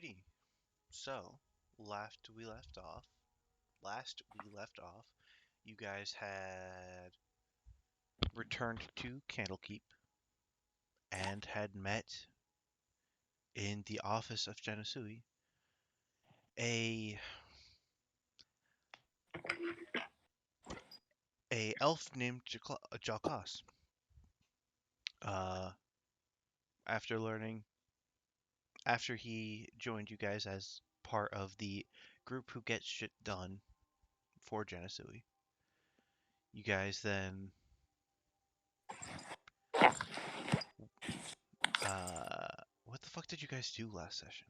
Alrighty. So, last we left off, you guys had returned to Candlekeep and had met in the office of Genasui a elf named Jalkas. Uh, after learning, after he joined you guys as part of the group who gets shit done for Genasui, you guys then what the fuck did you guys do last session?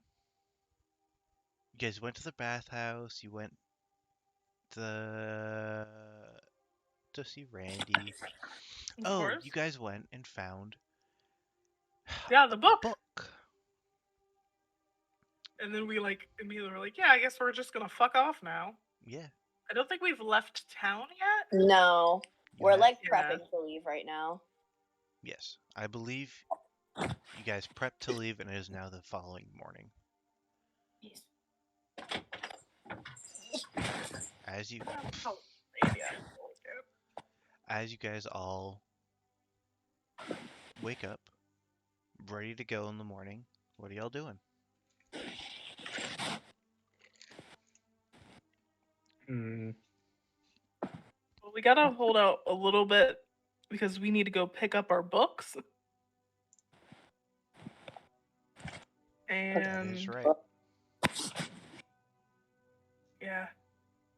You guys went to the bathhouse. You went the to see Randy. Of Oh, course. you guys went and found Yeah, the a book. book. And then we immediately were like, yeah, I guess we're just gonna fuck off now. Yeah, I don't think we've left town yet. No, you we're had. like Yeah. prepping to leave right now. Yes, I believe you guys prepped to leave, and it is now the following morning. Yes. As you Oh, maybe I told you. as you guys all wake up, ready to go in the morning, what are y'all doing? Well, we gotta hold out a little bit because we need to go pick up our books. That is And right. yeah.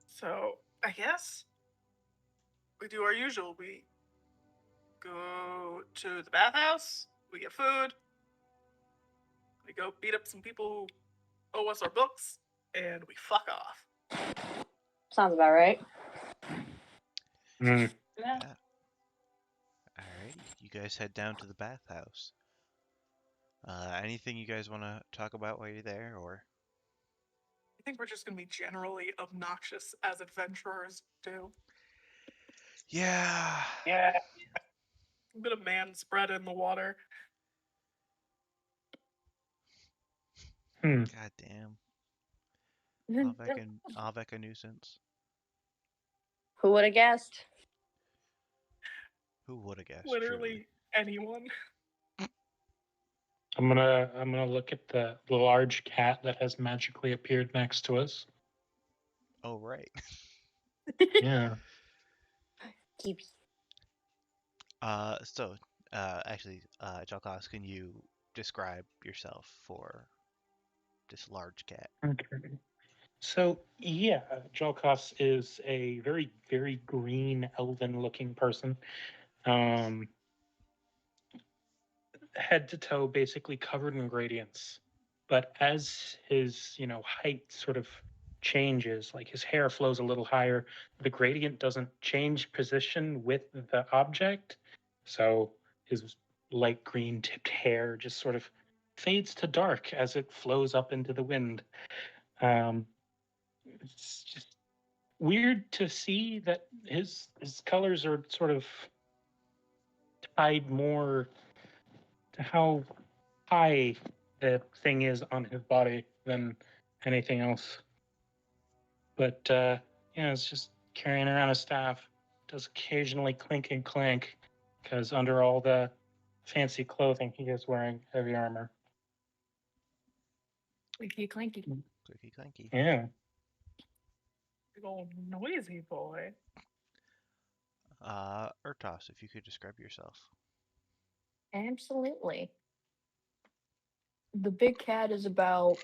So I guess we do our usual. We go to the bathhouse, we get food, we go beat up some people who owe us our books, and we fuck off. Sounds about right. Yeah. Yeah. Alrighty, you guys head down to the bathhouse. Anything you guys want to talk about while you're there, or? I think we're just gonna be generally obnoxious as adventurers do. Yeah. Yeah. A bit of man spread in the water. God damn. Avec a nuisance. Who would have guessed? Who would have guessed? Truly. Literally anyone. I'm gonna look at the large cat that has magically appeared next to us. Oh right. Yeah. Keeps. Actually, Jalkas, can you describe yourself for this large cat? Okay. So yeah, Jolkos is a very, very green, elven-looking person. Head to toe, basically covered in gradients. But as his, height sort of changes, like his hair flows a little higher, the gradient doesn't change position with the object. So his light green tipped hair just sort of fades to dark as it flows up into the wind. Um, it's just weird to see that his colors are sort of tied more to how high the thing is on his body than anything else. But it's just carrying around a staff. Does occasionally clink and clank because under all the fancy clothing, he is wearing heavy armor. Clinky clanky. Clicky clanky. Yeah. Big old noisy boy. Urtos, if you could describe yourself. Absolutely. The big cat is about.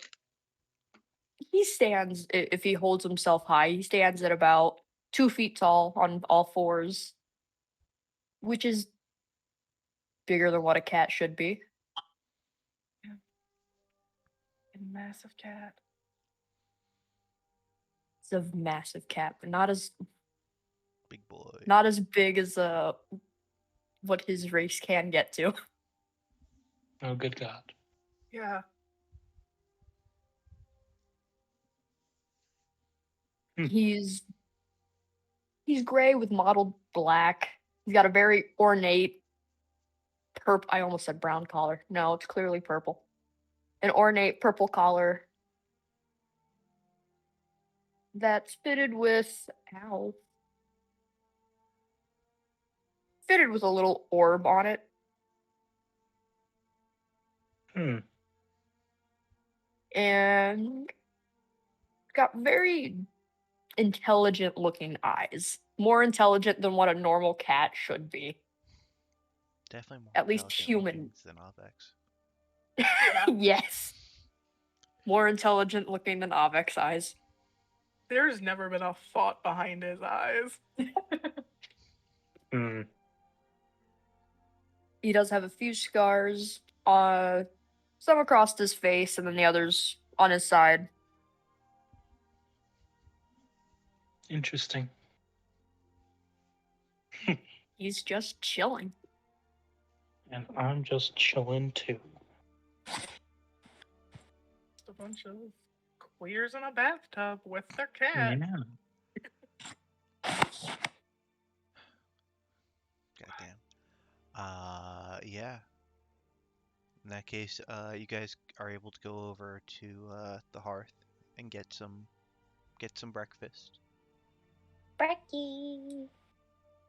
He stands, if he holds himself high, he stands at about 2 feet tall on all fours, which is bigger than what a cat should be. A massive cat. It's a massive cat, but not as Big boy. big as what his race can get to. Oh, good God. Yeah. He's gray with mottled black. He's got a very ornate I almost said brown collar. No, it's clearly purple. An ornate purple collar that's fitted with fitted with a little orb on it. Hmm. And got very intelligent looking eyes. More intelligent than what a normal cat should be. Definitely more At least intelligent human. looking than Avex. Yes. More intelligent looking than Avek's eyes. There's never been a thought behind his eyes. Hmm. He does have a few scars, some across his face and then the others on his side. Interesting. He's just chilling. And I'm just chilling too. Just a bunch of queers in a bathtub with their cat. Yeah. Goddamn. Yeah. In that case, you guys are able to go over to the hearth and get some breakfast. Brekkie.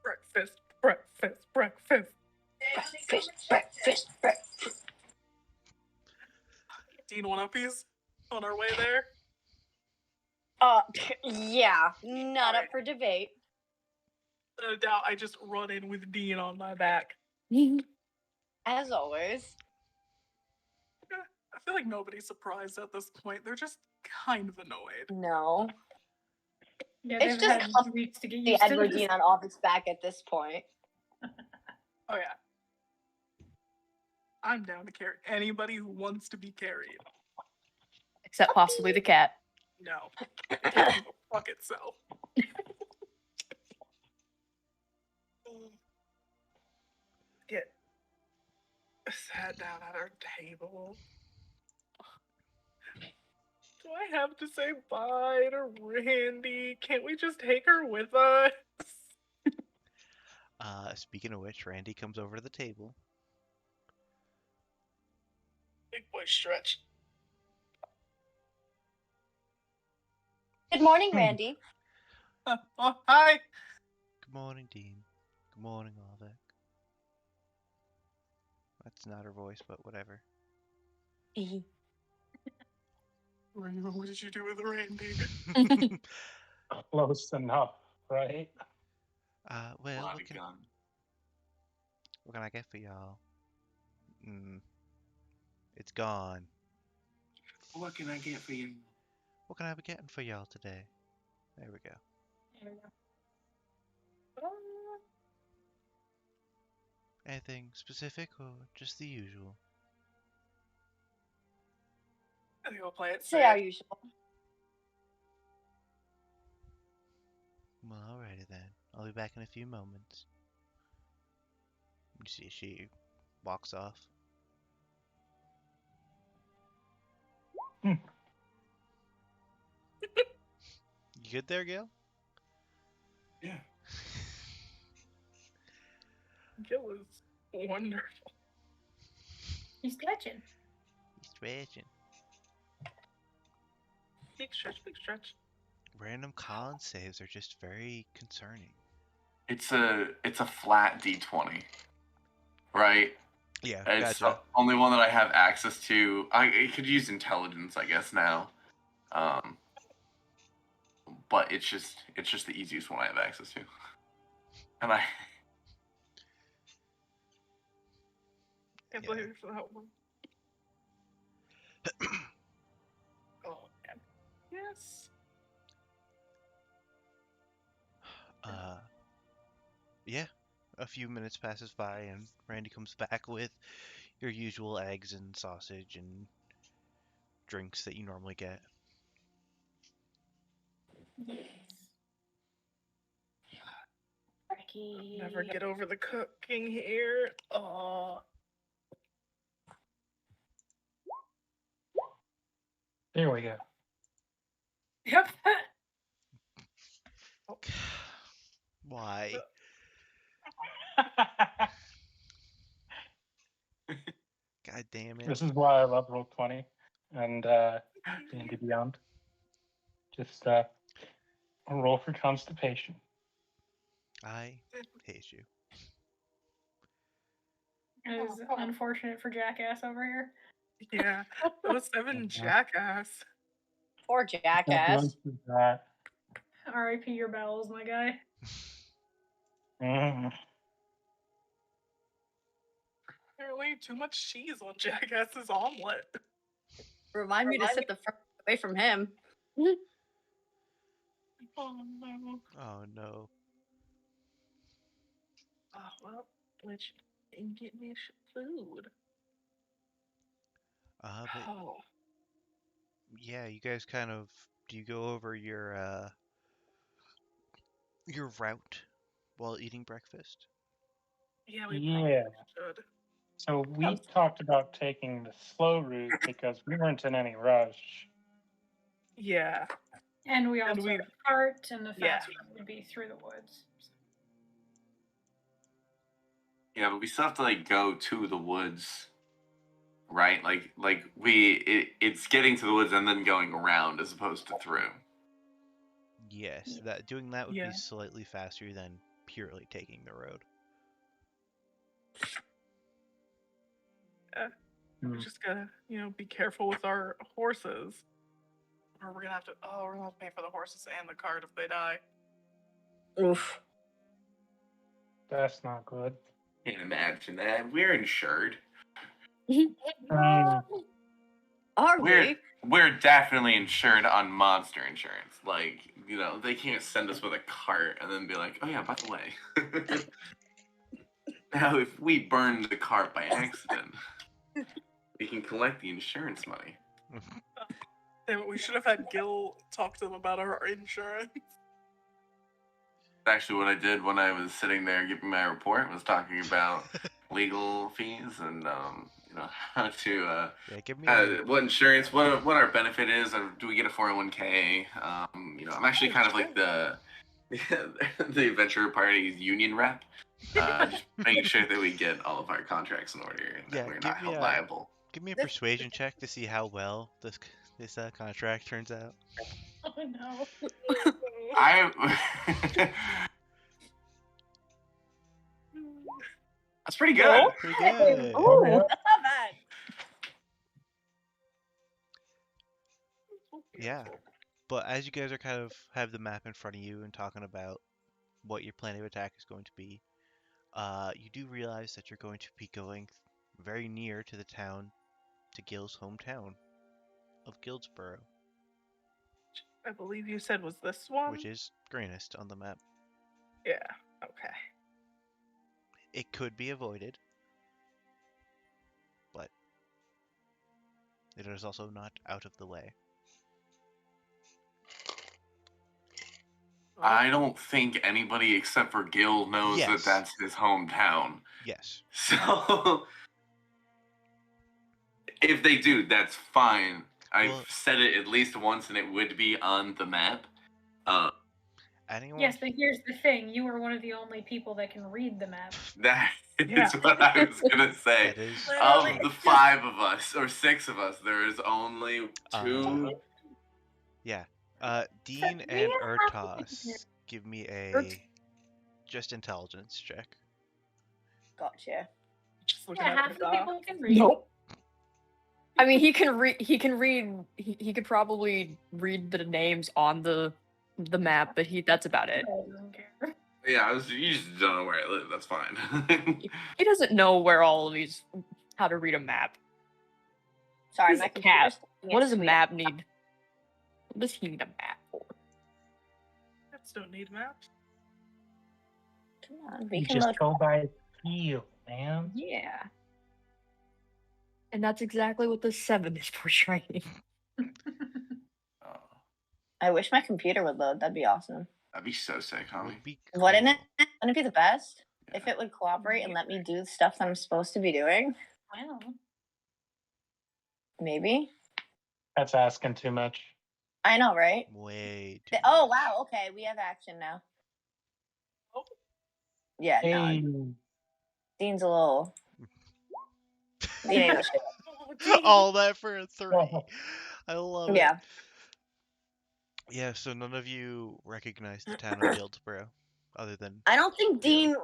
Breakfast, breakfast, breakfast. Breakfast. Dean One-Uppies on our way there. Yeah, not up for debate. No doubt I just run in with Dean on my back. As always. I feel like nobody's surprised at this point. They're just kind of annoyed. No. Yeah, It's they've just had up weeks to get The used to Edward this. Dean on Office back at this point. Oh yeah. I'm down to carry anybody who wants to be carried. Except possibly the cat. No. It can go fuck itself. Get sat down at our table. Do I have to say bye to Randy? Can't we just take her with us? Speaking of which, Randy comes over to the table. Big boy stretch. Good morning, Randy. Oh, hi. Good morning, Dean. Good morning, Avek. That's not her voice, but whatever. What did you do with Randy? Close enough, right? Well, what can I get for y'all? It's gone. What can I get for you? What can I be getting for y'all today? There we go. There we go. Anything specific or just the usual? I think we'll play it Say our safe. usual. Well, alrighty then. I'll be back in a few moments. You see, she walks off. Hmm. You good there, Gil? Yeah. Gil is wonderful. He's stretching. He's stretching. Big stretch, big stretch. Random con saves are just very concerning. It's a flat D20, right? Yeah, It's gotcha. the only one that I have access to. I could use intelligence, I guess now, but it's just the easiest one I have access to, and I. Can't Yeah. believe it for that one. Oh man. Yes. Yeah, a few minutes passes by and Randy comes back with your usual eggs and sausage and drinks that you normally get. Brekkie. Never get over the cooking here. Oh. There we go. Yep. Why? God damn it. This is why I love Roll20 and D&D Beyond. Just A roll for constipation. I hate you. It is unfortunate for Jackass over here. Yeah. Those 7 Yeah. jackass. Poor jackass. That. R.I.P. your bowels, my guy. Mm. Apparently too much cheese on Jackass's omelet. Remind me to sit the fuck away from him. Oh no. Oh no. Oh well, let's get me some food. But Oh. yeah, you guys kind of do you go over your route while eating breakfast? Yeah, we Yeah. probably should. So we talked about taking the slow route because we weren't in any rush. Yeah. And we And also we- have a cart, and the Yeah. fast route would be through the woods. Yeah, but we still have to like go to the woods, right? It's getting to the woods and then going around as opposed to through. Yes, doing that would Yeah. be slightly faster than purely taking the road. We just gotta, be careful with our horses. Or we're gonna have to pay for the horses and the cart if they die. Oof. That's not good. Can't imagine that. We're insured. Mm. Are We're we? we're definitely insured on monster insurance. Like, they can't send us with a cart and then be like, oh yeah, by the way. Now if we burn the cart by accident, we can collect the insurance money. Damn it, we should have had Gil talk to them about our insurance. Actually, what I did when I was sitting there giving my report was talking about legal fees and how to Yeah, give me a what insurance, what our benefit is, or do we get a 401k? I'm actually kind of like the the adventure party's union rep, just making sure that we get all of our contracts in order and Yeah, that we're give not me held a- liable. give me a persuasion check to see how well this contract turns out. Oh no. That's pretty good. Oh. Pretty good. Ooh, yeah. that's not bad. Yeah. But as you guys are kind of have the map in front of you and talking about what your plan of attack is going to be, you do realize that you're going to be going very near to the town, to Gil's hometown of Guildsboro, I believe you said was this one? which is greenest on the map. Yeah, okay. It could be avoided, but it is also not out of the way. I don't think anybody except for Gil knows Yes. that that's his hometown. Yes. So if they do, that's fine. I've Well- said it at least once, and it would be on the map. Anyone? Yes, but here's the thing: you are one of the only people that can read the map. That Yeah. is what I was gonna say. That is Of Literally. the 5 of us or 6 of us, there is only 2. yeah. Dean we and have Ertos, give me a just intelligence check. Gotcha. Just looking Yeah, at half the the doc. people can read. Nope. I mean, he can read. He can read. He could probably read the names on the map, but that's about it. He doesn't care. Yeah, you just don't know where I live. That's fine. He doesn't know where all of these, how to read a map. Sorry, He's my a cat. computer's taking What its does a sweet map time. need? What does he need a map for? Cats don't need maps. Come on, we You can just look. go by feel, man. Yeah. And that's exactly what the 7 is portraying. Oh, I wish my computer would load. That'd be awesome. that'd be so sick, homie. Would be Wouldn't cool. it? Wouldn't it be the best if Yeah. it would cooperate and let me do the stuff that I'm supposed to be doing? Wow. Maybe. That's asking too much. I know, right? Way too Oh much. wow. Okay, we have action now. Oh. Yeah, Hey, no. Dean's a little. Dean ain't a shit. All that for a 3. I love it. Yeah. Yeah, so none of you recognize the town of Guildsboro, other than I don't think Gil. Dean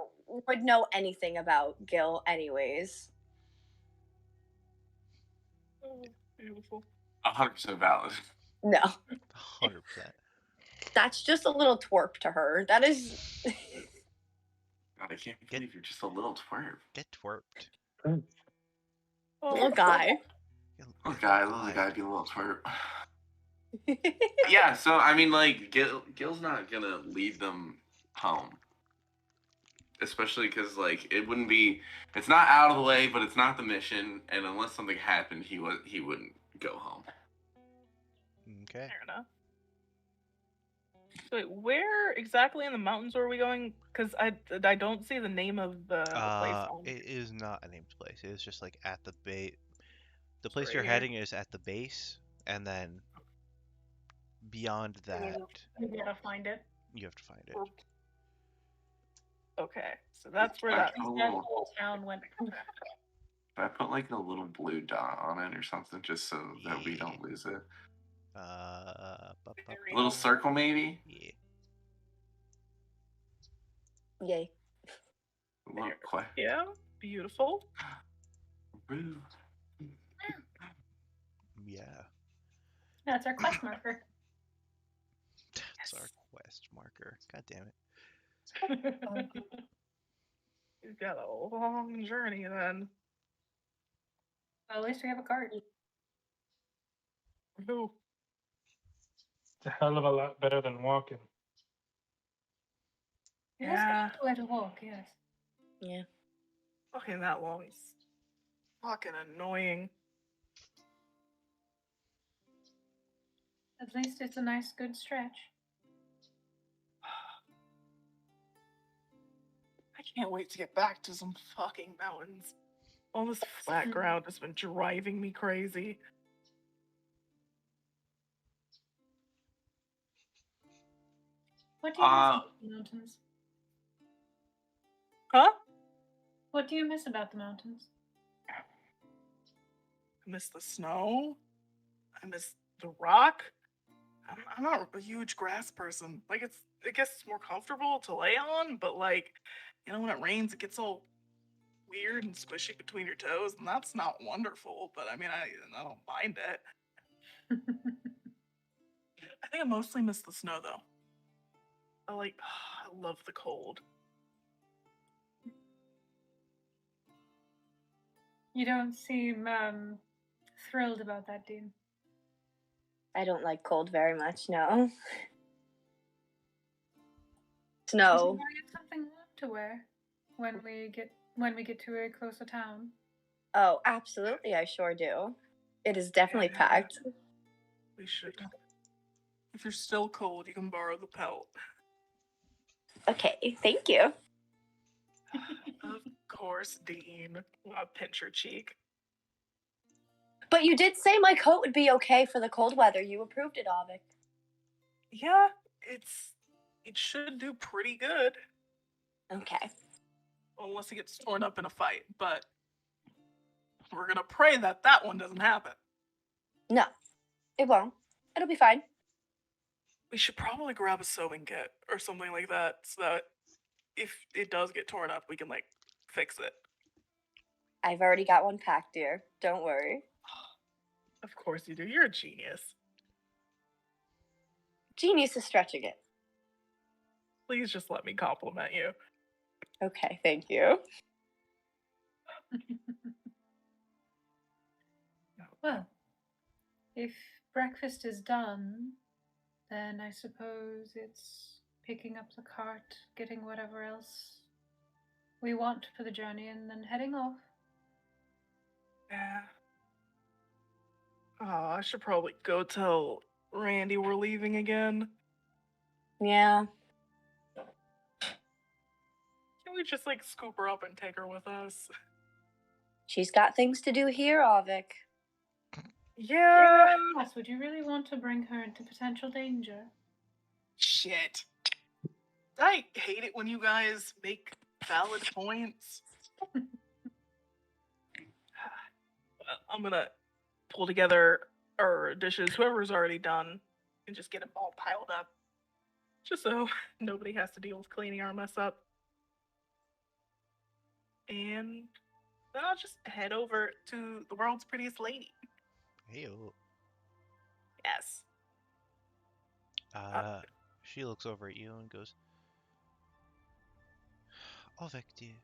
would know anything about Gil, anyways. Oh, beautiful. 100% valid. No, 100%. that's just a little twerp to her. That is. God, I can't believe you're just a little twerp. Get twerped. Little guy. Little guy being a little twerp. Yeah, so I mean, like, Gil's not gonna lead them home, especially because like it wouldn't be. It's not out of the way, but it's not the mission, and unless something happened, he wouldn't go home. Okay. Fair enough. Wait, where exactly in the mountains are we going? Because I don't see the name of the place on It is not a named place. It is just like at the base. The place right you're here. heading is at the base, and then beyond that, We gotta find it. you have to find it. Okay, so that's where that. Oh. That whole town went. Should I put like a little blue dot on it or something just so that we don't lose it? A little circle, maybe. Yeah. Yay. A little Yeah, beautiful. Rude. Yeah. That's our quest marker. That's our quest marker. God damn it. We've got a long journey then. Well, at least we have a cart. Ooh, It's a hell of a lot better than walking. It is Yeah. a good way to walk, yes. Yeah. fucking that long is fucking annoying. At least it's a nice, good stretch. I can't wait to get back to some fucking mountains. All this flat ground has been driving me crazy. What do you miss about the mountains? Huh? What do you miss about the mountains? I miss the snow. I miss the rock. I'm not a huge grass person. Like I guess it's more comfortable to lay on, but like, you know, when it rains, it gets all weird and squishy between your toes, and that's not wonderful. But I mean, I don't mind it. I think I mostly miss the snow though. I love the cold. You don't seem thrilled about that, Dean. I don't like cold very much, no. Would Snow. you get something warm to wear when we get to a closer town? Oh, absolutely, I sure do. It is definitely Yeah. packed. We should. If you're still cold, you can borrow the pelt. Okay, thank you. Of course, Dean. I'll pinch your cheek. But you did say my coat would be okay for the cold weather. You approved it, Avik. Yeah, it should do pretty good. Okay. Unless it gets torn up in a fight, but we're gonna pray that that one doesn't happen. No, it won't. It'll be fine. We should probably grab a sewing kit or something like that so that if it does get torn up, we can like fix it. I've already got one packed, dear. Don't worry. Of course you do. You're a genius. Genius is stretching it. Please just let me compliment you. Okay, thank you. Well, if breakfast is done, then I suppose it's picking up the cart, getting whatever else we want for the journey, and then heading off. Yeah. Oh, I should probably go tell Randy we're leaving again. Yeah. Can we just like scoop her up and take her with us? She's got things to do here, Avik. Yeah. Yes, would you really want to bring her into potential danger? Shit. I hate it when you guys make valid points. I'm gonna pull together our dishes, whoever's already done. and just get them all piled up. Just so nobody has to deal with cleaning our mess up. And then I'll just head over to the world's prettiest lady. Heyo. Yes. She looks over at you and goes, Ovek, dear.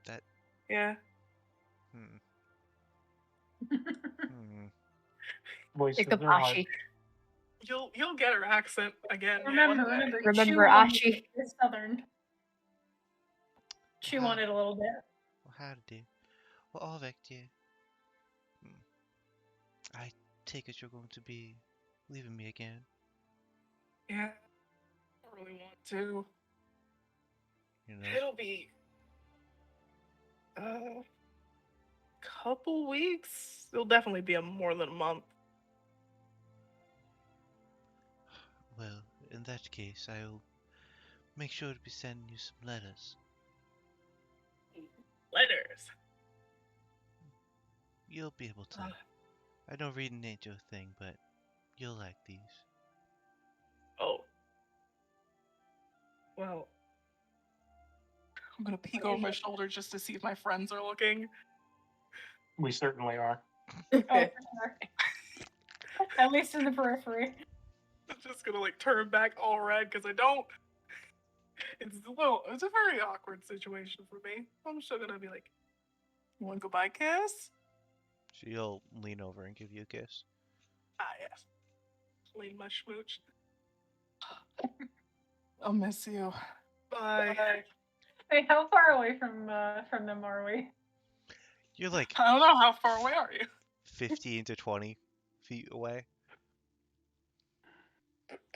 That, Yeah. Voices are hard. Ikabashi. You'll get her accent again. Remember, one day. Remember Chew on Ashi. the Southern. Chew on it a little bit. Well, howdy, dear. Well, Ovek, dear. I take it you're going to be leaving me again. Yeah. I really want to. You know, It'll be a couple weeks. It'll definitely be more than a month. well, in that case, I'll make sure to be sending you some letters. Letters. You'll be able to. I know reading ain't your thing, but you'll like these. Oh. Well, I'm gonna peek over my shoulder just to see if my friends are looking. We certainly are. Oh, for sure. At least in the periphery. I'm just gonna like turn back all red because I don't. It's a very awkward situation for me. I'm still gonna be like, "You want to go buy kiss?" She'll lean over and give you a kiss. Ah, yes. Lean my schmooch. I'll miss you. Bye. Wait, how far away from them are we? You're like I don't know, how far away are you? 15 to 20 feet away.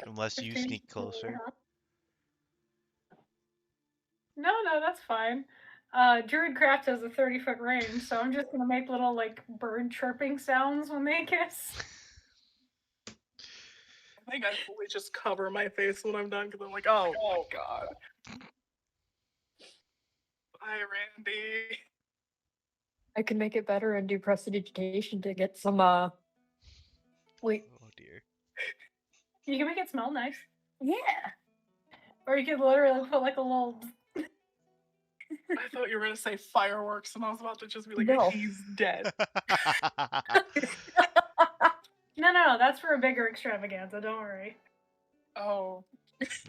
Unless you 15 sneak closer. No, that's fine. Druidcraft has a 30-foot range, so I'm just gonna make little like bird chirping sounds when they kiss. I think I fully just cover my face when I'm done because I'm like, oh my god. Bye, Randy. I can make it better and do prestidigitation to get some wait. Oh dear. You can make it smell nice, Yeah. or you could literally put like a little. I thought you were gonna say fireworks, and I was about to just be like, No. he's dead. No, that's for a bigger extravaganza. Don't worry. Oh.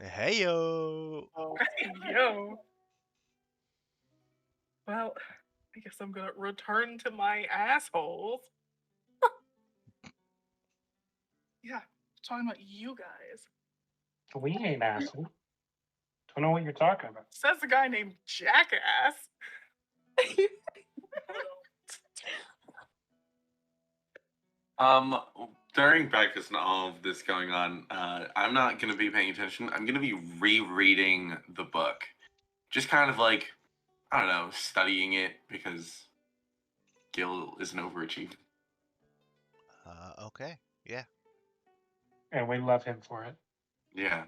Heyo. Yo. Well, I guess I'm gonna return to my assholes. Yeah, talking about you guys. We ain't asking. Don't know what you're talking about. Says the guy named Jackass. During breakfast and all of this going on, I'm not going to be paying attention. I'm going to be rereading the book. Just kind of like, I don't know, studying it because Gil is an overachiever. Okay. Yeah. And we love him for it. Yeah.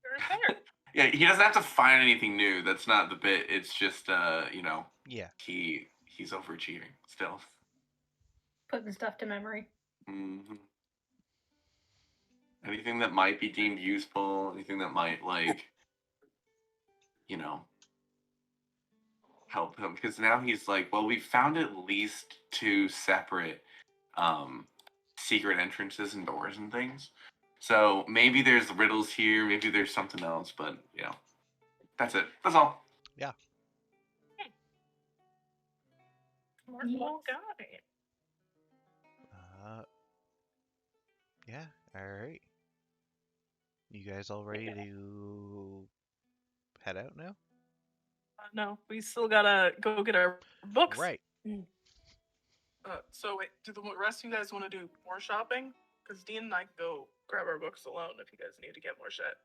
They're there. Yeah, he doesn't have to find anything new. That's not the bit. It's just, Yeah. he's overachieving still. Putting stuff to memory. Mm-hmm. Anything that might be deemed useful, anything that might, like, help him. Because now he's like, well, we found at least 2 separate secret entrances and doors and things. So maybe there's riddles here, maybe there's something else, but, that's it. That's all. Yeah. Smart little guy. Yeah. All right. You guys all ready to head out now? No, we still gotta go get our books. Right. So wait, do the rest of you guys want to do more shopping? Because Dean and I can go grab our books alone if you guys need to get more shit.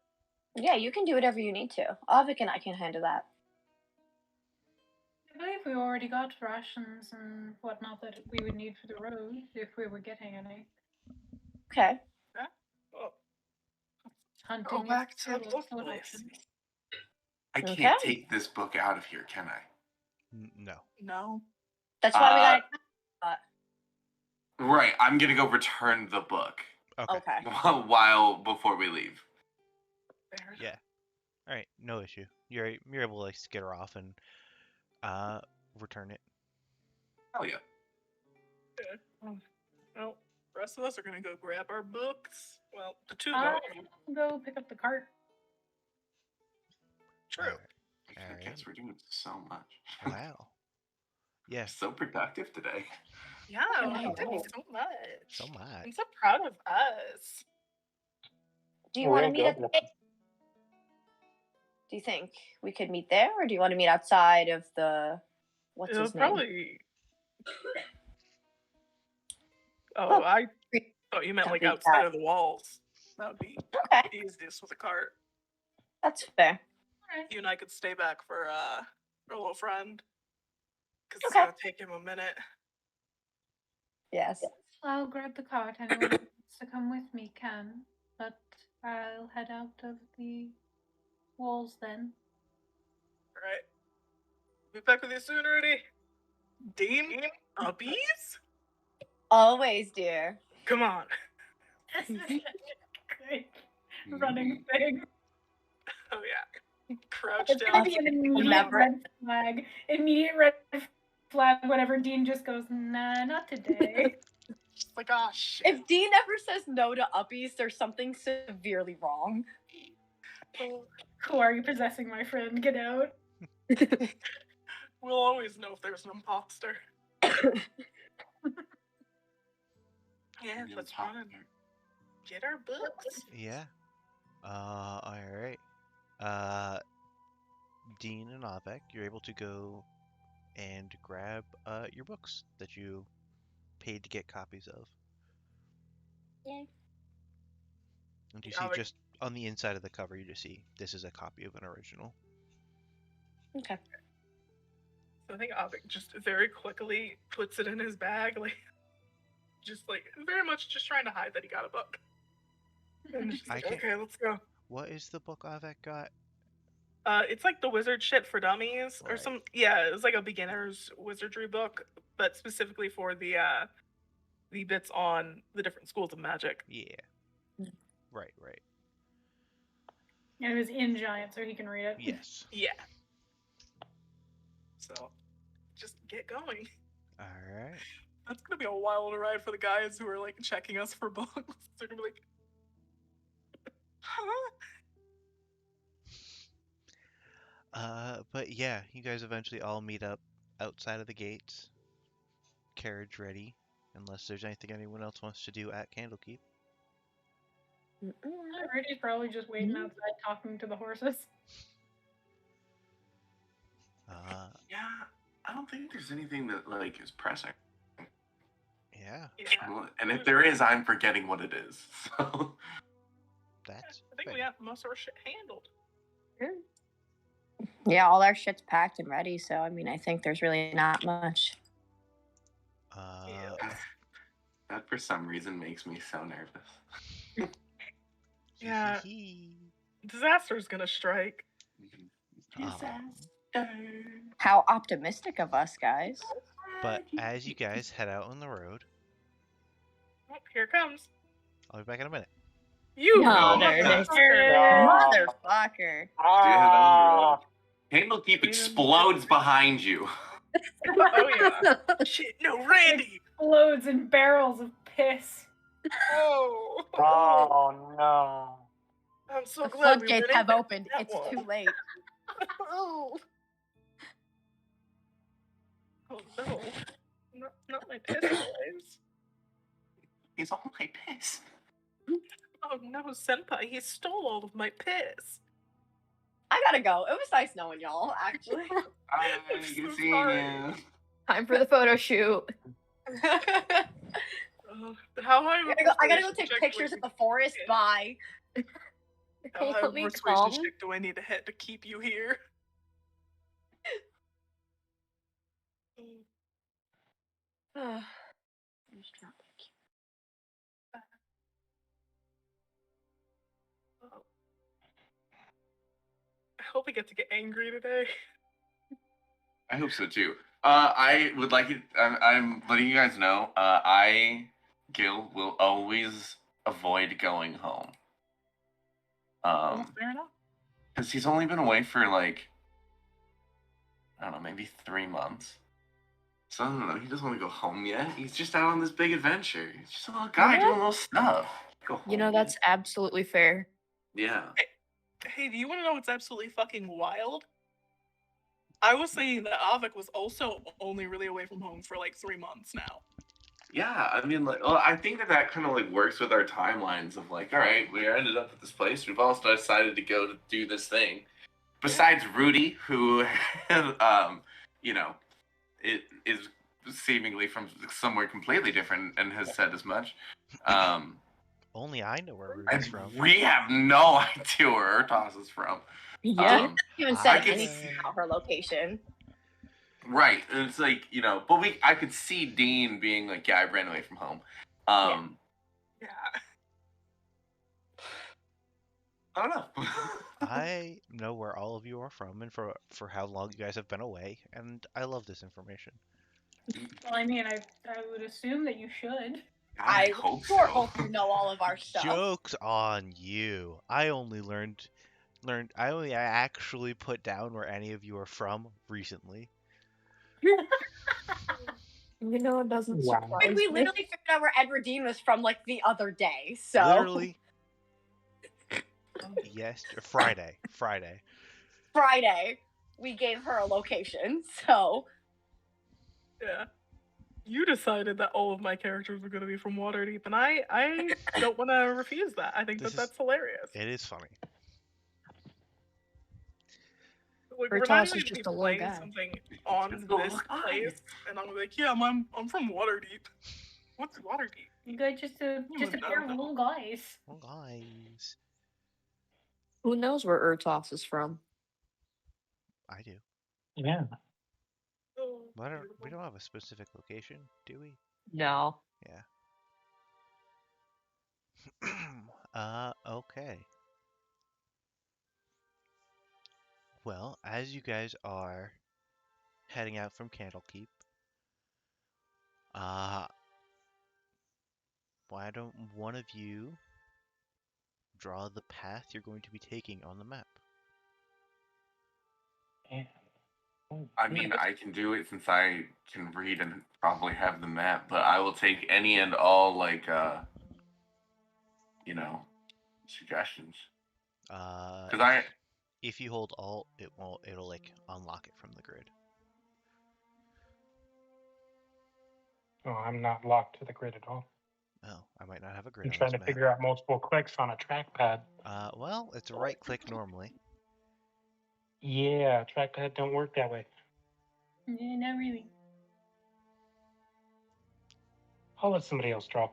Yeah, you can do whatever you need to. Avik and I can handle that. I believe we already got rations and whatnot that we would need for the road if we were getting any. Okay. Well, Hunting go is back to still the a book good place. option. I can't Okay. take this book out of here, can I? No. No. That's why we got. Right, I'm gonna go return the book. Okay. before we leave. Fair. Yeah. All right. No issue. You're able to like skitter off and return it. Oh yeah. Well, the rest of us are gonna go grab our books. Well, the two I'll of you. go pick up the cart. True. All Guys, we're doing so much. Wow. Yeah. So productive today. Yeah, I we did know. so much. So I'm much. so proud of us. Do you want to Real meet at good. the gate? Do you think we could meet there, or do you want to meet outside of the what's It'll his name? probably. Oh, Oh. I thought you meant That'd like be outside bad. of the walls. That would be Okay, the easiest with a cart. that's fair. You and I could stay back for our little friend. Because it's Okay. gonna take him a minute. Yes. I'll grab the cart. Anyone who wants to come with me can, but I'll head out of the walls then. Alright. Be back with you soon, Rudy. Dean? Uppies? Always, dear. Come on. Great running thing. Oh yeah. Crouch It's down. gonna be an immediate Remember- red flag. Immediate red flag whenever Dean just goes, nah, not today. Just like, oh shit. If Dean ever says no to uppies, there's something severely wrong. Who are you possessing, my friend? Get out. We'll always know if there's an imposter. Yeah, let's run and get our books. Yeah. All right. Dean and Avec, you're able to go and grab your books that you paid to get copies of. Yay. And you Yeah, see like- just on the inside of the cover, you just see this is a copy of an original. Okay. So I think Avik just very quickly puts it in his bag, like just like very much just trying to hide that he got a book. And just I like, can't- okay, let's go. What is the book Avec got? It's like the wizard shit for dummies or Right. some. Yeah, it's like a beginner's wizardry book, but specifically for the bits on the different schools of magic. Yeah. Mm. Right. And it was in giant, so he can read it. Yes. Yeah. So, just get going. All right. That's gonna be a wild ride for the guys who are like checking us for books. They're gonna be like, huh? But yeah, you guys eventually all meet up outside of the gates. Carriage ready, unless there's anything anyone else wants to do at Candlekeep. Rudy's probably just waiting outside talking to the horses. Yeah, I don't think there's anything that like is pressing. Yeah, Yeah. And if there is, I'm forgetting what it is. So that's I think fair. we got most of our shit handled. Yeah, all our shit's packed and ready, so I mean, I think there's really not much. that for some reason makes me so nervous. Yeah. Disaster's gonna strike. How optimistic of us, guys. But as you guys head out on the road, Oh, here it comes. I'll be back in a minute. You No, there it is. motherfucker. Motherfucker. Candlekeep explodes behind you. Oh yeah. Shit, no, Randy. Explodes in barrels of piss. Oh. Oh no. I'm so The glad we floodgates went have in opened. that It's one. too late. Oh. Oh no. Not my piss boys. He's all my piss. Oh no, Senpai, he stole all of my piss. I gotta go. It was nice knowing y'all, actually. I'm so seeing sorry. you. Time for the photo shoot. How high I gotta go take pictures at the forest. Bye. How high Help me persuasion calm. check do I need to hit to keep you here? Oh. I hope we get to get angry today. I hope so too. I would like it. I'm letting you guys know. Gil, will always avoid going home. Fair enough. Because he's only been away for like, I don't know, maybe 3 months. So I don't know. He doesn't want to go home yet. He's just out on this big adventure. He's just a little guy Yeah. doing little stuff. Go home You know, yet. that's absolutely fair. Yeah. Hey, do you want to know what's absolutely fucking wild? I was saying that Avik was also only really away from home for like 3 months now. Yeah, I mean, like, well, I think that kind of like works with our timelines of like, all right, we ended up at this place. We've also decided to go to do this thing. Besides Rudy, who, you know, it is seemingly from somewhere completely different and has said as much. Only I know where And Rudy's from. we have no idea where Urtos is from. Yeah. Dina even I said can anything about her location. Right. And it's like, you know, but I could see Dean being like, yeah, I ran away from home. Yeah. I don't know. I know where all of you are from and for how long you guys have been away, and I love this information. Well, I mean, I would assume that you should. I hope sure so. hope you know all of our stuff. Joke's on you. I only I only actually put down where any of you are from recently. You know, it doesn't Wow. surprise And we me. literally figured out where Edward Dean was from like the other day. So Literally. Yes, Friday. Friday, we gave her a location. So Yeah. You decided that all of my characters were going to be from Waterdeep, and I don't want to refuse that. I think This that's is- hilarious. It is funny. Like, we're Urtos not is even going to just be a little playing guy. something on Just a little this guy. place, and I'm like, yeah, I'm from Waterdeep. What's Waterdeep? You got just a would pair of know. little guys. Well, guys, Who knows where Urtos is from? I do. Yeah. Oh, We beautiful. don't have a specific location, do we? No. Okay. Well, as you guys are heading out from Candlekeep, why don't one of you draw the path you're going to be taking on the map? Yeah. Oh, I mean, I can do it since I can read and probably have the map, but I will take any and all, like, you know, suggestions. Because If you hold Alt, it'll like unlock it from the grid. oh, I'm not locked to the grid at all. Oh, I might not have a grid I'm on trying this to map. figure out multiple clicks on a trackpad. Well, it's a right click normally. Yeah, trackpad don't work that way. Yeah, not really. I'll let somebody else draw.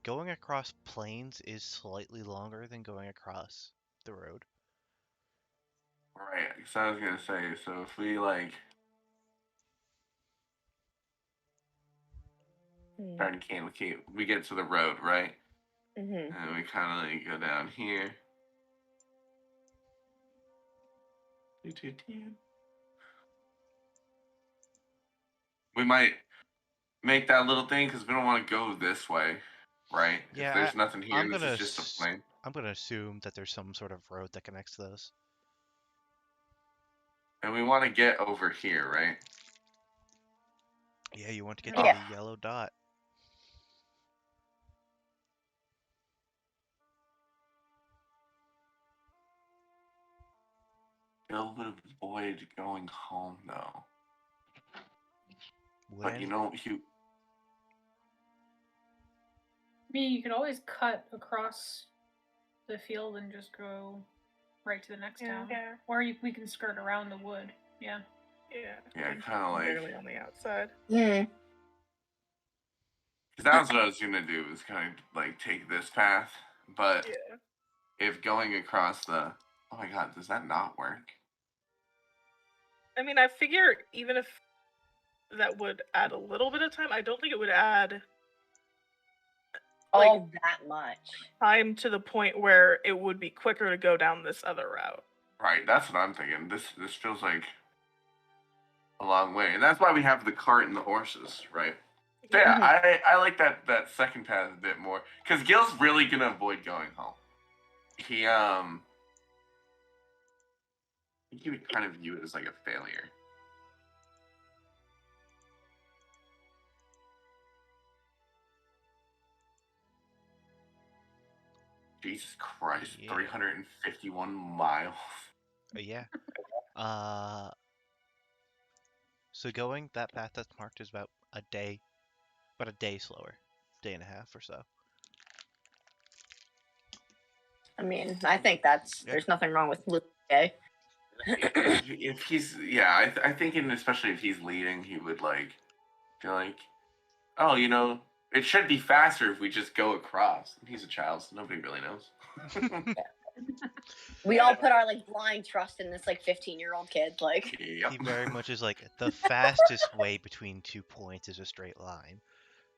Going across plains is slightly longer than going across the road. right, so I was gonna say, so if we like turn Candlekeep, we get to the road, right? Mhm. And we kind of like go down here. We might make that little thing because we don't want to go this way, right? Yeah, if there's nothing here, I'm this gonna is just a plain. I'm gonna assume that there's some sort of road that connects those. And we want to get over here, right? Yeah, you want to get Yeah. to the yellow dot. Bill would avoid going home though. Would But any- you know, I mean, you could always cut across the field and just go right to the next town. Yeah. Or we can skirt around the wood. Yeah. Yeah. Yeah, I'm kinda like- barely on the outside. Hmm. because that's what I was gonna do is kind of like take this path. But Yeah. if going across the, oh my god, does that not work? I mean, I figure even if that would add a little bit of time, I don't think it would add All that much. time to the point where it would be quicker to go down this other route. Right, that's what I'm thinking. This feels like a long way, and that's why we have the cart and the horses, right? Yeah, Mhm. I like that second path a bit more because Gil's really gonna avoid going home. He I think he would kind of view it as like a failure. Jesus Christ, Yeah. 351 miles. Yeah. So going that path that's marked is about a day slower, day and a half or so. I mean, I think that's Yeah. there's nothing wrong with Luke. Okay. If he's I think especially if he's leading, he would like feel like, oh, it should be faster if we just go across. He's a child, so nobody really knows. We all put our like blind trust in this like 15-year-old kid. Like, Yep. He very much is like the fastest way between 2 points is a straight line,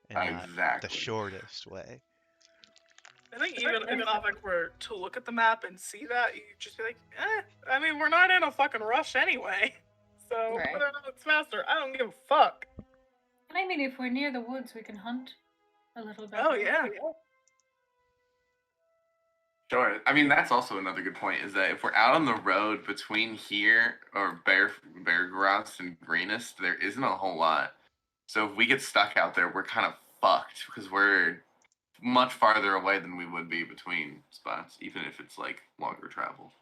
and not the Exactly. shortest way. I think even if Avik were to look at the map and see that, you'd just be like, I mean, we're not in a fucking rush anyway. So Right. whether or not it's faster, I don't give a fuck. And I mean, if we're near the woods, we can hunt a little bit. Oh yeah. Sure. I mean, that's also another good point is that if we're out on the road between here or Bear Grass and Greenest, there isn't a whole lot. So if we get stuck out there, we're kind of fucked because we're much farther away than we would be between spots, even if it's like longer travel.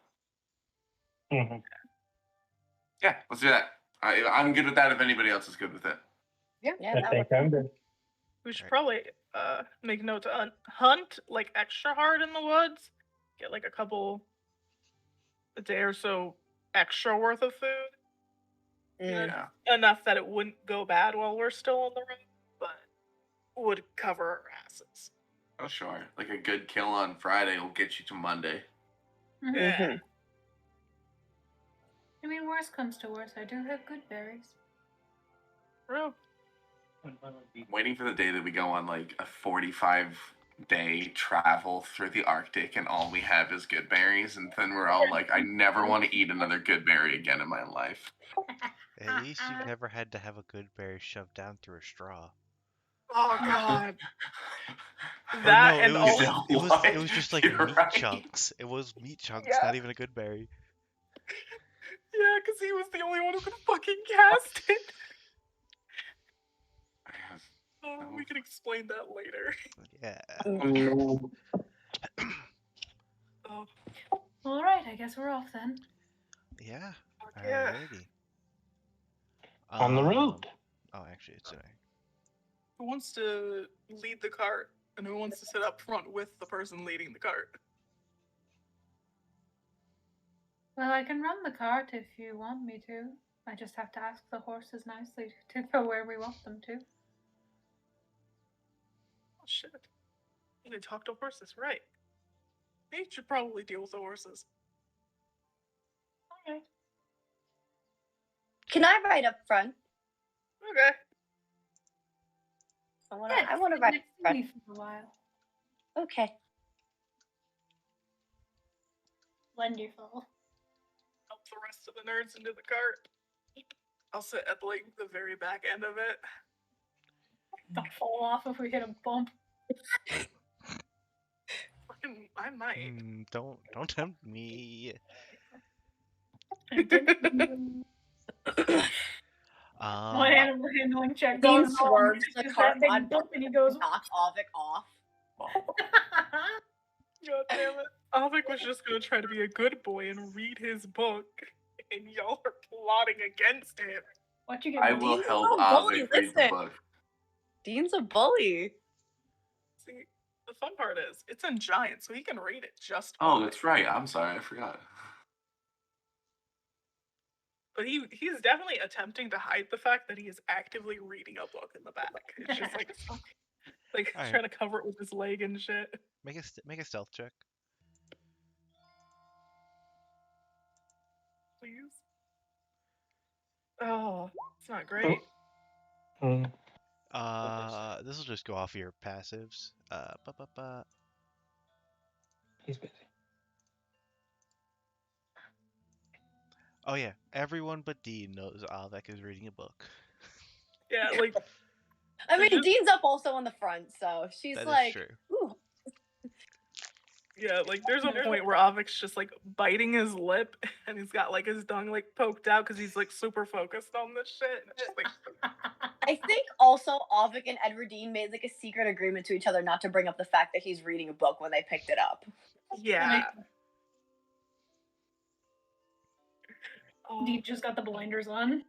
hmm Yeah, let's do that. I'm good with that if anybody else is good with it. yeah, I that think works. I'm good. We should Right. probably make note to hunt like extra hard in the woods. Get like a day or so extra worth of food. Mm. Yeah. Enough that it wouldn't go bad while we're still on the road, but would cover our asses. Oh, sure. Like a good kill on Friday will get you to Monday. Mhm. Yeah. Mhm. I mean, worst comes to worst, I do have good berries. Bro. I'm waiting for the day that we go on like a 45-day travel through the Arctic and all we have is good berries, and then we're all like, I never want to eat another good berry again in my life. At least you've never had to have a good berry shoved down through a straw. Oh god. Or That no, and it was all it was just like You're meat right. chunks. It was meat chunks, Yeah. not even a good berry. Yeah, because he was the only one who could fucking cast it. Oh, we can explain that later. Yeah. Oh, All right, I guess we're off then. Yeah. fuck yeah. Alrighty. On the road. Oh, actually, it's today. Who wants to lead the cart? And who wants to sit up front with the person leading the cart? Well, I can run the cart if you want me to. I just have to ask the horses nicely to go where we want them to. Oh shit. You can talk to horses, right? They should probably deal with the horses. Okay. Can I ride up front? Okay. I Yeah, want to sit ride next up to front. me for a while. Okay. Wonderful. Help the rest of the nerds into the cart. I'll sit at like the very back end of it. Don't fall off if we hit a bump. Fucking, I might. Don't tempt me. My animal handling check Dean goes swerves wrong. the Just cart that big on bump and he goes. knock Avik off. God damn it. Avik was just gonna try to be a good boy and read his book, and y'all are plotting against him. What you get? I will Dean's help a bully, Avik read the listen. book. Dean's a bully. See, the fun part is, it's in giant, so he can read it just Oh, fine. that's right. I'm sorry, I forgot. But he's definitely attempting to hide the fact that he is actively reading a book in the back. It's just like Alright. trying to cover it with his leg and shit. Make a stealth check. Please. Oh, it's not great. Mm. This will just go off your passives. He's busy. Oh yeah, everyone but Dean knows Alvek is reading a book. Yeah, like I mean, just- Dean's up also in the front, so she's That is like, true. ooh. Yeah, like there's a point where Avic's just like biting his lip and he's got like his tongue like poked out because he's like super focused on this shit. And it's just like, I think also Avik and Edward Dean made like a secret agreement to each other not to bring up the fact that he's reading a book when they picked it up. yeah. Deep just got the blinders on.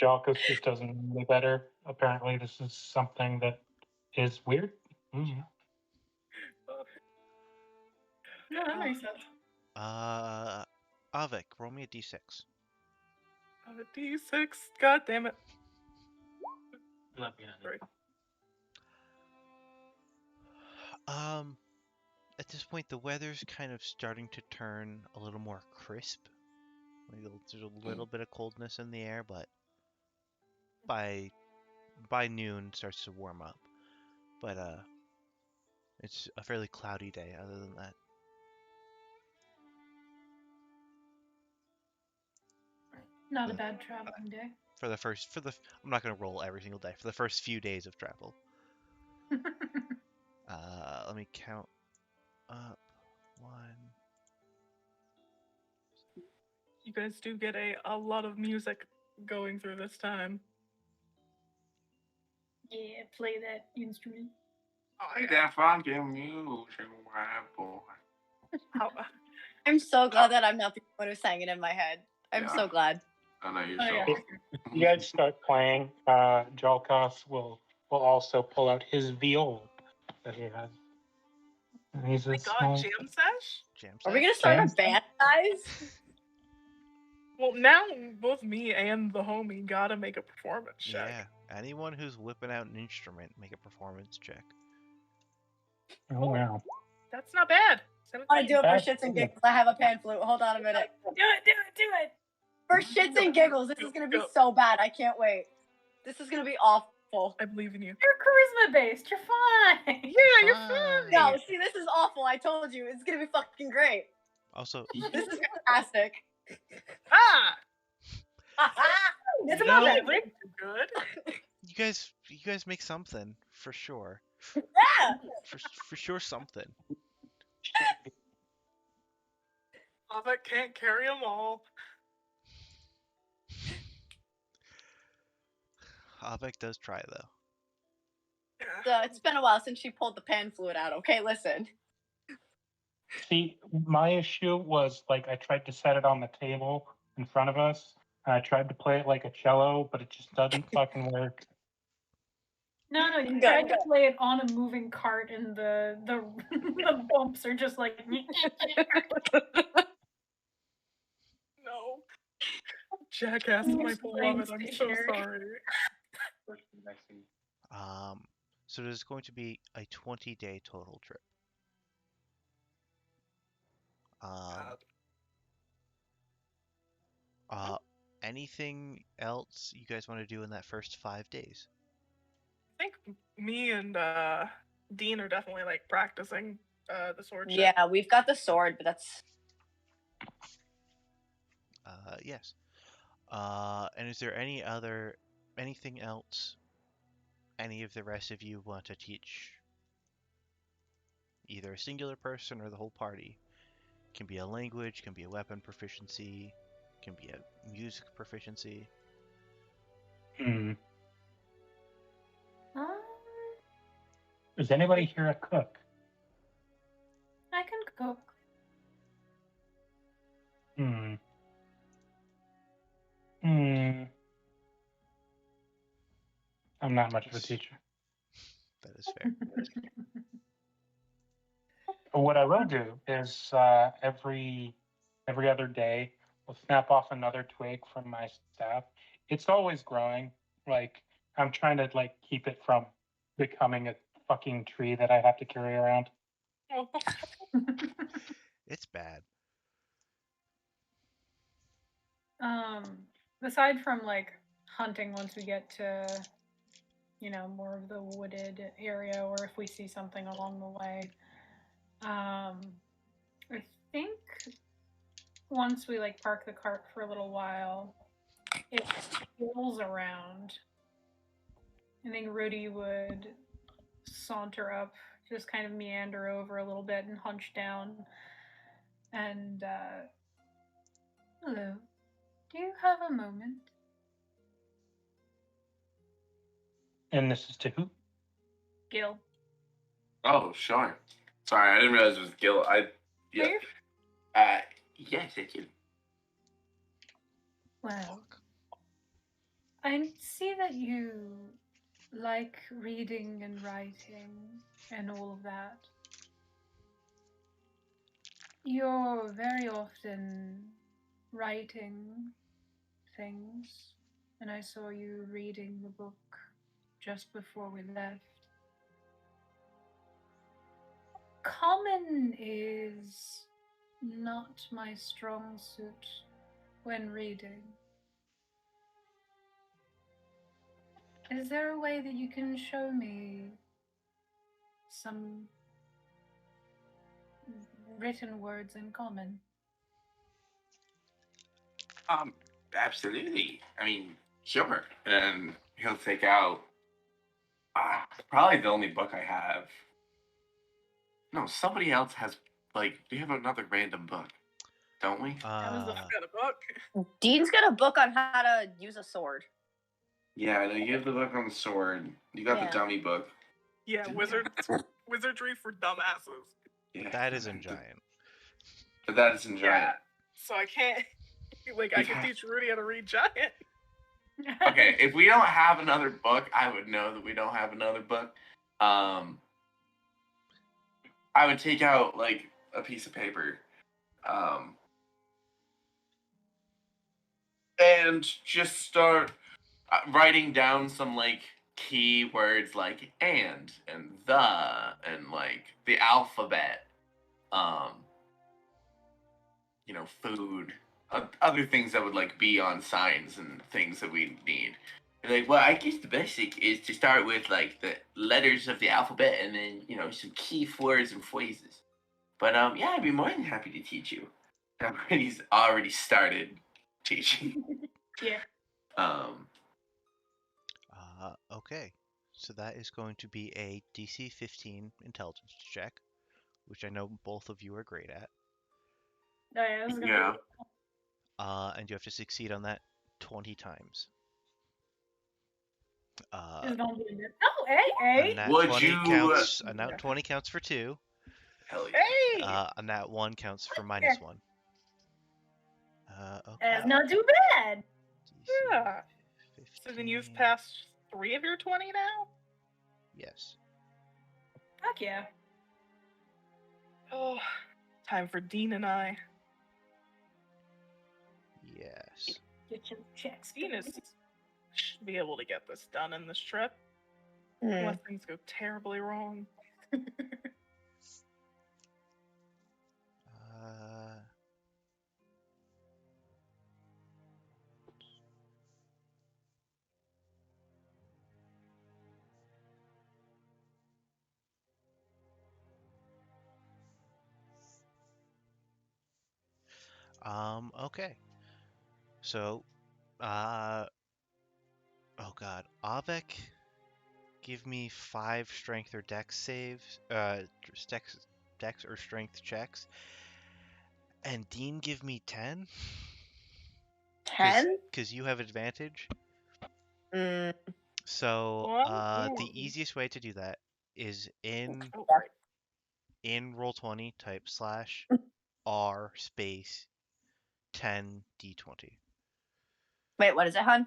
Jalkus just doesn't know any better. Apparently, this is something that is weird. Mm. No, that makes sense. Avik, roll me a d6. A D6. God damn it. Let me know. Sorry. At this point, the weather's kind of starting to turn a little more crisp. Like, there's a little bit of coldness in the air, but by noon it starts to warm up. But it's a fairly cloudy day. Other than that, Not a bad traveling day. I'm not gonna roll every single day for the first few days of travel. Let me count up. 1. You guys do get a lot of music going through this time. Yeah, play that instrument. Play that funky music, white boy. How, I'm so glad that I'm not the one who sang it in my head. I'm Yeah. so glad. I know you're Oh, yeah. so. You guys start playing. Jalkus will also pull out his viol that he has. And he's my a God, small. jam sesh? Jam Are we set? gonna start Jam a band, guys? Well, now both me and the homie gotta make a performance check. Yeah. Anyone who's whipping out an instrument, make a performance check. Oh wow! That's not bad. I want to do it for That's shits and cool. giggles. I have a pan flute. Hold on a minute. Do it! For shits and giggles, this is gonna be so bad. I can't wait. This is gonna be awful. I believe in you. You're charisma based. You're fine. Yeah, you're Fine. No, see, this is awful. I told you, it's gonna be fucking great. Also, This is fantastic. Ah! It's You about know- that, Rick. Good. you guys make something for sure. Yeah. For sure, something. Avik can't carry them all. Avik does try though. Yeah. It's been a while since she pulled the pan flute out. Okay, listen. See, my issue was like I tried to set it on the table in front of us, and I tried to play it like a cello, but it just doesn't fucking work. No, you Good, tried to good. play it on a moving cart, and the the bumps are just like. No. Jackass, my beloved. I'm so sorry. So there's going to be a 20-day total trip. Anything else you guys want to do in that first 5 days? I think me and Dean are definitely like practicing the sword check. Yeah, we've got the sword, but that's Yes. And is there anything else any of the rest of you want to teach either a singular person or the whole party? Can be a language, can be a weapon proficiency, can be a music proficiency. Hmm. Um, Is anybody here a cook? I can cook. Hmm. Hmm. I'm not much of a teacher. That is fair. But what I will do is every other day, we'll snap off another twig from my staff. It's always growing. Like I'm trying to like keep it from becoming a fucking tree that I have to carry around. It's bad. Aside from like hunting, once we get to, more of the wooded area, or if we see something along the way, I think once we like park the cart for a little while, it feels around I think Rudy would saunter up, just kind of meander over a little bit and hunch down. And, hello. Do you have a moment? And this is to who? Gil. Oh, sure. Sorry, I didn't realize it was Gil. Yeah. Here? Yes, I do. Well, I see that you like reading and writing and all of that. You're very often writing things, and I saw you reading the book just before we left. Common is not my strong suit when reading. Is there a way that you can show me some written words in common? Absolutely. I mean, sure. And he'll take out probably the only book I have. No, somebody else has, like, we have another random book, don't we? That was the got a book. Dean's got a book on how to use a sword. Yeah, I know you have the book on the sword. You got Yeah. the dummy book. Yeah, wizardry for dumbasses. Yeah. That isn't giant. But that isn't giant. Yeah. So I can't. Like, I can teach Rudy how to read giant. Okay, if we don't have another book, I would know that we don't have another book. I would take out like a piece of paper, and just start writing down some like key words like and the and like the alphabet, food, other things that would like be on signs and things that we need. And like, well, I guess the basic is to start with like the letters of the alphabet and then some key words and phrases. But yeah, I'd be more than happy to teach you. He's already started teaching. Yeah. Okay. So that is going to be a DC 15 intelligence check, which I know both of you are great at. Oh, yeah, this is gonna Yeah. be... And you have to succeed on that 20 times. This is gonna be a bit... Oh, hey! A nat Would 20 you- counts. A nat 20 counts for 2. Hell yeah. Hey! A nat 1 counts for -1. Okay. That's not too bad! DC Yeah. So then you've 15. passed 3 of your 20 now? Yes. Fuck yeah. Oh, time for Dean and I. Yes. Get your checks. Dean should be able to get this done in this trip. Hmm. Unless things go terribly wrong. Okay. So, oh god, Avek, give me 5 strength or dex saves, dex or strength checks, and Dean, give me 10. 10? Because you have advantage. Mm, So, Well, the ooh. easiest way to do that is in Oh, great. Roll20 type /R space 10 d20. wait, what is it, hun?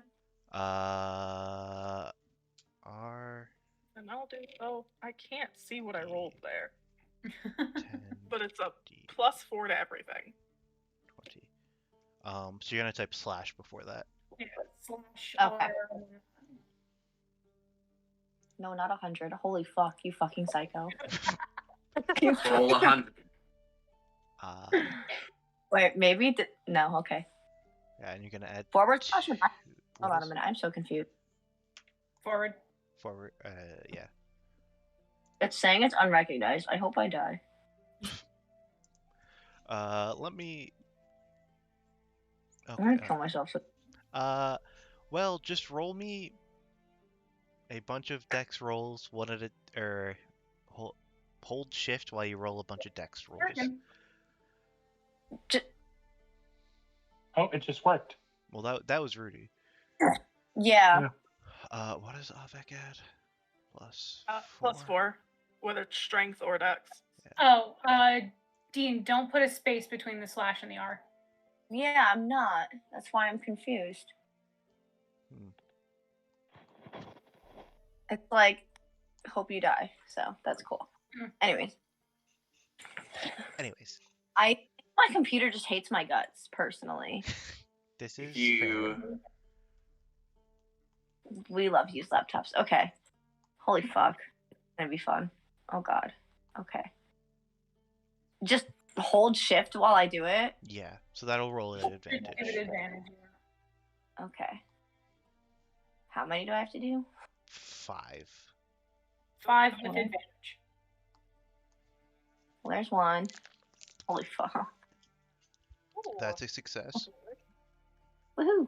R And I'll do. Oh, I can't see what I rolled there. 10 But it's a d +4 to everything. 20. So you're gonna type / before that. Yeah, slash Okay. R. No, not 100. Holy fuck, you fucking psycho. Roll 100. Wait, maybe... no, okay. Yeah, and you're gonna add Forward slash or back? what Hold on a is- minute, I'm so confused. Forward. Forward. Yeah. It's saying it's unrecognized. I hope I die. Let me. I'm gonna Okay. kill myself. So... Well, just roll me a bunch of dex rolls, one at a or hold shift while you roll a bunch of dex rolls. Working. Oh, it just worked. Well, that was Rudy. Yeah. What does Avek add? Plus +4, whether it's strength or dex. Oh, Dean, don't put a space between the slash and the R. Yeah, I'm not. That's why I'm confused. It's like, hope you die. So that's cool. Anyways, my computer just hates my guts, personally. This is You. fair. We love used laptops. Okay. Holy fuck. It's gonna be fun. Oh god. Okay. Just hold shift while I do it. Yeah, so that'll roll at advantage. Give it advantage. Okay. How many do I have to do? 5. 5 with advantage. Well, there's one. Holy fuck. That's a success. Woohoo.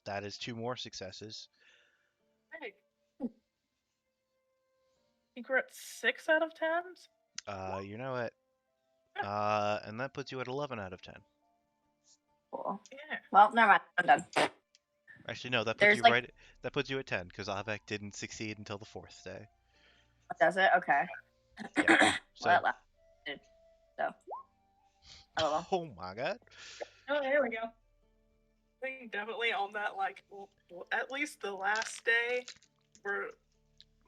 That is 2 more successes. Hey. I think we're at 6 out of 10s. You know what? And that puts you at 11 out of 10. Cool. Yeah. Well, never mind. I'm done. Actually, no, that puts There's you like- right. That puts you at 10 because Avek didn't succeed until the 4th day. Does it? Okay. Yeah. So. Well, that lasted. So. Oh, Oh my god. Oh, there we go. I think definitely on that, like, at least the last day we're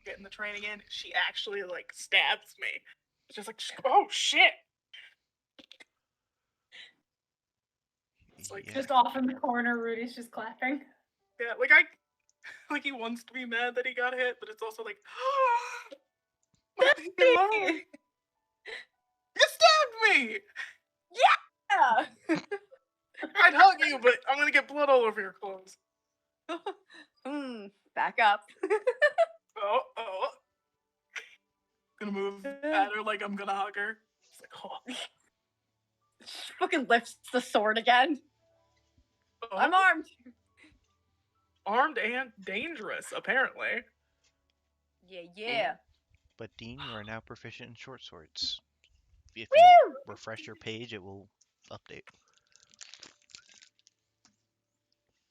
getting the training in, she actually, like, stabs me. It's just like, oh shit! It's like, Yeah. Just off in the corner, Rudy's just clapping. yeah, like he wants to be mad that he got hit, but it's also like, leave me alone. You stabbed me! yeah. I'd hug you, but I'm gonna get blood all over your clothes. Back up. Oh. Gonna move at her like I'm gonna hug her. It's like, oh. She fucking lifts the sword again. Oh. I'm armed. Armed and dangerous, apparently. Yeah. But Dean, you are now proficient in short swords. If Woo! you refresh your page, it will update.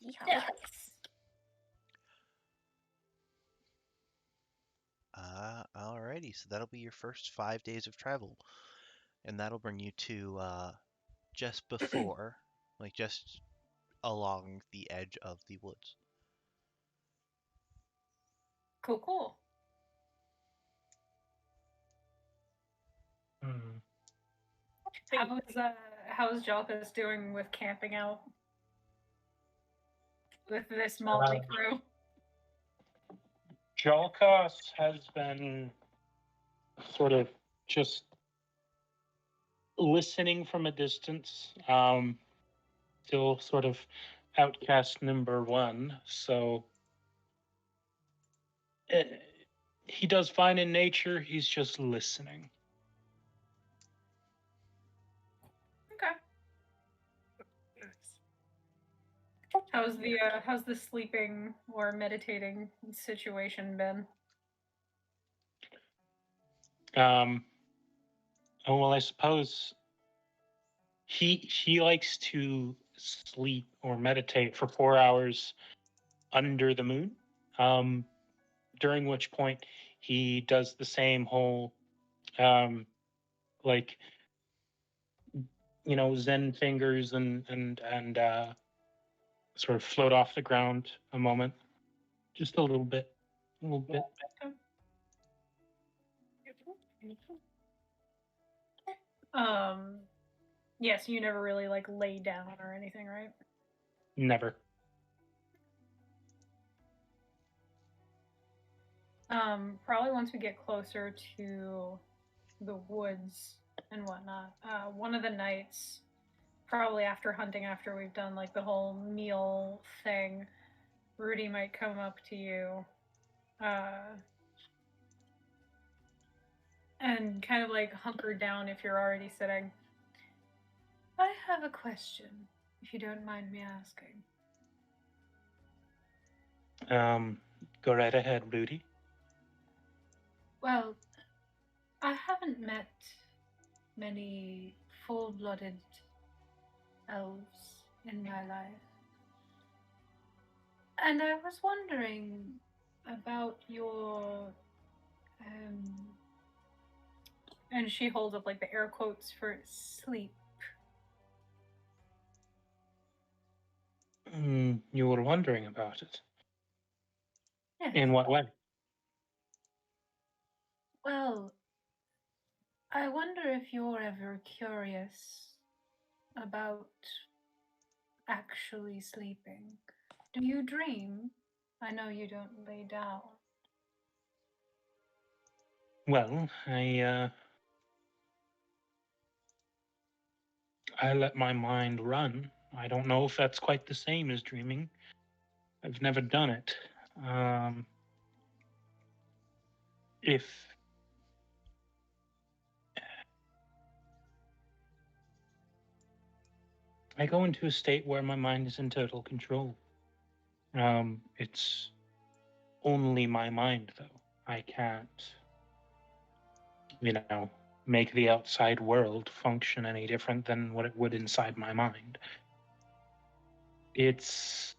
Yeehaw. Alrighty, so that'll be your first 5 days of travel. And that'll bring you to just before, like just along the edge of the woods. Cool. Hmm. How's Jalka's doing with camping out with this motley crew? Jalkas has been sort of just listening from a distance, still sort of outcast number 1, so he does fine in nature, he's just listening. Okay. How's the sleeping or meditating situation been? Well, I suppose he likes to sleep or meditate for 4 hours under the moon, during which point he does the same whole, like, Zen fingers and sort of float off the ground a moment, just a little bit. Yes, you never really like lay down or anything, right? Never. Probably once we get closer to the woods and whatnot, one of the nights, probably after we've done like the whole meal thing, Rudy might come up to you, and kind of like hunker down if you're already sitting, I have a question, if you don't mind me asking. Go right ahead, Rudy. Well, I haven't met many full-blooded elves in my life. And I was wondering about your and she holds up like the air quotes for sleep. You were wondering about it. Yes. In what way? Well, I wonder if you're ever curious about actually sleeping. Do you dream? I know you don't lay down. Well, I let my mind run. I don't know if that's quite the same as dreaming. I've never done it. If I go into a state where my mind is in total control, it's only my mind, though. I can't, make the outside world function any different than what it would inside my mind. It's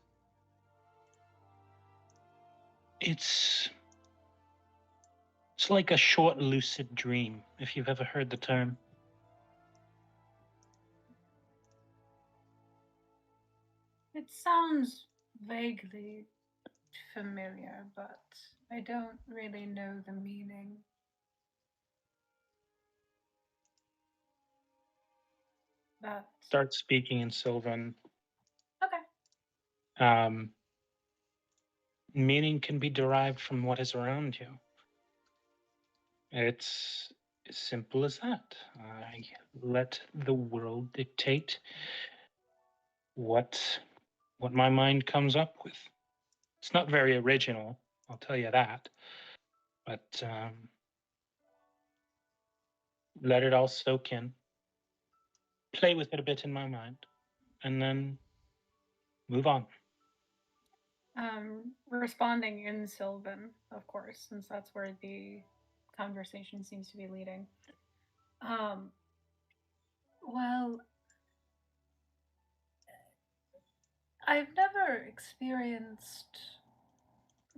like a short lucid dream, if you've ever heard the term. It sounds vaguely familiar, but I don't really know the meaning. But Start speaking in Sylvan. okay. Meaning can be derived from what is around you. It's as simple as that. I let the world dictate what my mind comes up with. It's not very original, I'll tell you that. But let it all soak in. Play with it a bit in my mind, and then move on. Responding in Sylvan, of course, since that's where the conversation seems to be leading. Well, I've never experienced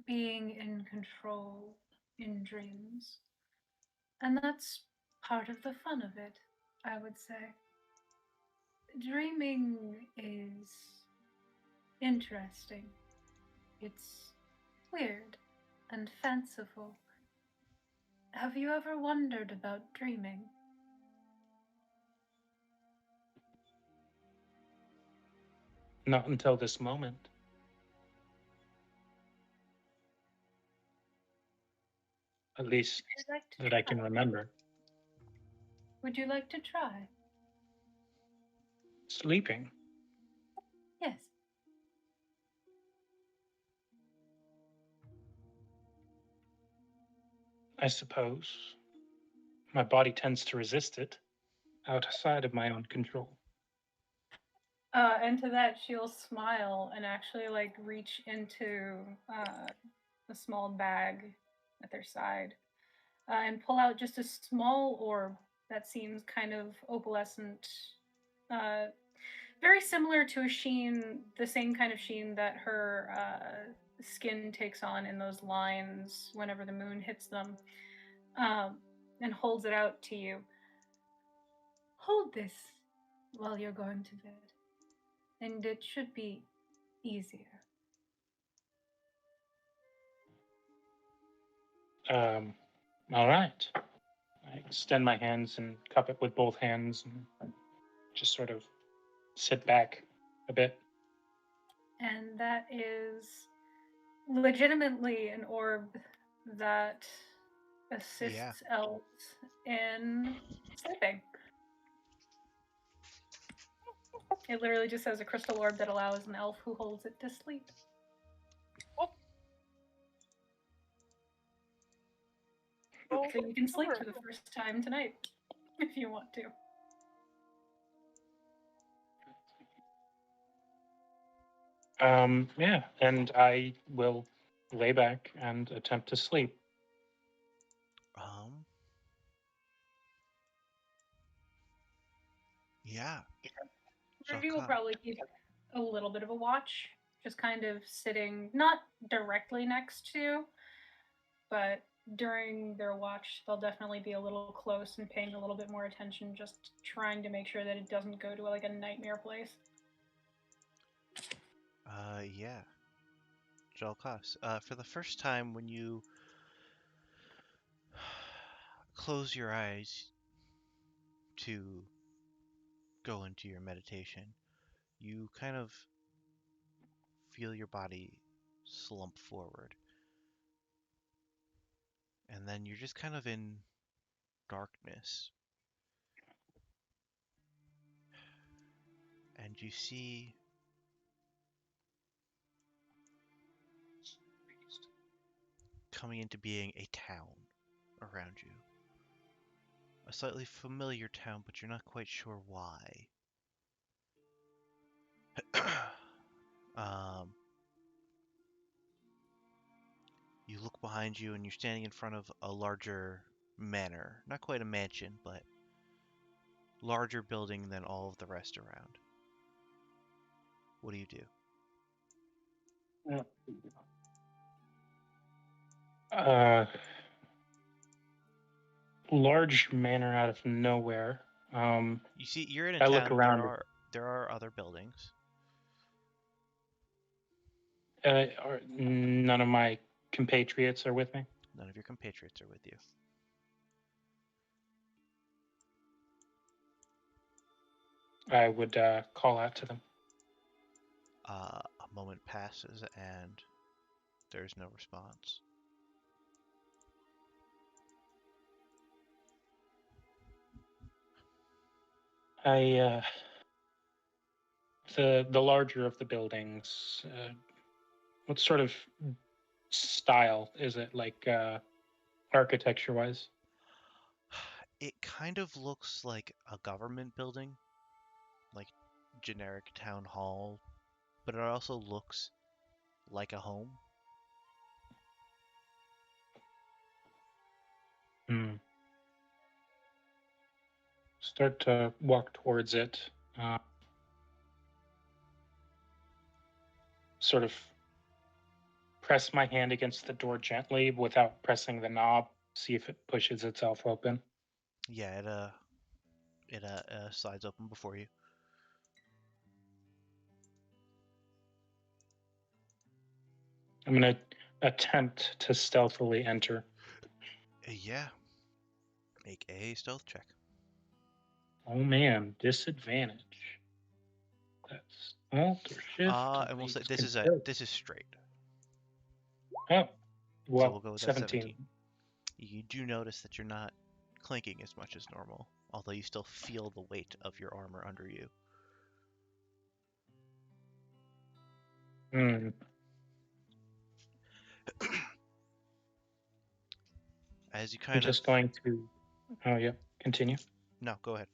being in control in dreams, and that's part of the fun of it, I would say. Dreaming is interesting. It's weird and fanciful. Have you ever wondered about dreaming? Not until this moment. At least that I can remember. Would you like to try? Sleeping. Yes. I suppose. My body tends to resist it, outside of my own control. And to that, she'll smile and actually like reach into a small bag at their side and pull out just a small orb that seems kind of opalescent, very similar to a sheen, the same kind of sheen that her skin takes on in those lines whenever the moon hits them, and holds it out to you. Hold this while you're going to bed, and it should be easier. All right. I extend my hands and cup it with both hands and just sort of sit back a bit. And that is legitimately an orb that assists elves in sleeping. It literally just says a crystal orb that allows an elf who holds it to sleep. So you can sleep for the first time tonight, if you want to. Yeah, and I will lay back and attempt to sleep. Yeah. Ruby will Jalka. probably keep a little bit of a watch, just kind of sitting not directly next to, but during their watch, they'll definitely be a little close and paying a little bit more attention, just trying to make sure that it doesn't go to like a nightmare place. Yeah. Jalkas. For the first time, when you close your eyes to go into your meditation, you kind of feel your body slump forward. And then you're just kind of in darkness. And you see coming into being a town around you. A slightly familiar town, but you're not quite sure why. um, you look behind you and you're standing in front of a larger manor. Not quite a mansion, but larger building than all of the rest around. What do you do? Large manor out of nowhere. You see, you're in a I look town. around. There are other buildings. None of my compatriots are with me. None of your compatriots are with you. I would call out to them. A moment passes and there's no response. The larger of the buildings. What sort of style is it, like architecture-wise? It kind of looks like a government building, like generic town hall, but it also looks like a home. Start to walk towards it. Sort of press my hand against the door gently without pressing the knob. See if it pushes itself open. Yeah, it slides open before you. I'm gonna attempt to stealthily enter. Yeah. Make a stealth check. Oh man, disadvantage. That's alt or shift. And we'll say this is straight. Oh, well, So we'll go with that 17. You do notice that you're not clinking as much as normal, although you still feel the weight of your armor under you. As you I'm just going to. Oh yeah, continue. No, go ahead.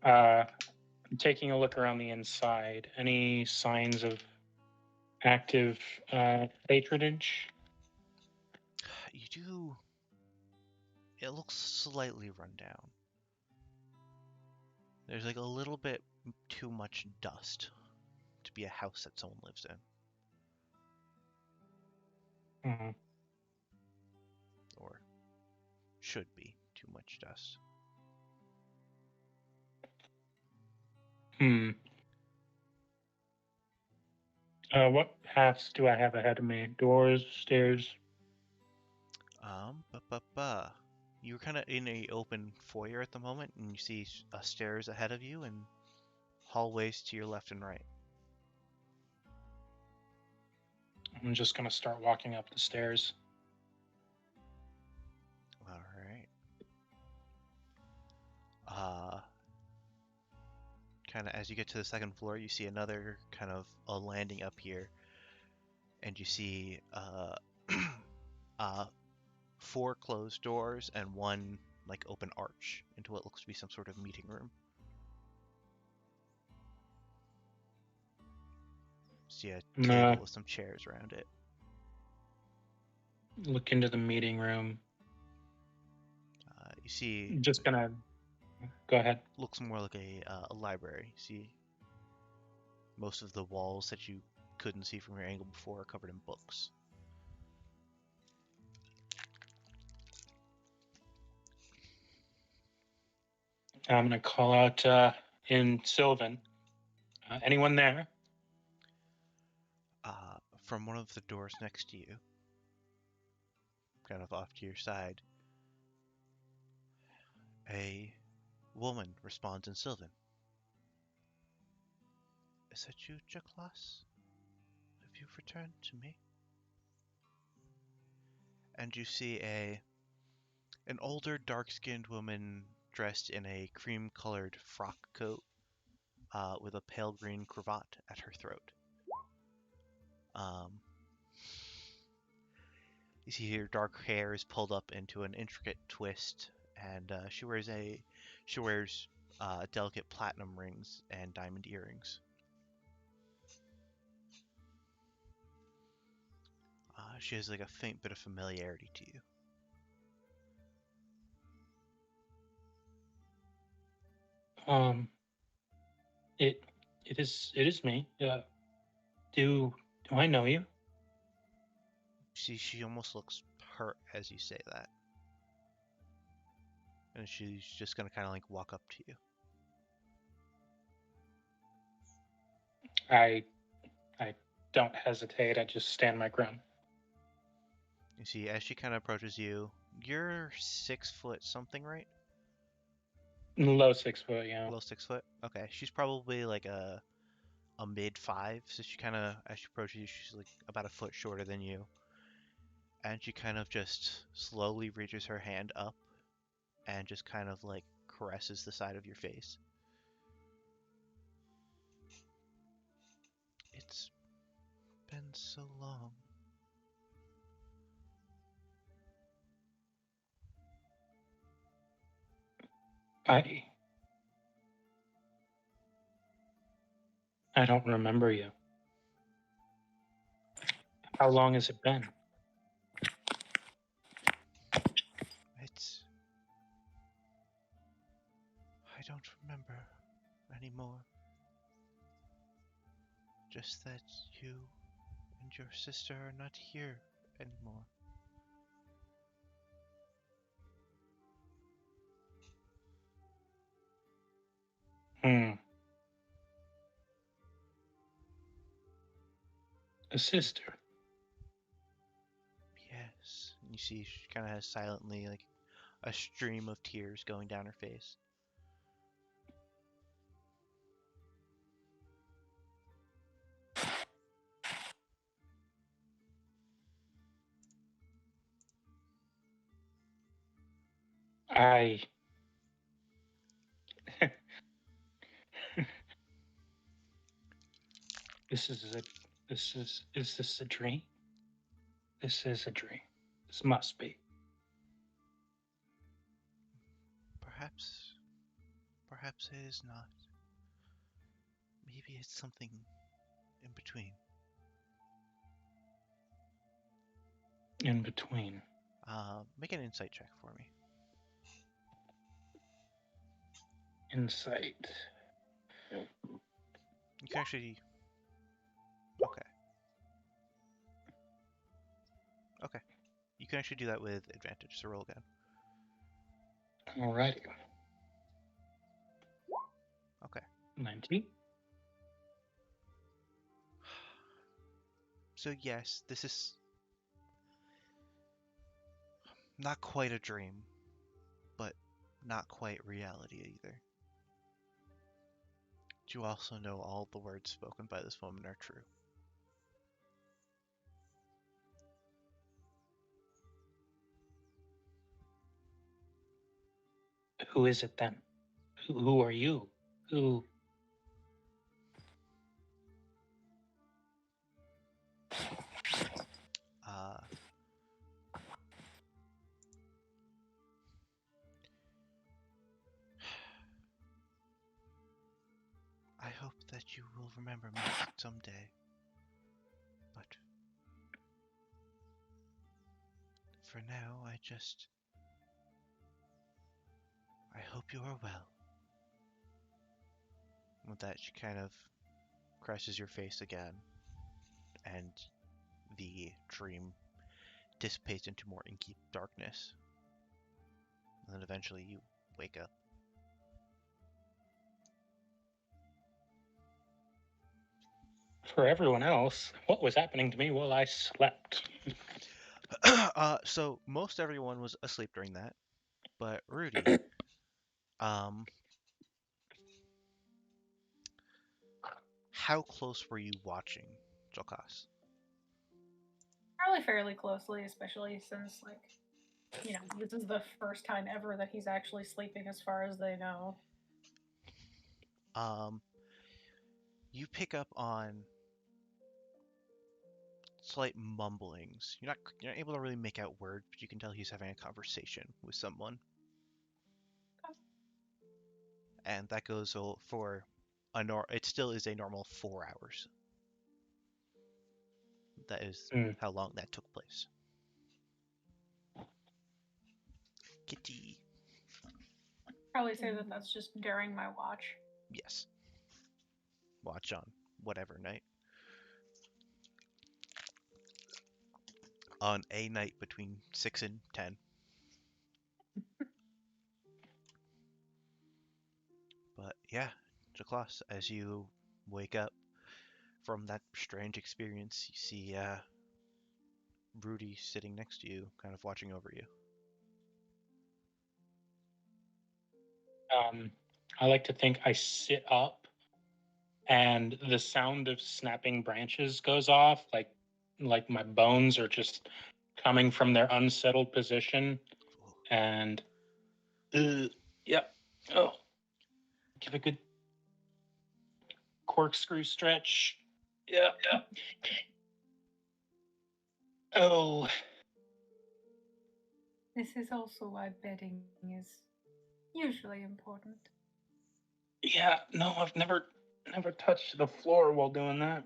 I'm taking a look around the inside. Any signs of active patronage? You do. It looks slightly run down. There's like a little bit too much dust to be a house that someone lives in. Mm-hmm. Or should be too much dust. What paths do I have ahead of me? Doors, stairs? You're kind of in a open foyer at the moment, and you see stairs ahead of you and hallways to your left and right. I'm just gonna start walking up the stairs. All right. Kind of as you get to the second floor, you see another kind of a landing up here, and you see 4 closed doors and one like open arch into what looks to be some sort of meeting room. see a I'm table gonna with some chairs around it. look into the meeting room. You see, Just gonna go ahead. looks more like a library. You see, most of the walls that you couldn't see from your angle before are covered in books. I'm gonna call out in Sylvan. Anyone there? From one of the doors next to you, kind of off to your side, a woman responds in Sylvan. Is that you, Jaklas? Have you returned to me? And you see an older, dark-skinned woman dressed in a cream-colored frock coat with a pale green cravat at her throat. You see her dark hair is pulled up into an intricate twist, and she wears delicate platinum rings and diamond earrings. She has like a faint bit of familiarity to you. Um, it is me. Do I know you? See, she almost looks hurt as you say that. And she's just gonna kind of like walk up to you. I don't hesitate. I just stand my ground. You see, as she kind of approaches you, you're 6 foot something, right? Low 6 foot, yeah. Below 6 foot? Okay, she's probably like a mid five, so she kind of, as she approaches you, she's like about a foot shorter than you. And she kind of just slowly reaches her hand up and just kind of like caresses the side of your face. It's been so long. I don't remember you. How long has it been? It's... I don't remember anymore. Just that you and your sister are not here anymore. A sister. Yes. You see, she kind of has silently like a stream of tears going down her face. I. Is this a dream? This is a dream. This must be. Perhaps it is not. Maybe it's something in between. In between. Make an insight check for me. Insight. You can actually... Okay. Okay. You can actually do that with advantage, so roll again. Alrighty. Okay. 19. So yes, this is not quite a dream, but not quite reality either. You also know all the words spoken by this woman are true. Who is it then? Who are you? Who? Uh, I hope that you will remember me someday. But for now, I hope you are well. With that, she kind of caresses your face again, and the dream dissipates into more inky darkness. And then eventually you wake up. For everyone else, what was happening to me while I slept? So most everyone was asleep during that, but Rudy, how close were you watching Jokas? Probably fairly closely, especially since, like, this is the first time ever that he's actually sleeping as far as they know. You pick up on slight mumblings. You're not able to really make out words, but you can tell he's having a conversation with someone. And that goes for it still is a normal 4 hours. That is how long that took place. Kitty. Probably say that that's just during my watch. Yes. Watch on whatever night. On a night between 6 and 10. But yeah, Jaklas, as you wake up from that strange experience, you see Rudy sitting next to you, kind of watching over you. I like to think I sit up and the sound of snapping branches goes off, like my bones are just coming from their unsettled position. And yep. Oh. Give a good corkscrew stretch. Yeah. Oh. This is also why bedding is usually important. Yeah, no, I've never touched the floor while doing that.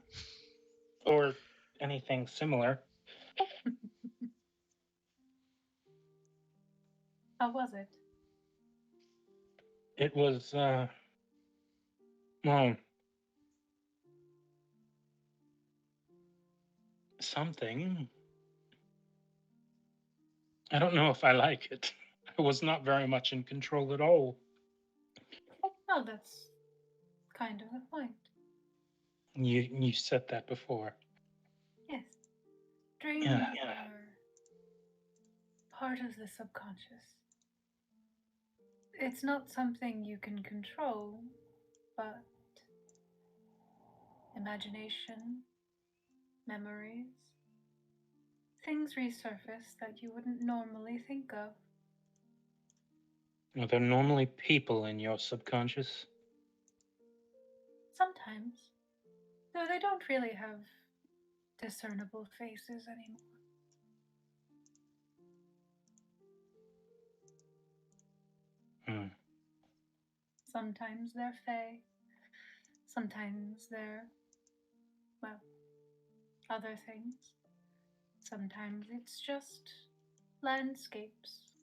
Or anything similar. How was it? It was well, something. I don't know if I like it. I was not very much in control at all. Oh, that's kind of the point. You said that before. Yes. Dreams are part of the subconscious. It's not something you can control, but imagination, memories, things resurface that you wouldn't normally think of. Are there normally people in your subconscious? Sometimes, though they don't really have discernible faces anymore. Sometimes they're fey. Sometimes they're, well, other things. Sometimes it's just landscapes.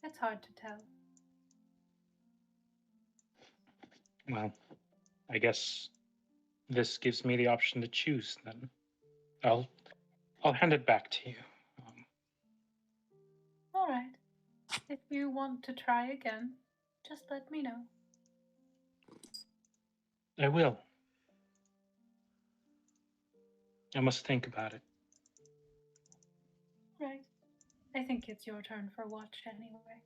It's hard to tell. Well, I guess this gives me the option to choose then. I'll hand it back to you. All right. If you want to try again, just let me know. I will. I must think about it. Right. I think it's your turn for watch anyway.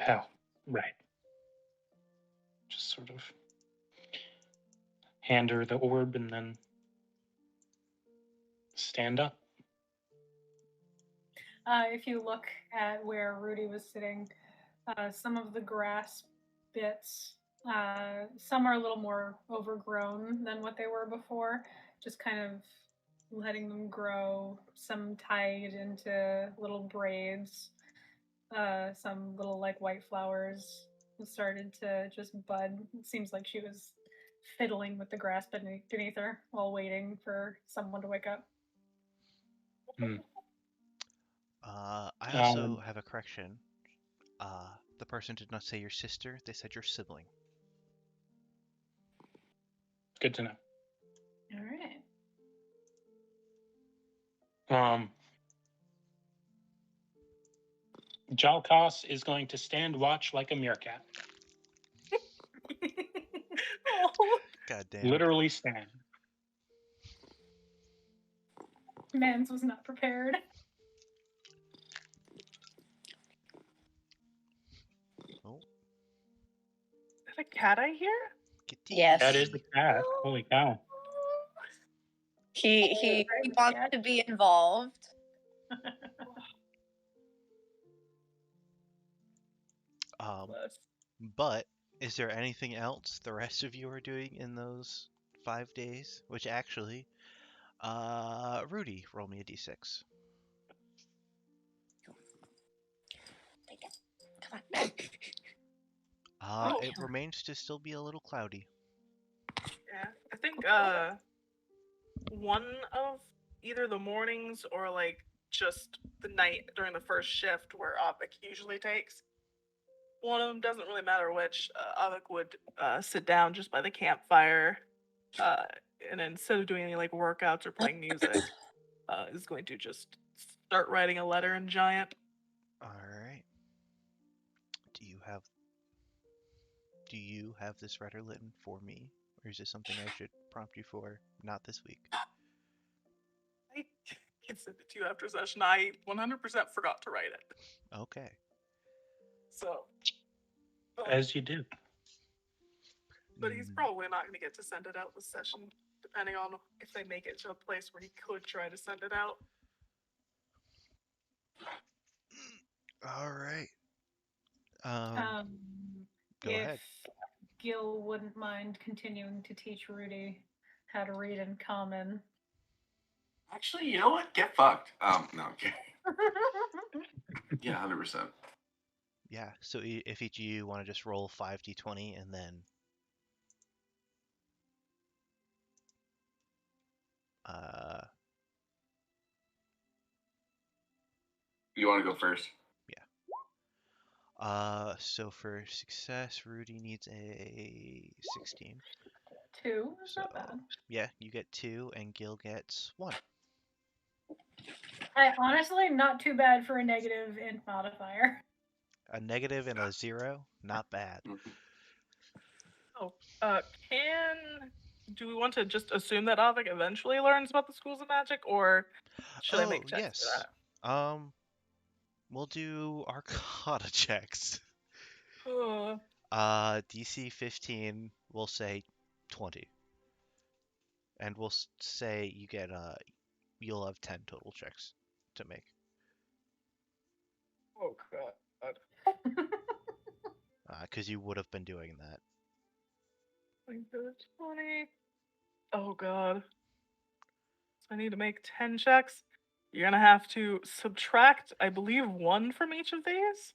Oh, right. Just sort of hand her the orb and then stand up. If you look at where Rudy was sitting, some of the grass bits, some are a little more overgrown than what they were before, just kind of letting them grow, some tied into little braids, some little like white flowers started to just bud. It seems like she was fiddling with the grass beneath her while waiting for someone to wake up. I also Um, have a correction. The person did not say your sister, they said your sibling. Good to know. All right. Jalkas is going to stand watch like a meerkat. Oh, God damn. Literally stand. Mans was not prepared. Oh, is that a cat I hear? kitty. Yes. That is the cat. Holy cow. He Right, wants yeah. to be involved. Bless. But is there anything else the rest of you are doing in those 5 days? Which actually, Rudy, roll me a d6. Come on. Oh. It remains to still be a little cloudy. Yeah, I think one of either the mornings or like just the night during the first shift where Avik usually takes. One of them, doesn't really matter which. Avik would sit down just by the campfire, and instead of doing any like workouts or playing music, is going to just start writing a letter in giant. All right. Do you have this letter written for me, or is this something I should prompt you for? Not this week. I can send it to you after session. I 100% forgot to write it. Okay. So, As you do. but he's Mm, probably not going to get to send it out this session, depending on if they make it to a place where he could try to send it out. all right. Um, Go if ahead. Gil wouldn't mind continuing to teach Rudy how to read in common. Actually, you know what? Get fucked. No, I'm kidding. Yeah, 100%. Yeah. So if each of you want to just roll 5d20 and then You want to go first? so for success, Rudy needs a 16. 2 is So not bad. yeah, you get 2, and Gil gets 1. Honestly, not too bad for a negative int modifier. A negative and a 0, not bad. Do we want to just assume that Avik eventually learns about the schools of magic, or should I make checks yes. for that? We'll do Arcana checks. Uh, DC 15, we'll say 20. And we'll say you get you'll have 10 total checks to make. oh god. Because you would have been doing that. 20. Oh god. So I need to make 10 checks. You're gonna have to subtract, I believe, 1 from each of these.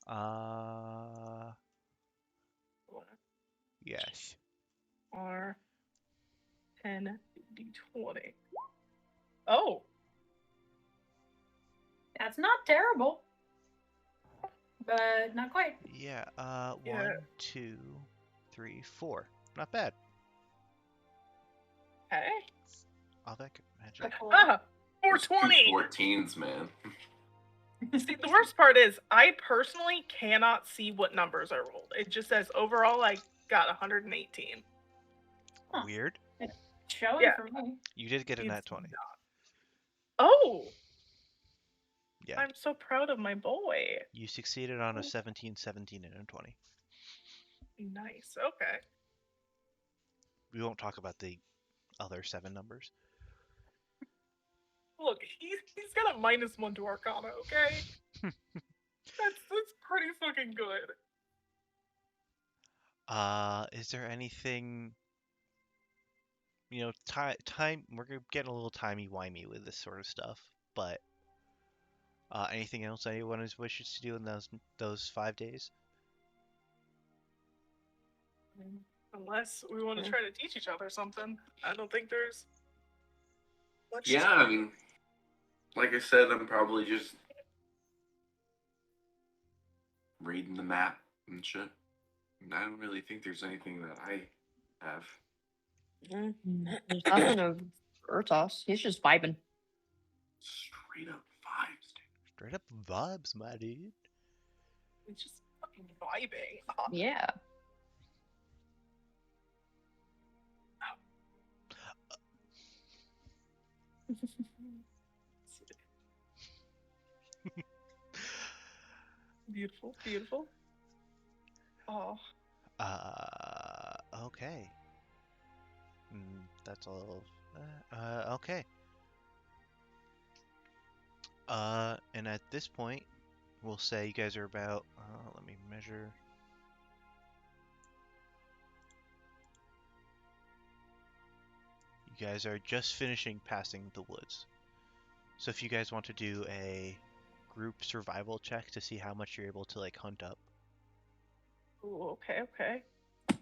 Yes. Or 10 d20. Oh, That's not terrible, but not quite. Yeah, Yeah. 1, 2, 3, 4. Not bad. okay. Avec magic. Cool. Ah, There's 420. 2 14s, man. See, the worst part is I personally cannot see what numbers I rolled. It just says overall I got 118. Huh. Weird. Showing Yeah. for me. You did get a It's nat 20. Oh, Yeah. I'm so proud of my boy. You succeeded on a 17, 17, and a 20. Nice. Okay. We won't talk about the other 7 numbers. Look, he's got a -1 to Arcana. Okay. that's pretty fucking good. Is there anything, time, we're getting a little timey-wimey with this sort of stuff, but anything else anyone wishes to do in those 5 days? Unless we want to try to teach each other something. I don't think there's much. Yeah, I mean, like I said, I'm probably just reading the map and shit. I don't really think there's anything that I have. There's nothing of Urtos. He's just vibing. Straight up vibes, dude. Straight up vibes, my dude. It's just fucking vibing. Yeah. Beautiful, beautiful. Oh, Okay. That's all. Okay. And at this point, we'll say you guys are about. Let me measure. You guys are just finishing passing the woods. So if you guys want to do a group survival check to see how much you're able to like hunt up. ooh, okay, okay. I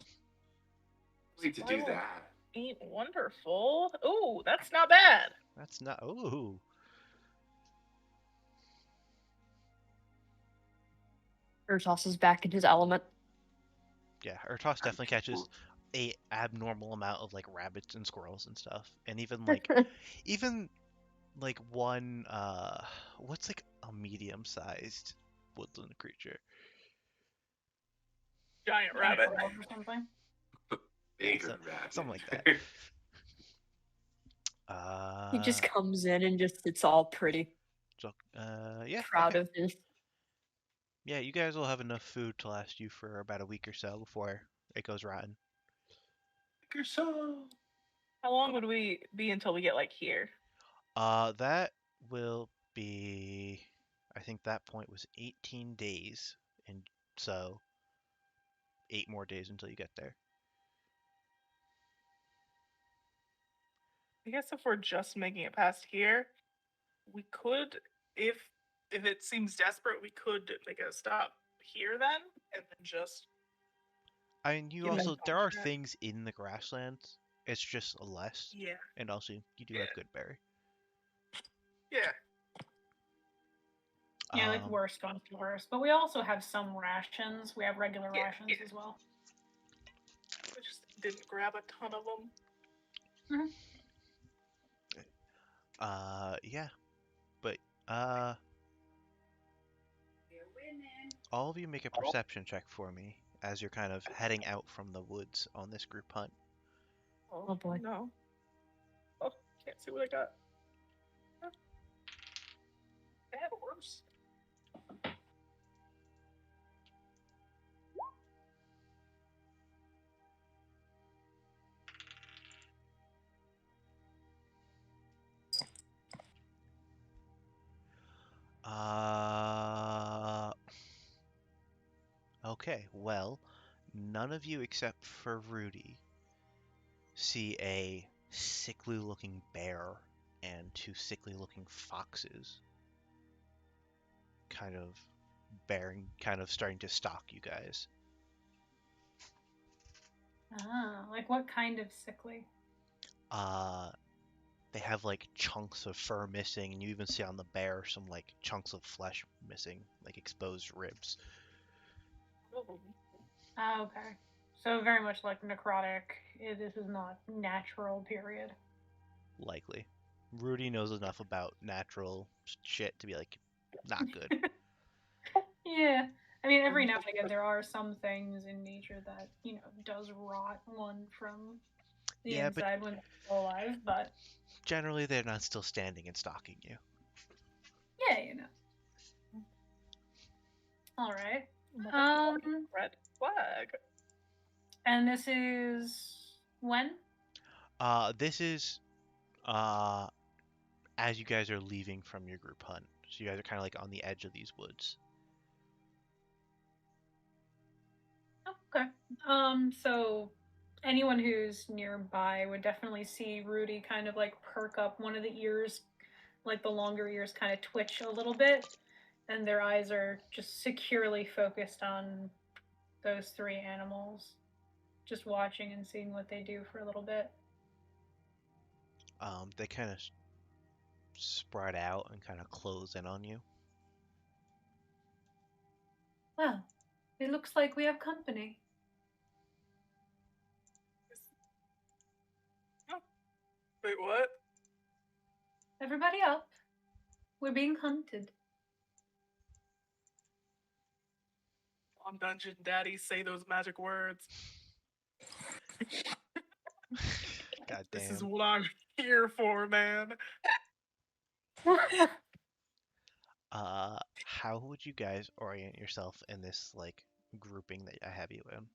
like to do that. Ain't wonderful. Ooh, that's not bad. That's not. Ooh. Urtos is back in his element. Yeah, Urtos definitely catches a abnormal amount of like rabbits and squirrels and stuff, and even like one what's like a medium-sized woodland creature. Giant rabbit. Or something. Bigger rabbit. Something like that. He just comes in and just sits all pretty, So, yeah. proud okay. of his. Yeah, you guys will have enough food to last you for about a week or so before it goes rotten. How long would we be until we get like here? That will be. I think that point was 18 days, and so 8 more days until you get there. I guess if we're just making it past here, we could, if it seems desperate, we could make a stop here then, and then just. I mean, you Give them also there are contract. things in the grasslands. It's just less, Yeah. and also you do have good berry. Yeah. Yeah, like worst comes to worst. But we also have some rations. We have regular Yeah, rations yeah. as well. I just didn't grab a ton of them. Yeah, but all of you make a perception check for me as you're kind of heading out from the woods on this group hunt. Oh boy. No. Oh, can't see what I got. I have worse. Okay, well, none of you except for Rudy see a sickly looking bear and 2 sickly looking foxes kind of starting to stalk you guys. Ah, like what kind of sickly? They have like chunks of fur missing, and you even see on the bear some like chunks of flesh missing, like exposed ribs. Ah, okay. So very much like necrotic. This is not natural, period. Likely. Rudy knows enough about natural shit to be like, not good. Yeah. I mean, every now and again, there are some things in nature that, does rot one from the Yeah, but inside when they're still alive, but generally they're not still standing and stalking you. yeah, All right. Red flag. And this is when? This is as you guys are leaving from your group hunt. So you guys are kind of like on the edge of these woods. Okay. So anyone who's nearby would definitely see Rudy kind of like perk up one of the ears, like the longer ears kind of twitch a little bit, and their eyes are just securely focused on those 3 animals. just watching and seeing what they do for a little bit. They kind of spread out and kind of close in on you. Well, it looks like we have company. Wait, what? Everybody up. We're being hunted. On Dungeon Daddy, say those magic words. God This is damn. what I'm here for, man. How would you guys orient yourself in this like grouping that I have you in?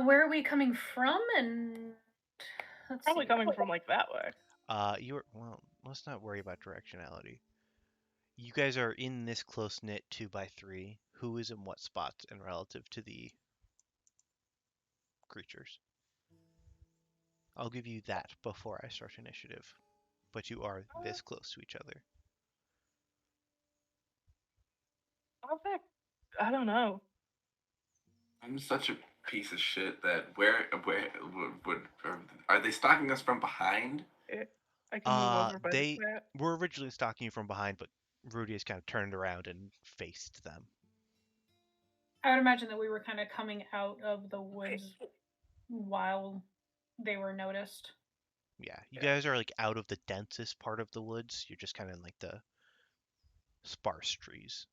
Where are we coming from? And let's Probably see. coming from like that way. Well, let's not worry about directionality. You guys are in this close knit 2x3. Who is in what spots and relative to the creatures? I'll give you that before I start initiative. But you are this close to each other. I don't know. I'm such a piece of shit that where are they stalking us from behind? I can move over by They the plant. were originally stalking you from behind, but Rudy has kind of turned around and faced them. I would imagine that we were kind of coming out of the woods while they were noticed. Yeah, you guys are like out of the densest part of the woods. You're just kind of in like the sparse trees.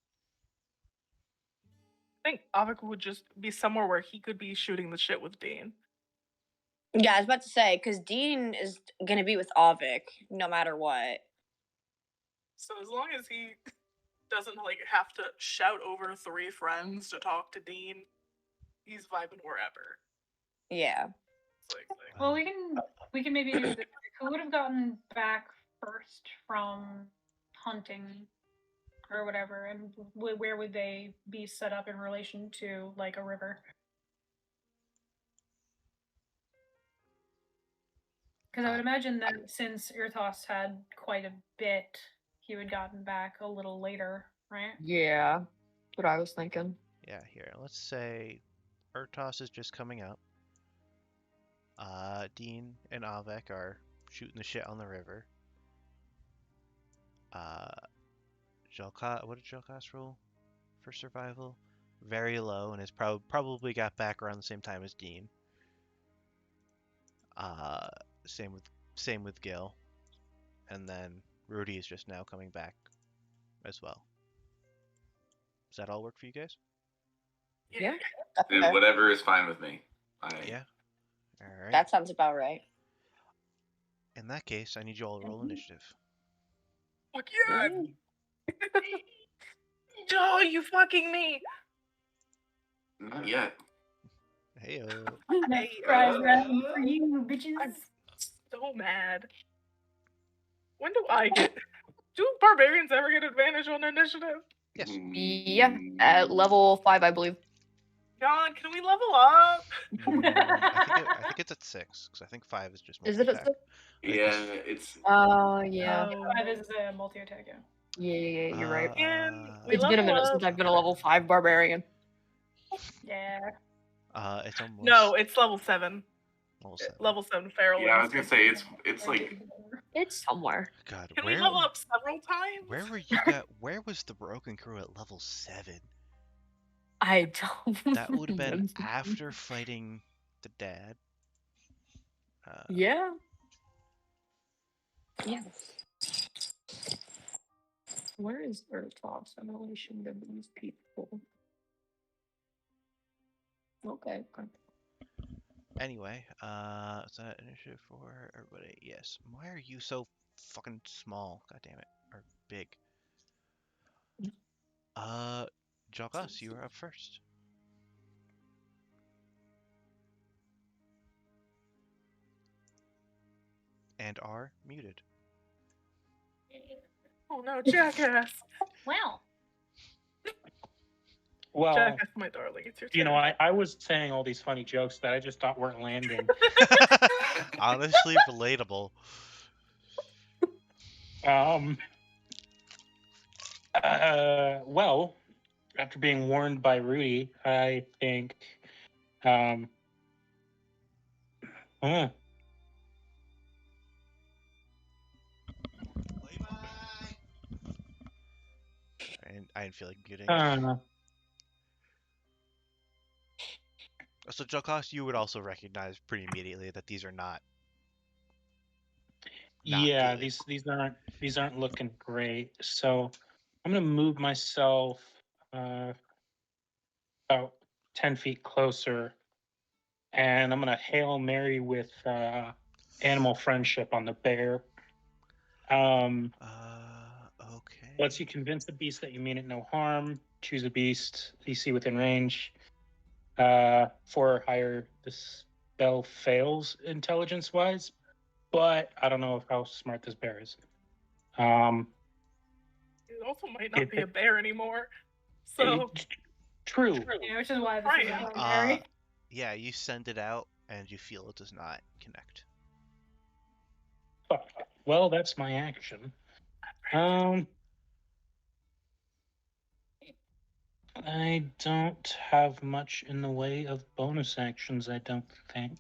I think Avik would just be somewhere where he could be shooting the shit with Dean. Yeah, I was about to say, because Dean is going to be with Avik no matter what. So as long as he doesn't like have to shout over 3 friends to talk to Dean, he's vibing wherever. Yeah. It's like Well, we can maybe do this. Who would have gotten back first from hunting or whatever, and where would they be set up in relation to like a river? Because I would imagine that since Irthos had quite a bit, he would gotten back a little later, right? Yeah, that's what I was thinking. Yeah, here. Let's say Ertos is just coming up. Dean and Avek are shooting the shit on the river. What did Jelkas roll for survival? Very low, and has probably got back around the same time as Dean. Same with Gil, and then Rudy is just now coming back as well. Does that all work for you guys? Yeah. Dude, whatever is fine with me. Yeah. All right. That sounds about right. In that case, I need you all to roll initiative. fuck yeah! Oh, you fucking me! Not yet. Hey, Surprise round for you, bitches. I'm so mad. When do I get? Do barbarians ever get advantage on initiative? yes. Yeah, at level 5, I believe. God, can we level up? I think it's at 6 because I think 5 is just Is it at multi-attack. 6? Yeah, it's Yeah. Five is a multi-attack, yeah. Yeah, you're right. And we It's been a level minute up. since I've been a level 5 barbarian. Yeah. It's almost No, it's level 7. level 7. Level 7 feral. yeah. I was gonna say it's like It's somewhere. God, Can we level up several times? where were you at? Where was the broken crew at level 7? I don't. That would have been remember. after fighting the dad. Yeah. Yeah. Where is Ertos in relation to these people? Okay. Anyway, is that initiative for everybody? Yes. Why are you so fucking small? God damn it. Or big. Jogas, you are up first. And are muted. Oh no, Jackass! Well, Well, Jackass, my darling, it's your turn. you know, I was saying all these funny jokes that I just thought weren't landing. Honestly, relatable. Well, after being warned by Rudy, I think huh. And I didn't feel like getting. Uh, So Jokos, you would also recognize pretty immediately that these are not yeah, good. these aren't looking great. So I'm gonna move myself about 10 feet closer, and I'm gonna Hail Mary with animal friendship on the bear. Okay. Lets you convince the beast that you mean it no harm. Choose a beast, DC within range. 4 or higher, this spell fails intelligence wise, but I don't know how smart this bear is. It also might not It- be a bear anymore. So True. Yeah, which is why this Right. is a Mary. Yeah, you send it out and you feel it does not connect. Fuck. Well, that's my action. I don't have much in the way of bonus actions, I don't think.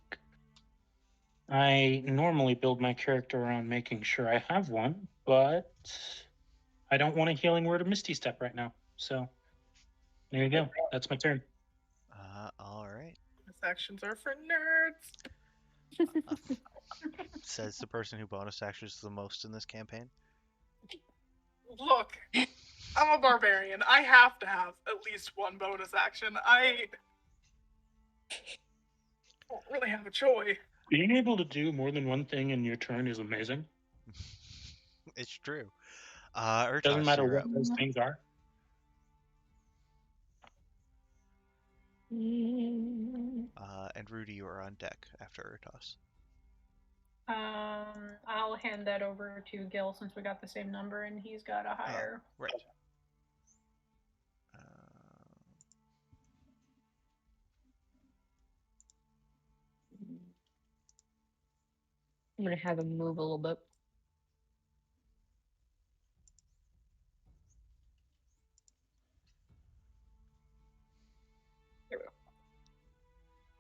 I normally build my character around making sure I have one, but I don't want a healing word of Misty Step right now. So there you go. That's my turn. All right. bonus actions are for nerds. Says the person who bonus actions the most in this campaign. Look, I'm a barbarian. I have to have at least one bonus action. I don't really have a choice. Being able to do more than one thing in your turn is amazing. It's true. Doesn't Urtos, matter you're what up. those things are. And Rudy, you are on deck after Urtos. I'll hand that over to Gil since we got the same number and he's got a higher. Right. I'm gonna have him move a little bit. There we go.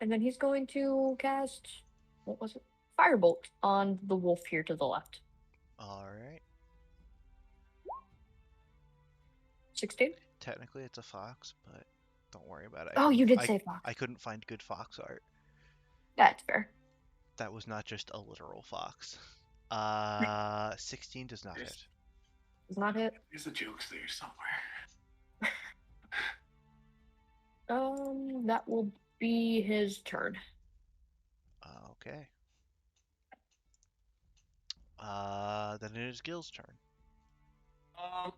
And then he's going to cast, what was it? Firebolt on the wolf here to the left. All right. 16? Technically, it's a fox, but don't worry about it. Oh, you did say fox. I couldn't find good fox art. That's fair. That was not just a literal fox. 16 does not hit. Does not hit. There's a joke there somewhere. That will be his turn. Okay. Then it is Gil's turn.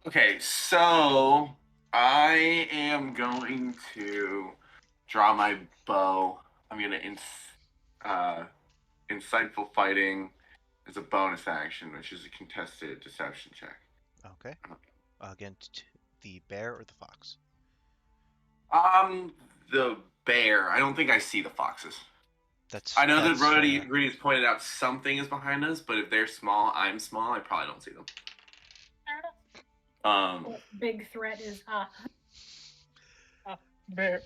Okay, so I am going to draw my bow. I'm gonna insightful fighting as a bonus action, which is a contested deception check. Okay. Against the bear or the fox? The bear. I don't think I see the foxes. That's. I know that that's fair. Rudy's pointed out something is behind us, but if they're small, I'm small. I probably don't see them. Big threat is Bear.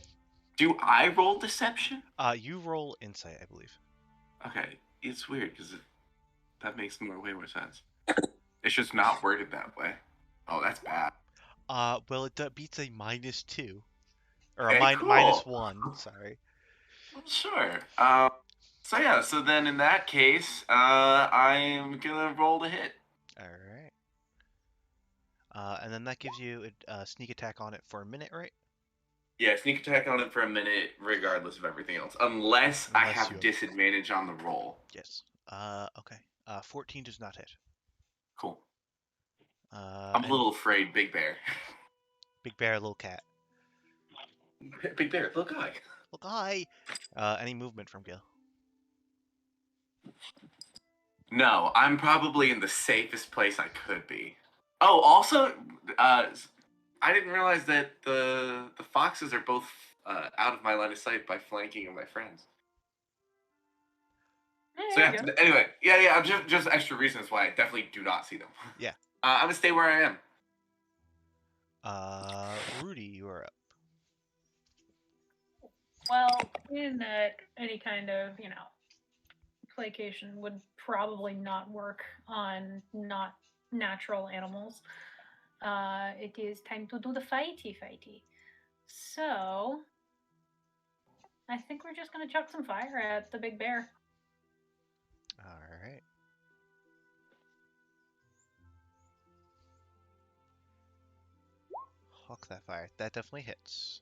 Do I roll deception? You roll insight, I believe. Okay, it's weird because that makes way more sense. It's just not worded that way. Oh, that's bad. Well, it beats a -2, or Okay, a cool. -1. Sorry. Sure. So yeah. So then, in that case, I'm gonna roll to hit. All right. And then that gives you a sneak attack on it for a minute, right? Yeah, sneak attack on it for a minute, regardless of everything else, unless I Unless have you have- disadvantage on the roll. Yes. Okay. 14 does not hit. Cool. I'm a and little afraid, Big Bear. Big bear, little cat. Big Bear, little guy. Little guy. Any movement from Gil? No, I'm probably in the safest place I could be. Oh, also, I didn't realize that the foxes are both out of my line of sight by flanking of my friends. So yeah. Anyway, yeah. Just extra reasons why I definitely do not see them. Yeah. I'm gonna stay where I am. Rudy, you are up. Well, in that any kind of, placation would probably not work on not natural animals. It is time to do the fighty. So, I think we're just gonna chuck some fire at the big bear. All right. Hawk that fire. That definitely hits.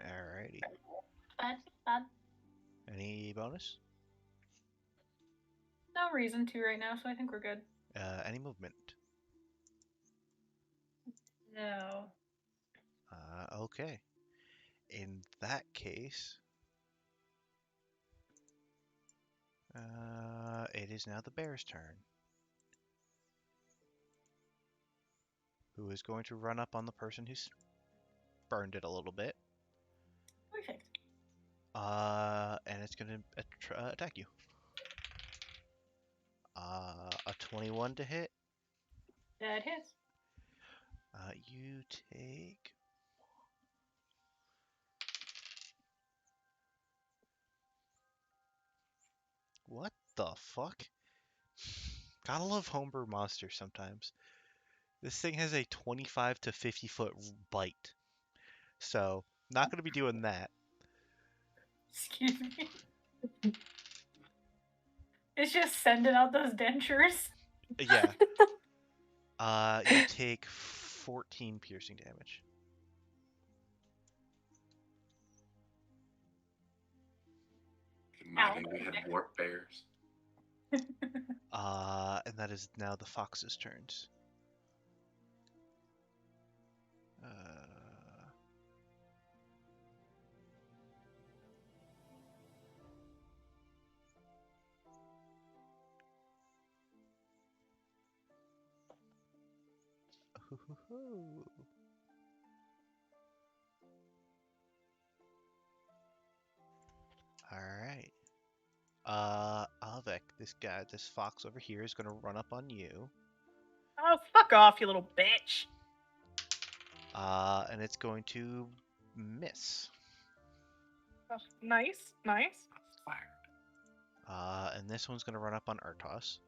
Alrighty. Bad. Any bonus? No reason to right now, so I think we're good. Any movement? No. Okay. In that case, it is now the bear's turn. Who is going to run up on the person who's burned it a little bit. Perfect. And it's going to attack you. A 21 to hit. That hits. You take... What the fuck? Gotta love homebrew monsters sometimes. This thing has a 25 to 50 foot bite. So, not going to be doing that. Excuse me. It's just sending out those dentures. Yeah. You take 14 piercing damage. Imagine we had warp bears. And that is now the fox's turns. Alright. Alvek, this fox over here is gonna run up on you. Oh, fuck off, you little bitch. And it's going to miss. Oh, nice. And this one's gonna run up on Ertos.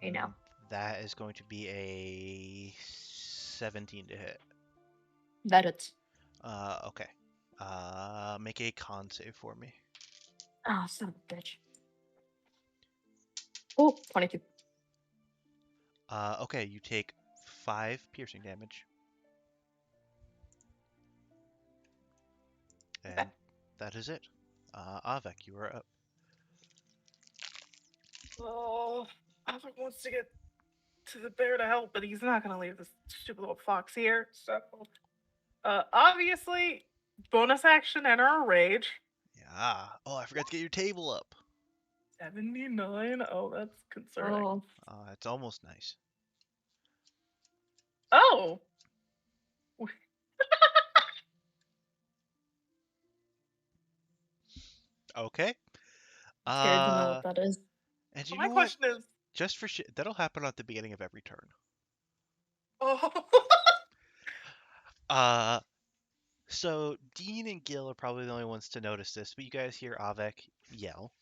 Hey, now. That is going to be a 17 to hit. That it's. Okay. Make a con save for me. Oh, son of a bitch. Oh, 22. Okay, you take 5 piercing damage. And that is it. Avek, you are up. Oh, Alvin wants to get to the bear to help, but he's not gonna leave this stupid little fox here. So, obviously, bonus action, enter a rage. Yeah. Oh, I forgot to get your table up. 79. Oh, that's concerning. Oh, It's almost nice. Oh. Okay. scared to know what that is. And So you my know what? question is, Just for shit, that'll happen at the beginning of every turn. oh, So Dean and Gil are probably the only ones to notice this, but you guys hear Avek yell,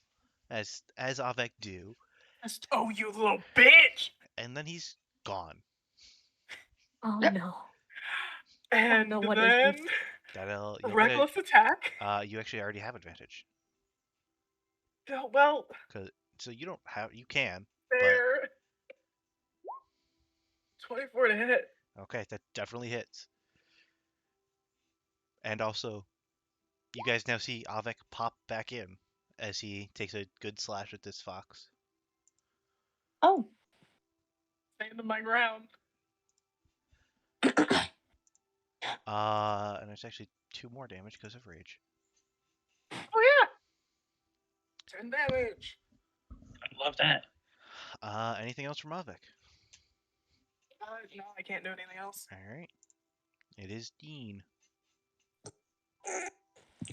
as Avek do, oh, you little bitch! and then he's gone. Oh, Yep. no. And no, what is then this? That'll a you'll reckless attack. you actually already have advantage, Oh, well, so you don't have you can. there. 24 to hit. Okay, that definitely hits. And also, you guys now see Avek pop back in as he takes a good slash at this fox. Oh, Stand my ground. And it's actually 2 more damage because of rage. Oh yeah. 10 damage. I love that. Anything else from Avek? No, I can't do anything else. All right. It is Dean.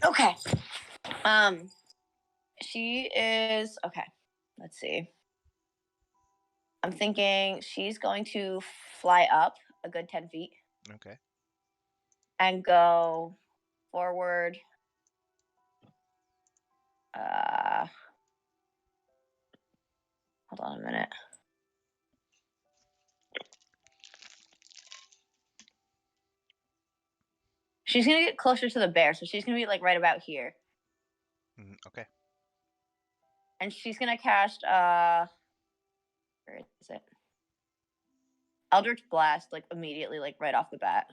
okay. She is okay. Let's see. I'm thinking she's going to fly up a good 10 feet Okay. and go forward. Hold on a minute. She's gonna get closer to the bear, so she's gonna be like right about here, Okay. and she's gonna cast where is it? Eldritch Blast, like immediately, like right off the bat.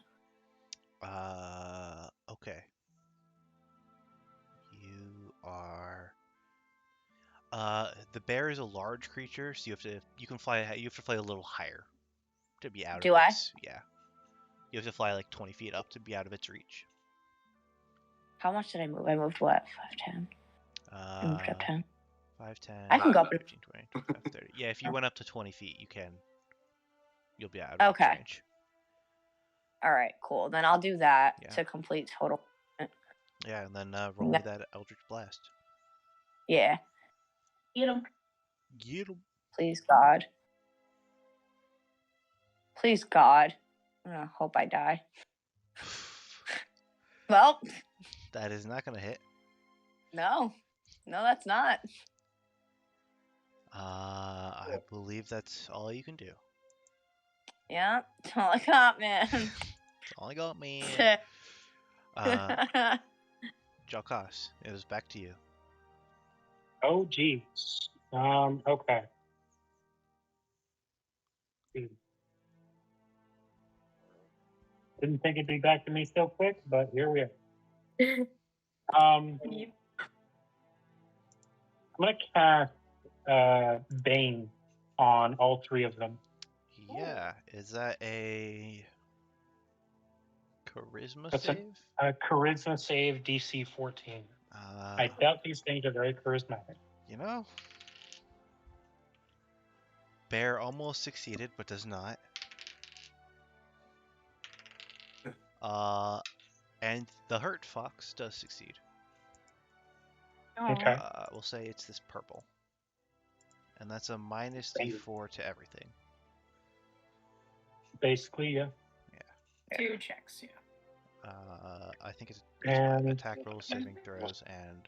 Okay. You are. The bear is a large creature, so you can fly. You have to fly a little higher to be out Do of I? its. Yeah. You have to fly like 20 feet up to be out of its reach. How much did I move? I moved what? 5, 10. I moved up 10. 5, 10, I can go up. 15, 20, 25, 30. Yeah, if you went up to 20 feet, you can. You'll be out of its Okay. range. All right, cool. Then I'll do that Yeah. to complete total. Yeah, and then roll me that Eldritch Blast. Yeah. Get him. Get 'em. Please, God. Please, God. I hope I die. Well, That is not gonna hit. no. No, that's not. I believe that's all you can do. Yeah, that's all I got, man. That's all I got, man. Jalkas, it is back to you. Oh, geez. Okay. Didn't think it'd be back to me so quick, but here we are. I'm gonna cast Bane on all three of them. Yeah, is that a charisma That's save? A charisma save DC 14. I doubt these things are very charismatic. You know, Bear almost succeeded, but does not. And the Hurt Fox does succeed. Okay. We'll say it's this purple. And that's a minus D4 to everything. Basically, yeah. 2 checks, yeah. I think it's And- attack rolls, saving throws, and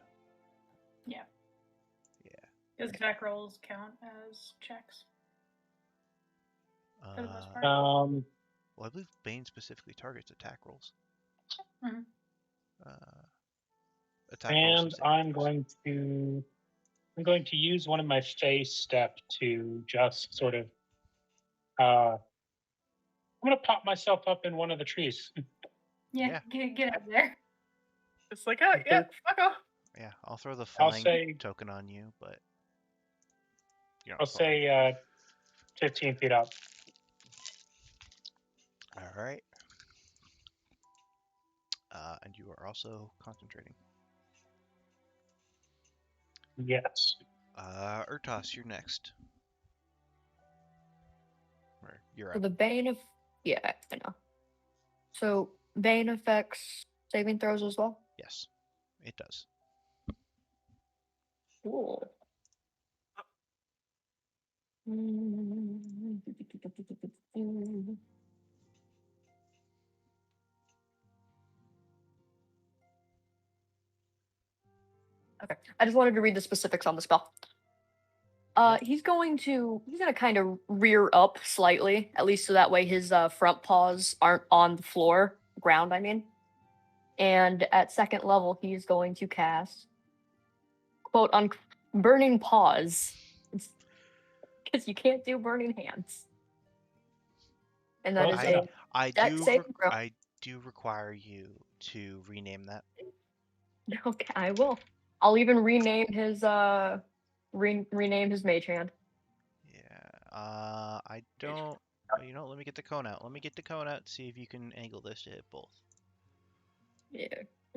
Yeah. yeah. Does attack rolls count as checks? For the most part. Um, Well, I believe Bane specifically targets attack rolls. Mhm. Attack rolls. and I'm going to use one of my phase step to just sort of I'm gonna pop myself up in one of the trees. Yeah, get out there. It's like, oh, yeah, fuck off. Yeah, I'll throw the I'll flying say- token on you, but you're not I'll flying. say 15 feet up. All right. And you are also concentrating. Yes. Urtos, you're next. Or you're So up. the Bane of yeah, I know. So Bane affects saving throws as well. Yes, it does. Cool. Okay, I just wanted to read the specifics on the spell. He's gonna kind of rear up slightly, at least so that way his front paws aren't on the floor, ground, I mean. And at second level, he's going to cast quote unquote burning paws. Because you can't do burning hands. And that Well, is I Dex saving throw. I do require you to rename that. Okay, I will. I'll even rename his rename his mage hand. Yeah. I don't. You know, let me get the cone out. Let me get the cone out. See if you can angle this to hit both. Yeah.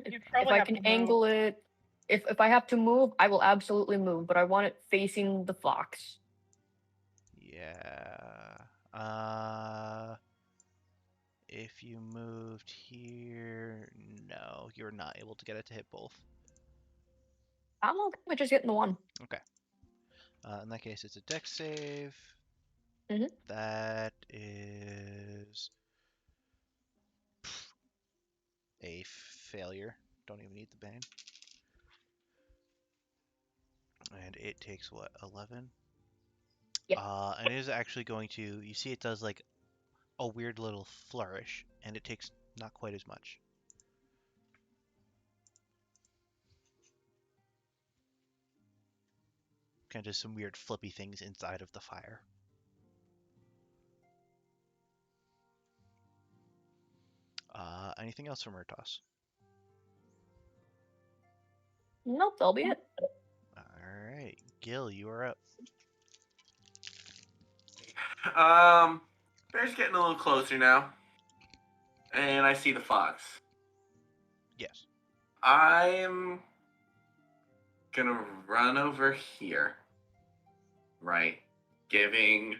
You'd If probably I have can to move. angle it, if I have to move, I will absolutely move. But I want it facing the fox. Yeah. If you moved here, no, you're not able to get it to hit both. I'm okay with just getting the one. In that case, it's a dex save. That is a failure. Don't even need the bane. And it takes what, 11? Yep. And it is actually going to, you see it does like a weird little flourish, and it takes not quite as much. Kind of some weird flippy things inside of the fire. Anything else from Murtos? Nope, that'll be it. Alright, Gil, you are up. Bear's getting a little closer now, and I see the fox. Yes. I'm gonna run over here, right? Giving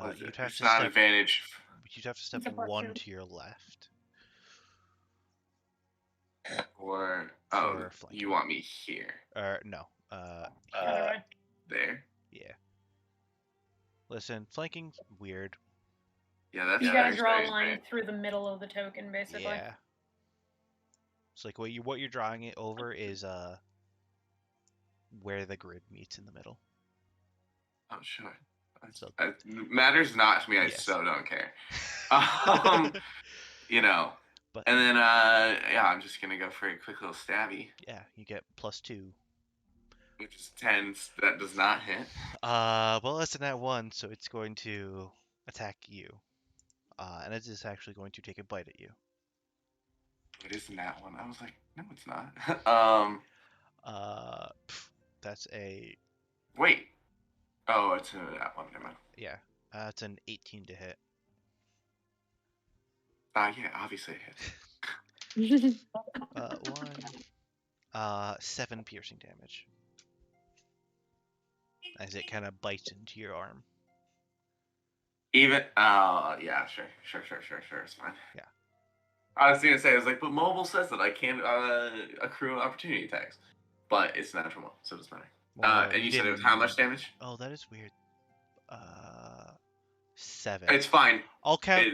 what is it? You'd have It's to not step. advantage. You'd have to step It's a plus 1 2. to your left. Or For flanking. you want me here? No. Other way. There. Yeah. Listen, flanking's weird. Yeah, that's You gotta very draw a strange, line man. through the middle of the token, basically. Yeah. It's like what you're drawing it over is where the grid meets in the middle. Oh, sure. So Matters not to me. I Yes. so don't care. You know. But And then yeah, I'm just gonna go for a quick little stabby, yeah, you get +2. which is 10. That does not hit. Well, it's in that 1, so it's going to attack you. And it is actually going to take a bite at you. It is in that one. I was like, no, it's not. That's a Wait. Oh, it's in that one. Never mind. yeah. It's an 18 to hit. Yeah, obviously it hits. 7 piercing damage. As it kind of bites into your arm. Even yeah, sure, it's fine. Yeah. I was gonna say, I was like, but mobile says that I can't accrue opportunity attacks, but it's natural one, so it doesn't matter. Well, And you said it was how much damage? Oh, that is weird. 7. It's fine. I'll count.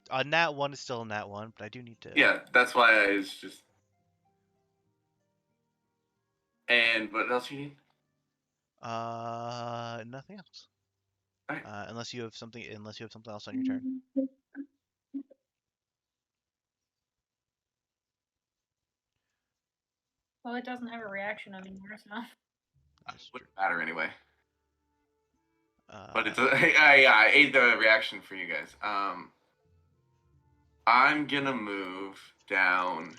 On that one is still in that one, but I do need to. Yeah, that's why I was just. And what else you need? Nothing else. Alright. Unless you have something else on your turn. Well, it doesn't have a reaction anymore, so. That's Wouldn't matter anyway. true. But it's I ate the reaction for you guys. I'm gonna move down.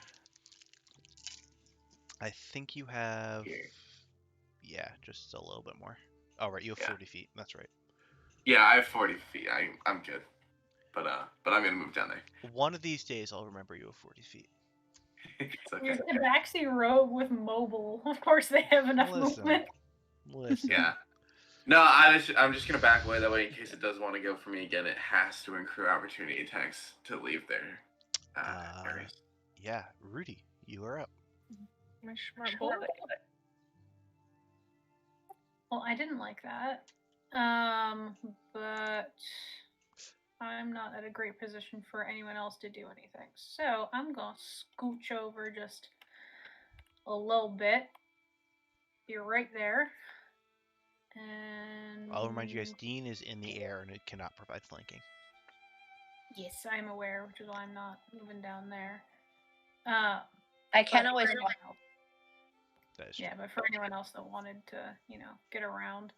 I think you have. Here. Yeah, just a little bit more. Oh right, you have 40 feet. That's right. Yeah, I have 40 feet. I'm good. But I'm gonna move down there. One of these days, I'll remember you have 40 feet. It's okay. There's a Tabaxi rogue with mobile. Of course, they have enough movement. Listen. Yeah. No, I'm just gonna back away that way in case it does want to go for me again. It has to accrue opportunity attacks to leave their areas. Yeah, Rudy, you are up. My smart boy. Well, I didn't like that. But I'm not at a great position for anyone else to do anything. So I'm gonna scooch over just a little bit. You're right there. And I'll remind you guys, Dean is in the air and it cannot provide flanking. yes, I'm aware, which is why I'm not moving down there. I can But always for anyone else- That is yeah, but for anyone else that wanted to, get around.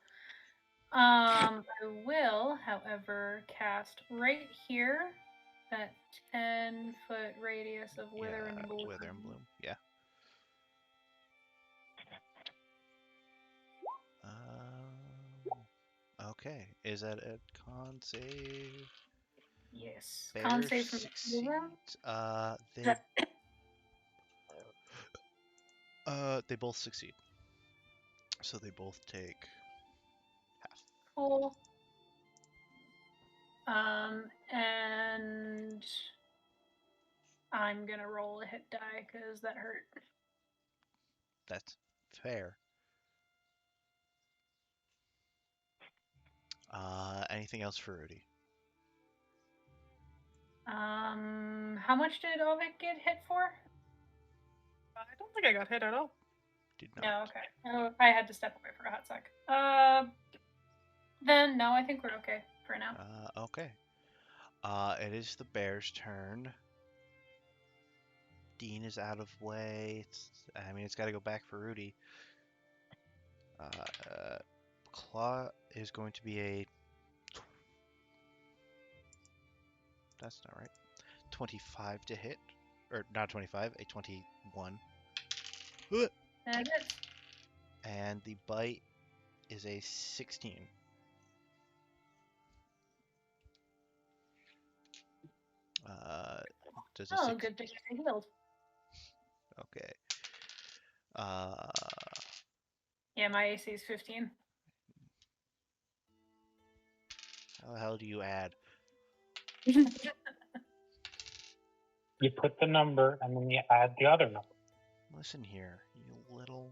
I will, however, cast right here that 10-foot radius of Wither and Bloom. Wither and Bloom. Yeah. Okay. Is that a con save? Yes. Bear Con save from the two of them? succeeds. They both succeed. So they both take half. Cool. And I'm gonna roll a hit die because that hurt. That's fair. Anything else for Rudy? How much did Ovik get hit for? I don't think I got hit at all. Did not. No, okay. Oh, I had to step away for a hot sec. Then no, I think we're okay for now. Okay. It is the bear's turn. Dean is out of way. I mean, it's got to go back for Rudy. Claw is going to be a. That's not right. 25 to hit, or not 25, a 21. And it's And the bite is a 16. Does a oh, six? good thing I healed. Okay. Yeah, my AC is 15. How the hell do you add? You put the number and then you add the other number. Listen here, you little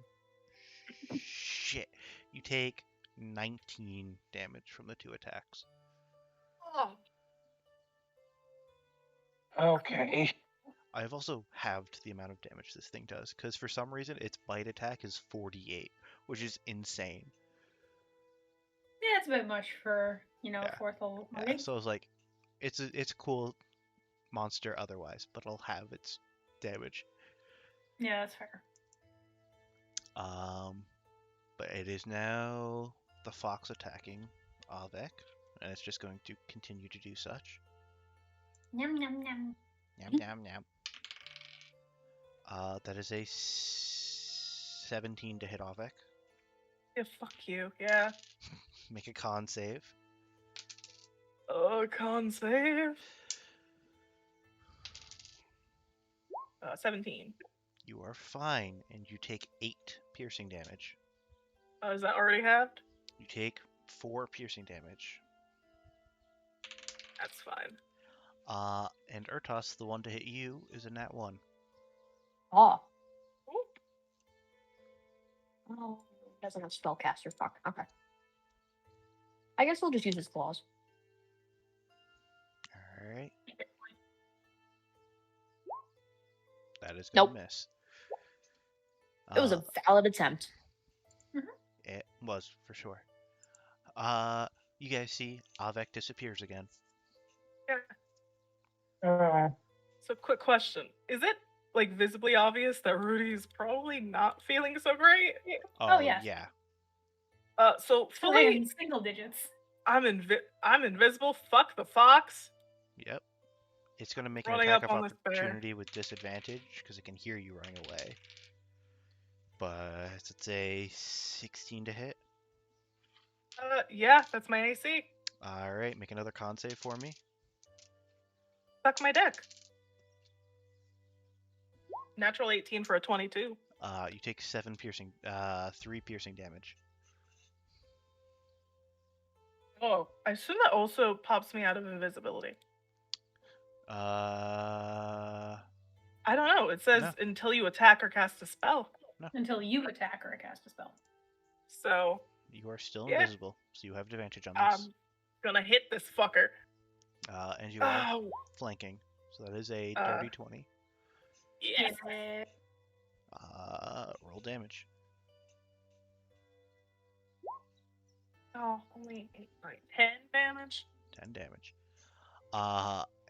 shit. You take 19 damage from the 2 attacks. Oh, Okay. I've also halved the amount of damage this thing does, because for some reason its bite attack is 48, which is insane. Yeah, it's a bit much for, Yeah. fourth level. Yeah, so I was like, it's a cool monster otherwise, but I'll have its damage. Yeah, that's fair. But it is now the fox attacking Avek, and it's just going to continue to do such. Yum, yum, yum. Yum, yum, yum. That is a 17 to hit Avek. yeah, fuck you. Yeah. Make a con save. Oh, con save. 17. You are fine, and you take 8 piercing damage. Is that already halved? You take 4 piercing damage. That's fine. And Urtos, the one to hit you, is a nat 1. Oh. Oop. Oh, doesn't have spellcaster. Fuck. Okay. I guess we'll just use his claws. Alright. That is Nope. gonna miss. It was a valid attempt. It was, for sure. You guys see Avek disappears again. Yeah. So, quick question: is it like visibly obvious that Rudy's probably not feeling so great? Oh, yeah. Yeah. So Fully in fully, single digits. I'm invisible. Fuck the fox. Yep. It's gonna make an Running attack up of on this bear. opportunity with disadvantage because it can hear you running away. But it's a 16 to hit. Yeah, that's my AC. Alright, make another con save for me. Suck my dick. Natural 18 for a 22. You take 3 piercing damage. Oh, I assume that also pops me out of invisibility. Uh, I don't know. It says No. until you attack or cast a spell. Until you attack or cast a spell. So you are still Yeah. invisible, so you have advantage on this. I'm gonna hit this fucker. And you are Oh, flanking, so that is a Uh, dirty 20. yes. Roll damage. Oh, only 8, 9, 10 damage. 10 damage.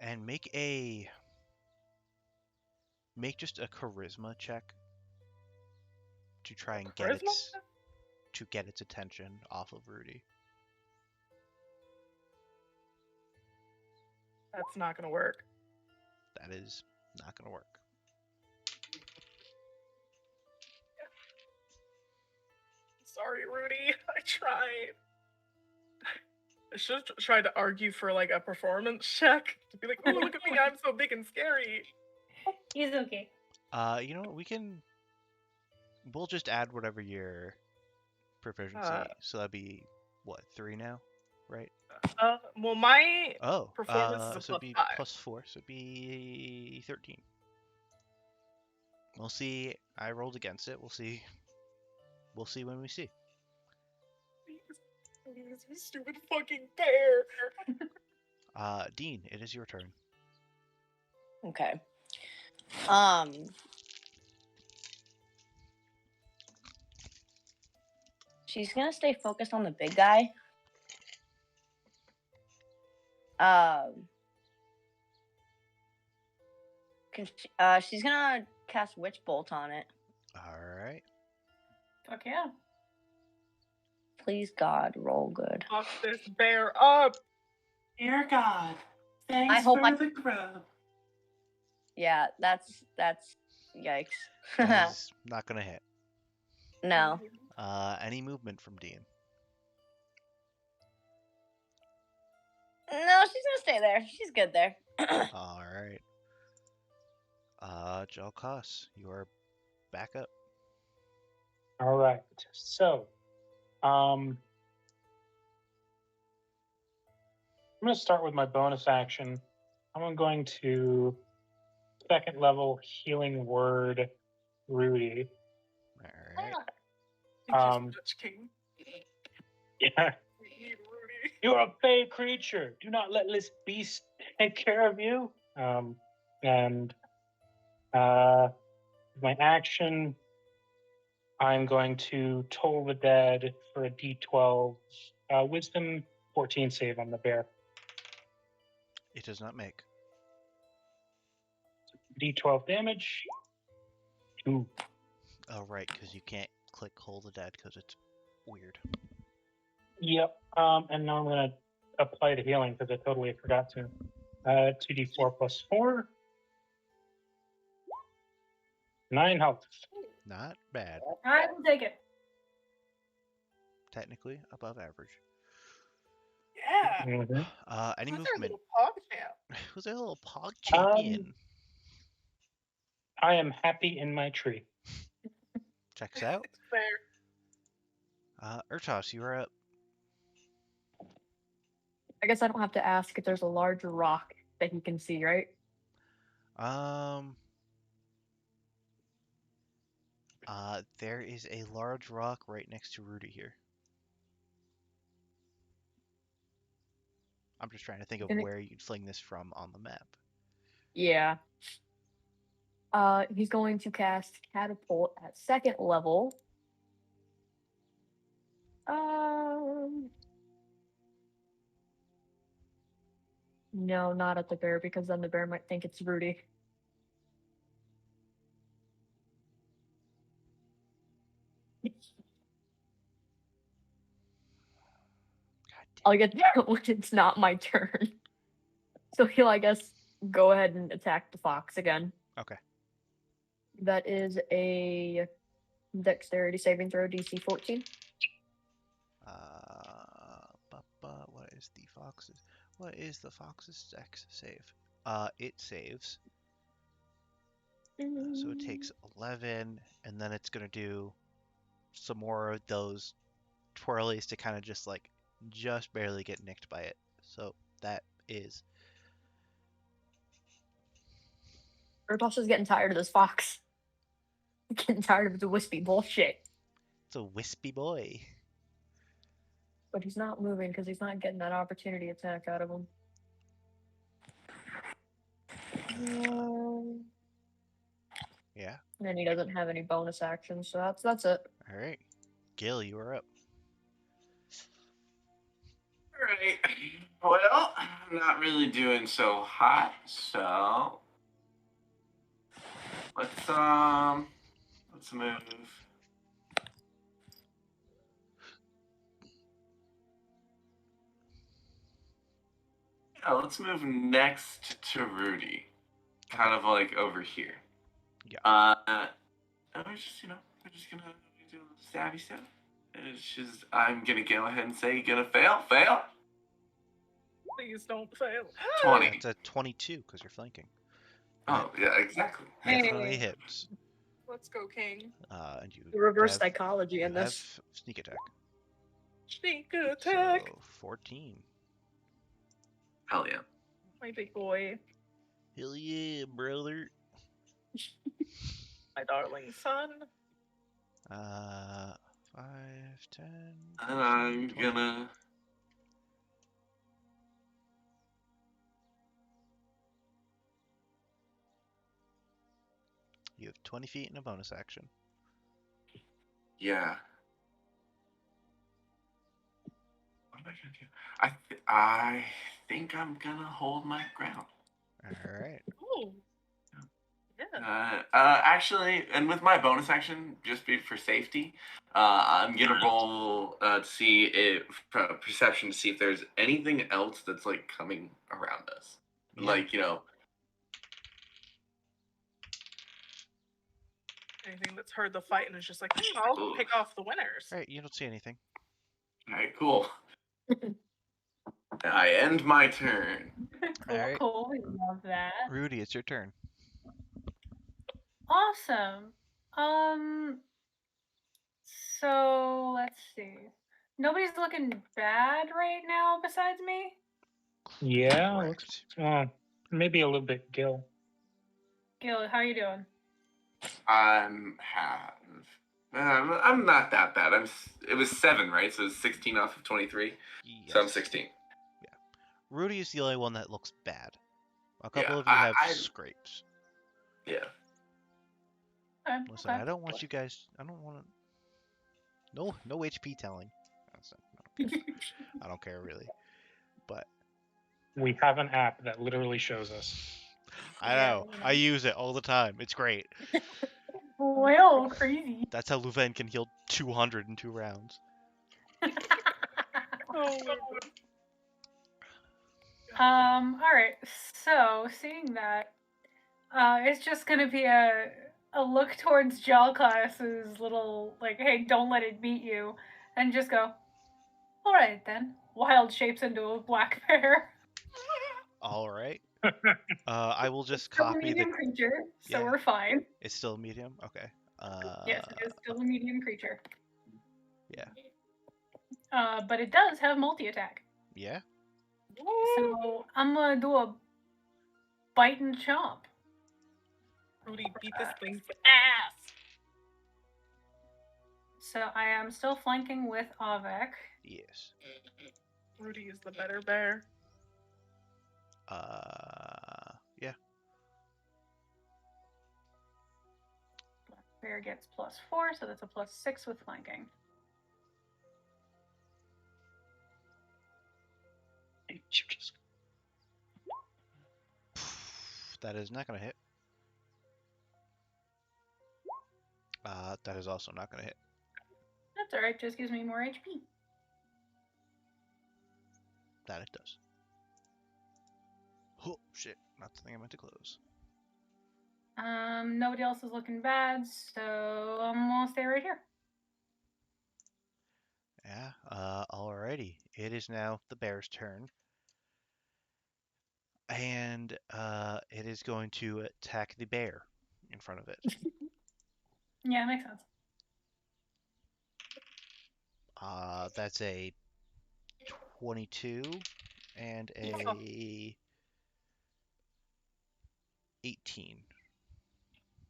And make just a charisma check to try and get Charisma? its attention off of Rudy. That's not gonna work. That is not gonna work. Sorry, Rudy. I tried. I should have tried to argue for like a performance check to be like, "Oh, look at me! I'm so big and scary." He's okay. You know what? We'll just add whatever your proficiency. So that'd be what, 3 now, right? Well, my Oh, performance is a so it'd be +5. +4, so it'd be 13. We'll see. I rolled against it. We'll see. We'll see when we see. It's a stupid fucking bear. Dean, it is your turn. Okay. She's gonna stay focused on the big guy. She's gonna cast Witch Bolt on it. All right. Fuck yeah. Please, God, roll good. Fuck this bear up. Dear God, thanks I hope for I- the grub. Yeah, that's yikes. That is not gonna hit. No. Any movement from Dean? No, she's gonna stay there. She's good there. All right. Jalkas, you are back up. All right. So, I'm going to start with my bonus action. I'm going to second level healing word Rudy. All right. Thank you so Um, much, King. Yeah. We need Rudy. You're a fey creature. Do not let this beast take care of you. And my action, I'm going to toll the dead for a D12 wisdom 14 save on the bear. It does not make. D12 damage. Ooh. Oh, right, because you can't click Hold the Dead because it's weird. Yep. And now I'm going to apply the healing because I totally forgot to. 2d4 plus 4. 9 health. Not bad. I will take it. Technically above average. Yeah. Mhm. Any Who's our movement? little pog champ? Who's a little pog champion? I am happy in my tree. Checks out. It's fair. Urtos, you are up. I guess I don't have to ask if there's a large rock that he can see, right? There is a large rock right next to Rudy here. I'm just trying to think of Gonna- where you'd fling this from on the map. Yeah. He's going to cast Catapult at second level. No, not at the bear, because then the bear might think it's Rudy. God damn. I'll get that when it's not my turn. So he'll, I guess, go ahead and attack the fox again. Okay. That is a dexterity saving throw, DC 14. What is the fox's dex save? It saves. So it takes 11, and then it's gonna do some more of those twirlies to kind of just barely get nicked by it. So that is Urtos is getting tired of this fox. Getting tired of the wispy bullshit. it's a wispy boy. But he's not moving because he's not getting that opportunity attack out of him. Yeah. And he doesn't have any bonus actions, so that's it. All right. Gil, you are up. Alright. Well, I'm not really doing so hot, so let's move. Yeah, let's move next to Rudy. Kind of like over here. Yeah. And we're just gonna do a little stabby stuff. It's just, I'm gonna go ahead and say, gonna fail. Please don't fail. 20. That's a 22 because you're flanking. Oh, yeah, exactly. Definitely Hey. hits. Let's go, King. And you The reverse have- psychology in you have this. sneak attack. Sneak attack. So 14. Hell yeah. My big boy. Hell yeah, brother. My darling son. 5, 10, And I'm 20. gonna. You have 20 feet in a bonus action. Yeah. What am I gonna do? I think I'm gonna hold my ground. All right. Oh. Yeah. Actually, and with my bonus action, just for safety, I'm gonna roll to see if perception to see if there's anything else that's like coming around us, Yeah. like Anything that's heard the fight and is just like, I'll Ooh. pick off the winners. All right. You don't see anything. All right, cool. I end my turn. Cool, Alright. cool. We love that. Rudy, it's your turn. Awesome. So let's see. Nobody's looking bad right now besides me. Yeah, Correct. maybe a little bit Gil. Gil, how you doing? I'm not that bad. It was 7, right? So it's 16 off of 23. So I'm Yes. 16. Rudy is the only one that looks bad. A couple Yeah, of you have I- scrapes. Yeah. Okay, Listen, okay. I don't want you guys. I don't want to. No HP telling. I don't care really. But We have an app that literally shows us. I know. I use it all the time. It's great. Well, crazy. That's how Louvain can heal 200 in 2 rounds. Oh, All right. So seeing that, it's just gonna be a look towards Jalclass's little like, hey, don't let it beat you, and just go. All right then. Wild shapes into a black bear. All right. I will just Still a copy the. medium creature, so Yeah. we're fine. It's still a medium. Okay. Yes, it is still a medium creature. Yeah. But it does have multi-attack. Yeah. So I'm gonna do a bite and chomp. Rudy, beat this thing's ass. So I am still flanking with Avek. Yes. Rudy is the better bear. Yeah. Bear gets +4, so that's a +6 with flanking. That is not gonna hit. That is also not gonna hit. That's alright, just gives me more HP. That it does. Oh shit! Not the thing I meant to close. Nobody else is looking bad, so I'm gonna stay right here. Yeah. Alrighty. It is now the bear's turn, and it is going to attack the bear in front of it. Yeah, makes sense. That's a 22 and a 18.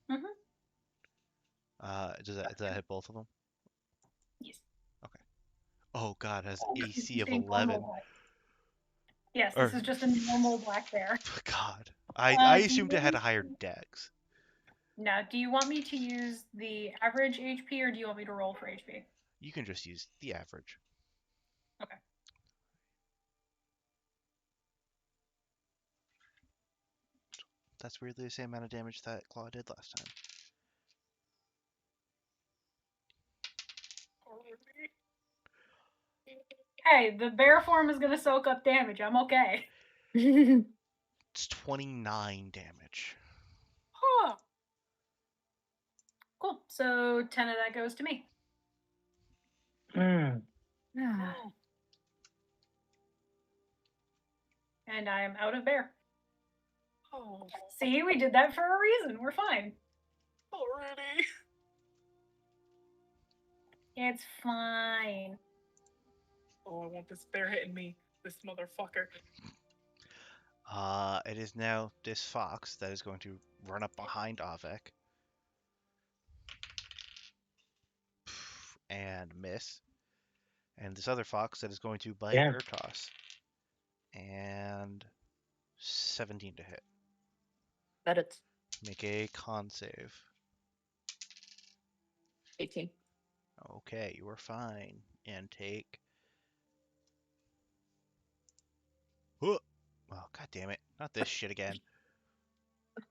Mhm. Does that hit both of them? Yes. Oh god, it has AC It's of a normal 11. black- Yes, Or- this is just a normal black bear. God, I do assumed it had a you- higher dex. Now, do you want me to use the average HP or do you want me to roll for HP? You can just use the average. Okay. That's weirdly the same amount of damage that Claw did last time. Hey, the bear form is gonna soak up damage. I'm okay. It's 29 damage. Huh. Cool. So 10 of that goes to me. Mm. And I am out of bear. Oh, See, we did that for a reason. We're fine. oh, Rudy. It's fine. Oh, I want this bear hitting me. This motherfucker. It is now this fox that is going to run up behind Avek. and miss. And this other fox that is going to bite Yeah. Urtos. And 17 to hit. Bet it's Make a con save. 18. Okay, you are fine. And take. Oh, god damn it. Not this shit again.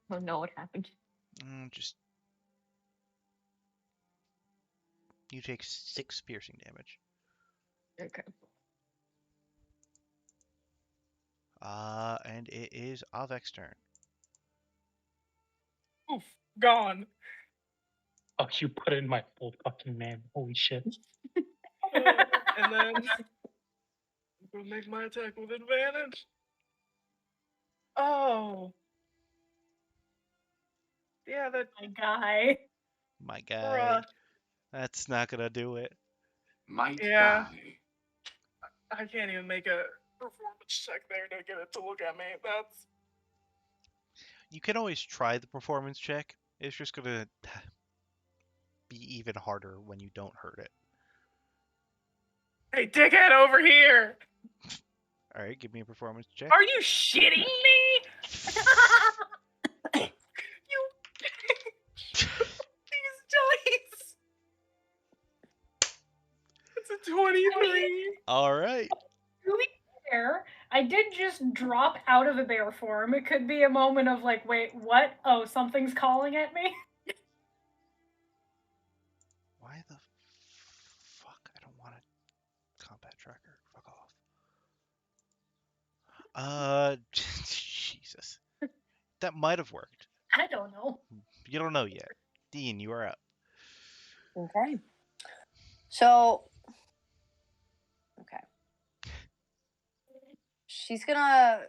Oh no, what happened? Just. You take 6 piercing damage. Okay. And it is Avek's turn. Oof, gone. Oh, you put in my full fucking name. Holy shit. And then I'm gonna make my attack with advantage. Oh. Yeah, that My guy. My guy. bruh. That's not gonna do it. Might Yeah. die. I can't even make a performance check there to get it to look at me. That's You can always try the performance check. It's just gonna be even harder when you don't hurt it. hey, dickhead over here. All right, give me a performance check. Are you shitting me? You these dice. It's a 23. All right. To be fair, I did just drop out of a bear form. It could be a moment of like, wait, what? Oh, something's calling at me. Why the fuck? I don't want a combat tracker. Fuck off. Jesus. That might have worked. I don't know. You don't know yet. Dean, you are up. Okay. So, okay. She's gonna.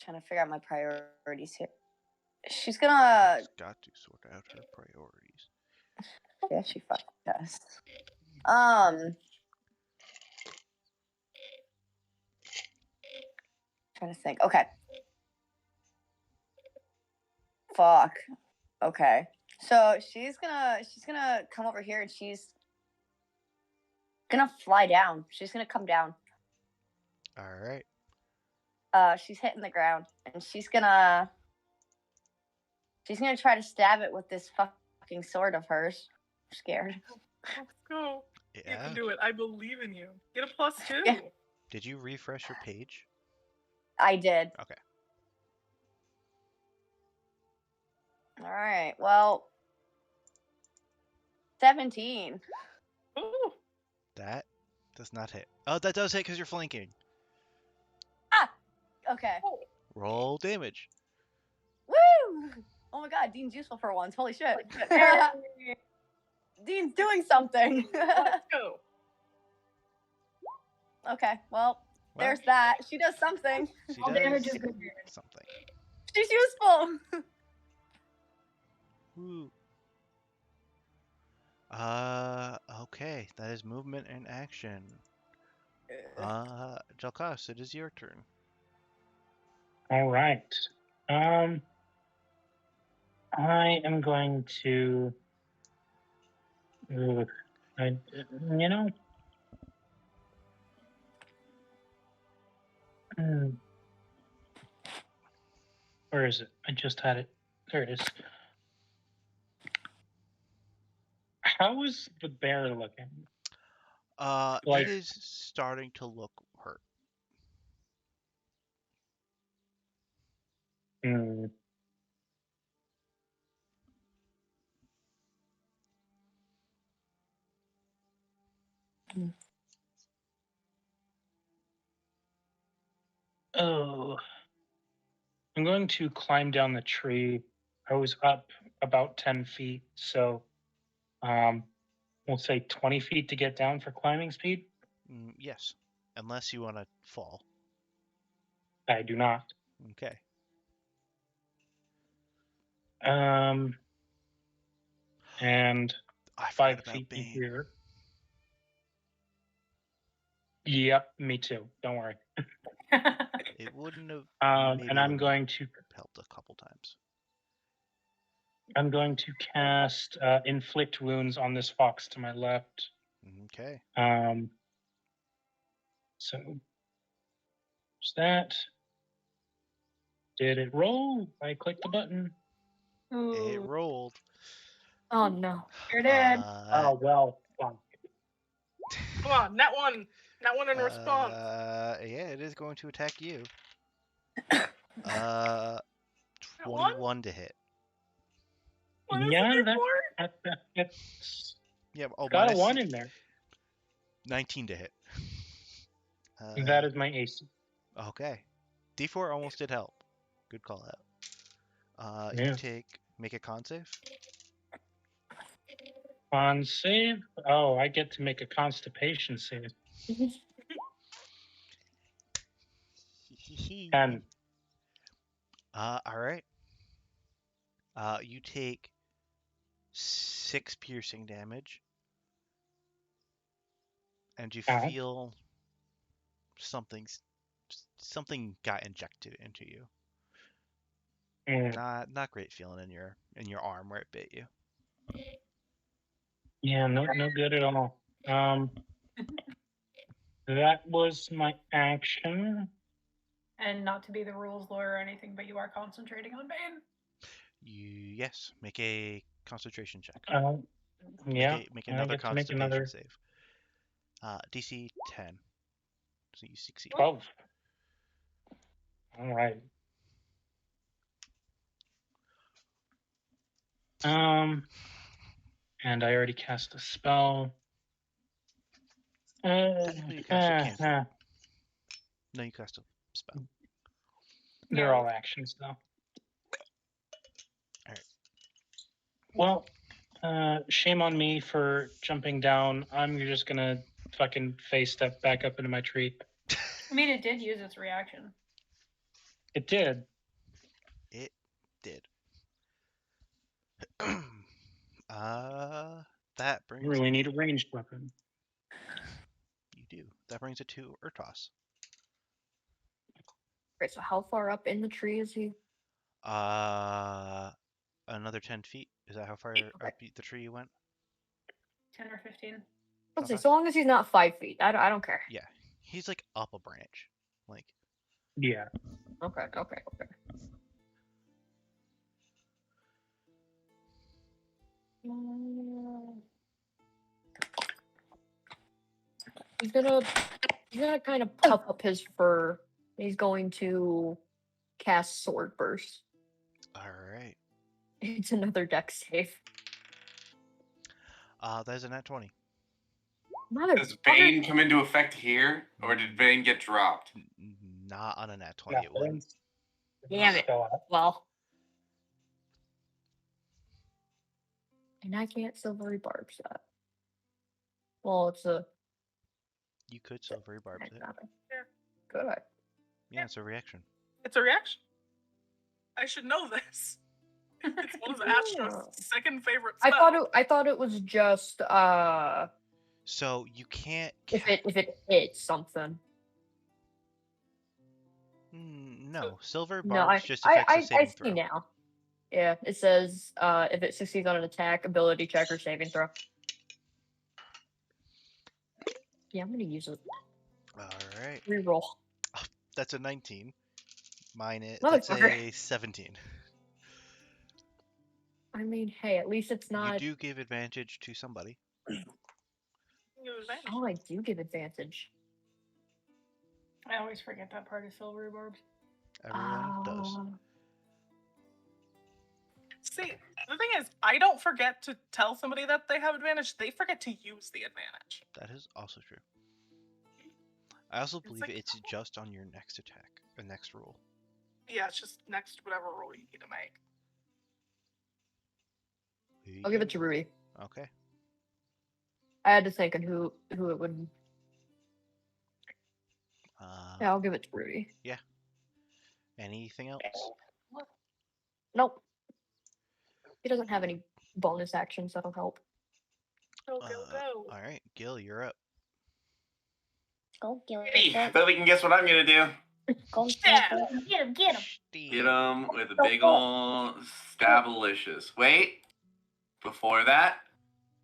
Trying to figure out my priorities here. She's gonna. She's got to sort out her priorities. Yeah, she fucking does. Trying to think. Okay. Fuck. Okay. So she's gonna come over here and she's gonna fly down. She's gonna come down. All right. She's hitting the ground and she's gonna try to stab it with this fucking sword of hers. I'm scared. Let's go. You Yeah. can do it. I believe in you. Get a +2. Yeah. Did you refresh your page? I did. Okay. All right. Well, 17. Ooh. That does not hit. Oh, that does hit because you're flanking. Okay. Roll damage. Woo! Oh my god, Dean's useful for once. Holy shit. Dean's doing something. Let's go. Okay, well, Well, there's that. She does something. She All does damage is good damage. something. She's useful. Woo. Okay. That is movement and action. Jalkas, it is your turn. All right. I am going to. You know. Where is it? I just had it. There it is. How is the bear looking? Like- It is starting to look hurt. Hmm. Oh. I'm going to climb down the tree. I was up about 10 feet, so we'll say 20 feet to get down for climbing speed. Yes. Unless you want to fall. I do not. Okay. And I 5 forgot about feet Bane. here. Yep, me too. Don't worry. It wouldn't have. And maybe I'm wouldn't going to. have helped a couple times. I'm going to cast Inflict Wounds on this fox to my left. Okay. So there's that. Did it roll? I clicked the button. It Ooh, rolled. Oh no. sure did. Oh well, fuck. Come on, net one in response. Yeah, it is going to attack you. That one? 21 to hit. What is Yeah, it that, for? that's Yeah, oh, got a minus 1 in there. 19 to hit. That is my AC. Okay. D4 almost did help. Good call out. Yeah. You make a con save. Con save. Oh, I get to make a constipation save. 10. All right. You take 6 piercing damage, and you Uh-huh. feel something got injected into you. Mm. Not great feeling in your arm where it bit you. Yeah, no good at all. That was my action. And not to be the rules lawyer or anything, but you are concentrating on Bane. Yes, make a concentration check. Yeah, Make I another get to make constipation another save. DC 10. So you succeed. 12. All right. And I already cast a spell. Technically, you cast a cantrip. No, you cast a spell. They're all actions, though. Alright. Well, shame on me for jumping down. I'm just gonna fucking face step back up into my tree. I mean, it did use its reaction. It did. It did. That brings You really need a ranged weapon. you do. That brings it to Urtos. Right, so how far up in the tree is he? Another 10 feet. Is that how far up the tree you went? 10 or 15. Let's see. Okay. So long as he's not 5 feet, I don't care. Yeah, he's like up a branch. Like, Yeah. Okay. He's gonna kind of puff up his fur. He's going to cast Sword Burst. all right. It's another dex save. That is a nat 20. Does Bane come into effect here, or did Bane get dropped? Not on a nat 20. It wouldn't. Damn it. Well. And I can't silvery barbs that. Well, it's a. You could silvery barb it. Good. Yeah, it's a reaction. It's a reaction. I should know this. It's one of Astra's second favorite spells. I thought it was just So you can't. if it hits something. No, silver No, barbs just affects the saving I throw. see now. Yeah, it says if it succeeds on an attack, ability check, or saving throw. Yeah, I'm gonna use it. All right. Reroll. That's a 19. That's Motherfucker. a 17. I mean, hey, at least it's not. You do give advantage to somebody. Oh, I do give advantage. I always forget that part of silvery barbs. Everyone does. See, the thing is, I don't forget to tell somebody that they have advantage. They forget to use the advantage. That is also true. I also believe like- it's just on your next attack, or next roll. Yeah, it's just next whatever roll you need to make. I'll give it to Rudy. Okay. I had to think on who it would. Yeah, I'll give it to Rudy. Anything else? Nope. He doesn't have any bonus actions that'll help. Go. All right, Gil, you're up. Go, Gil. Hey, I bet we can guess what I'm gonna do. Go, Yeah. go. Get him, get him. Get him with a big ol' stabalicious. Wait, before that,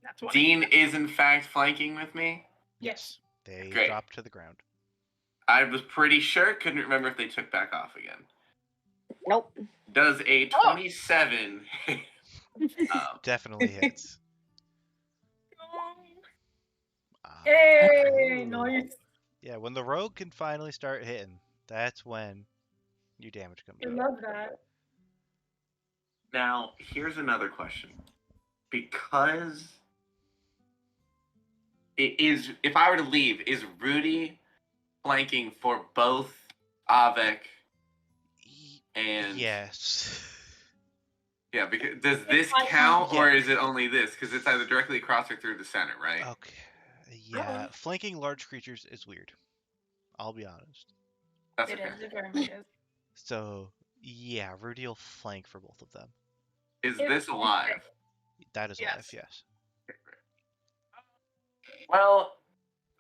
That's what. Dean is in fact flanking with me. Yes. They Great. drop to the ground. I was pretty sure, couldn't remember if they took back off again. Nope. Does a 27 Definitely hits. Hey, Ooh. nice. Yeah, when the rogue can finally start hitting, that's when your damage comes I out. love that. Now, here's another question. Because it is, if I were to leave, is Rudy flanking for both Avec and Yes. Yeah, because does this I- count or Yeah. is it only this? Because it's either directly across or through the center, right? Okay. Yeah, flanking large creatures is weird. I'll be honest. That's It okay. is. It very much is. So, yeah, Rudy will flank for both of them. Is If- this alive? That is Yes. alive, yes. Well,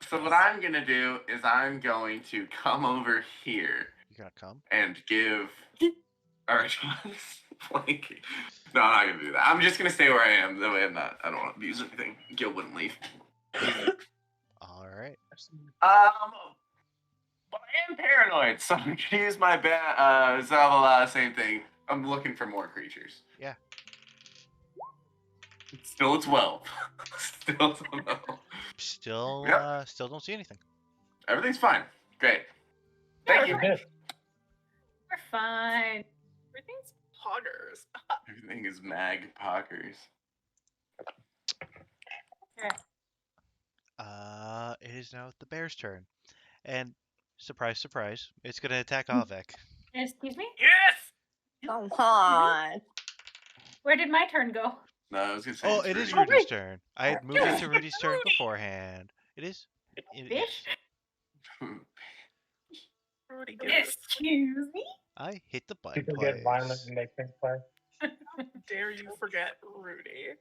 so what I'm gonna do is I'm going to come over here You're gonna come? and give. Alright, flanking. No, I'm not gonna do that. I'm just gonna stay where I am. That way I'm not. I don't want to abuse anything. Gil wouldn't leave. Alright. But I am paranoid, so I'm gonna use my same thing. I'm looking for more creatures. Yeah. Still a 12. Still don't know. Still, Yep. still don't see anything. Everything's fine. Great. Thank you. Good. We're fine. Everything's poggers. Everything is mag pockers. It is now the bear's turn. And, surprise, surprise, it's gonna attack Avec. Excuse me? Yes. Come on. Where did my turn go? No, I was gonna say. Oh, it's it is Rudy. Rudy's turn. I had moved it to Rudy. Rudy's turn beforehand. It is. Bitch. Rudy, get this. Excuse me? I hit the button People get violent twice. and they think play. Dare you forget Rudy?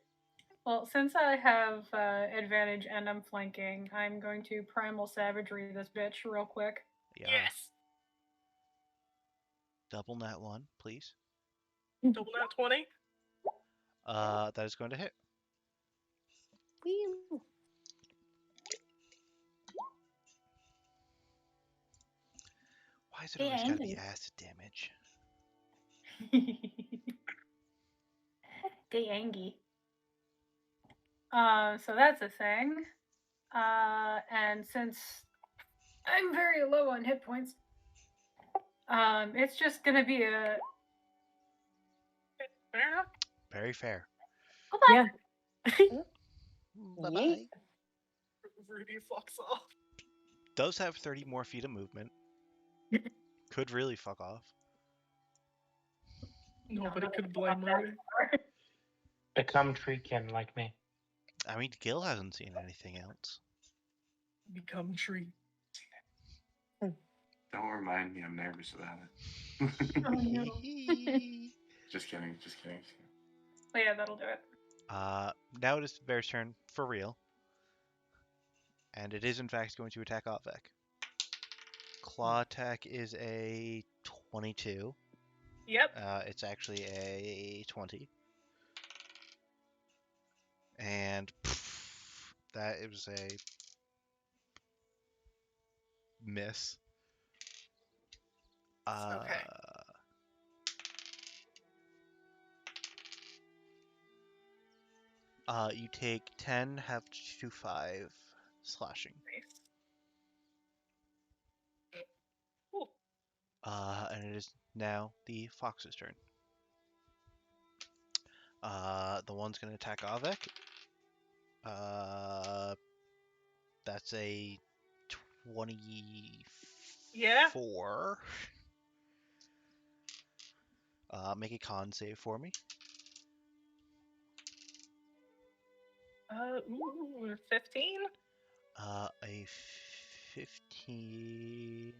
Well, since I have advantage and I'm flanking, I'm going to primal savagery this bitch real quick. Yeah. Yes. Double nat one, please. Double nat 20. That is going to hit. Whew. Why is it Be always gotta be angry. acid damage? Gay Angie. So that's a thing. And since I'm very low on hit points, it's just gonna be a Fair enough. Very fair. goodbye. Yeah. Bye bye. Yeet. Rudy fucks off. Does have 30 more feet of movement. Could really fuck off. Nobody could blame Rudy. Become treekin like me. I mean, Gil hasn't seen anything else. Become tree. Don't remind me. I'm nervous about it. Oh, no. Just kidding. Just kidding. But yeah, that'll do it. Now it is the bear's turn for real. And it is in fact going to attack Avec. Claw attack is a 22. Yep. It's actually a 20. And that it was a miss. Okay. You take 10, have to 5 slashing. Nice. Cool. And it is now the fox's turn. The one's gonna attack Avec. That's a 24. Yeah. Make a con save for me. 15. A 15.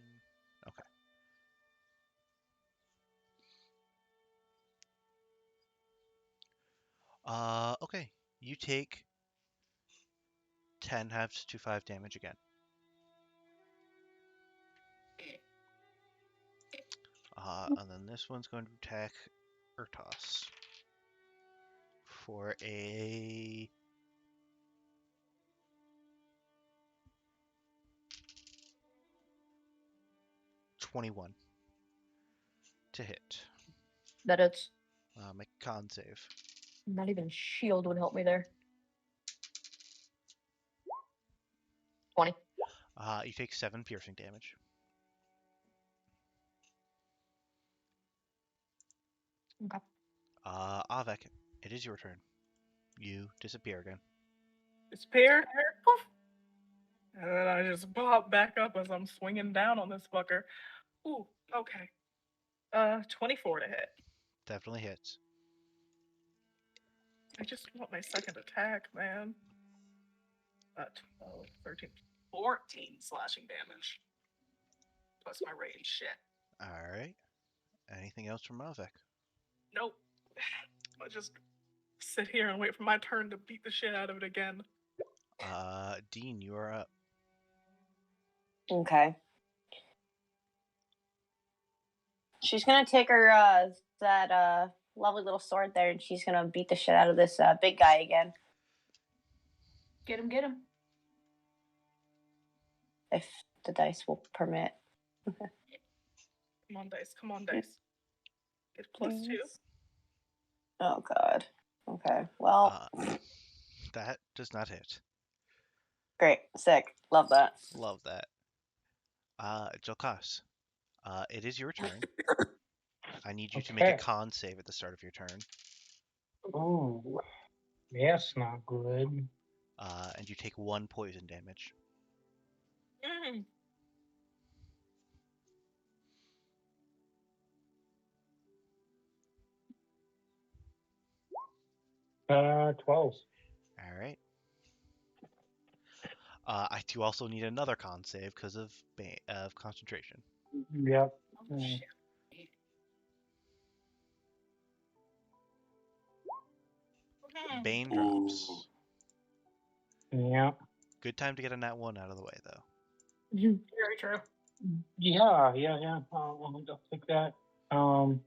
Okay. Okay. You take 10 halves to 5 damage again. And then this one's going to attack Ertos for a 21 to hit. That it's Make a con save. not even shield would help me there. 20. You take 7 piercing damage. Okay. Avek, it is your turn. You disappear again. Disappear. Poof. And then I just pop back up as I'm swinging down on this fucker. Ooh, okay. 24 to hit. Definitely hits. I just want my second attack, man. 12, 13, 14 slashing damage. Plus my range shit. Alright. Anything else from Avek? Nope. I'll just sit here and wait for my turn to beat the shit out of it again. Dean, you are up. Okay. She's gonna take her that lovely little sword there, and she's gonna beat the shit out of this big guy again. Get him, get him. If the dice will permit. Come on, dice. Come on, dice. Get +2. Oh god. Okay. Well, That does not hit. great. Sick. Love that. Love that. Jokas, it is your turn. I need you to make a Okay. con save at the start of your turn. Ooh, that's not good. And you take 1 poison damage. Mm. 12. Alright. I do also need another con save because of concentration. Yep. Oh, Mm. shit. Bane drops. Yeah. Good time to get a nat 1 out of the way, though. Very true. Yeah. I'll take that. Oh.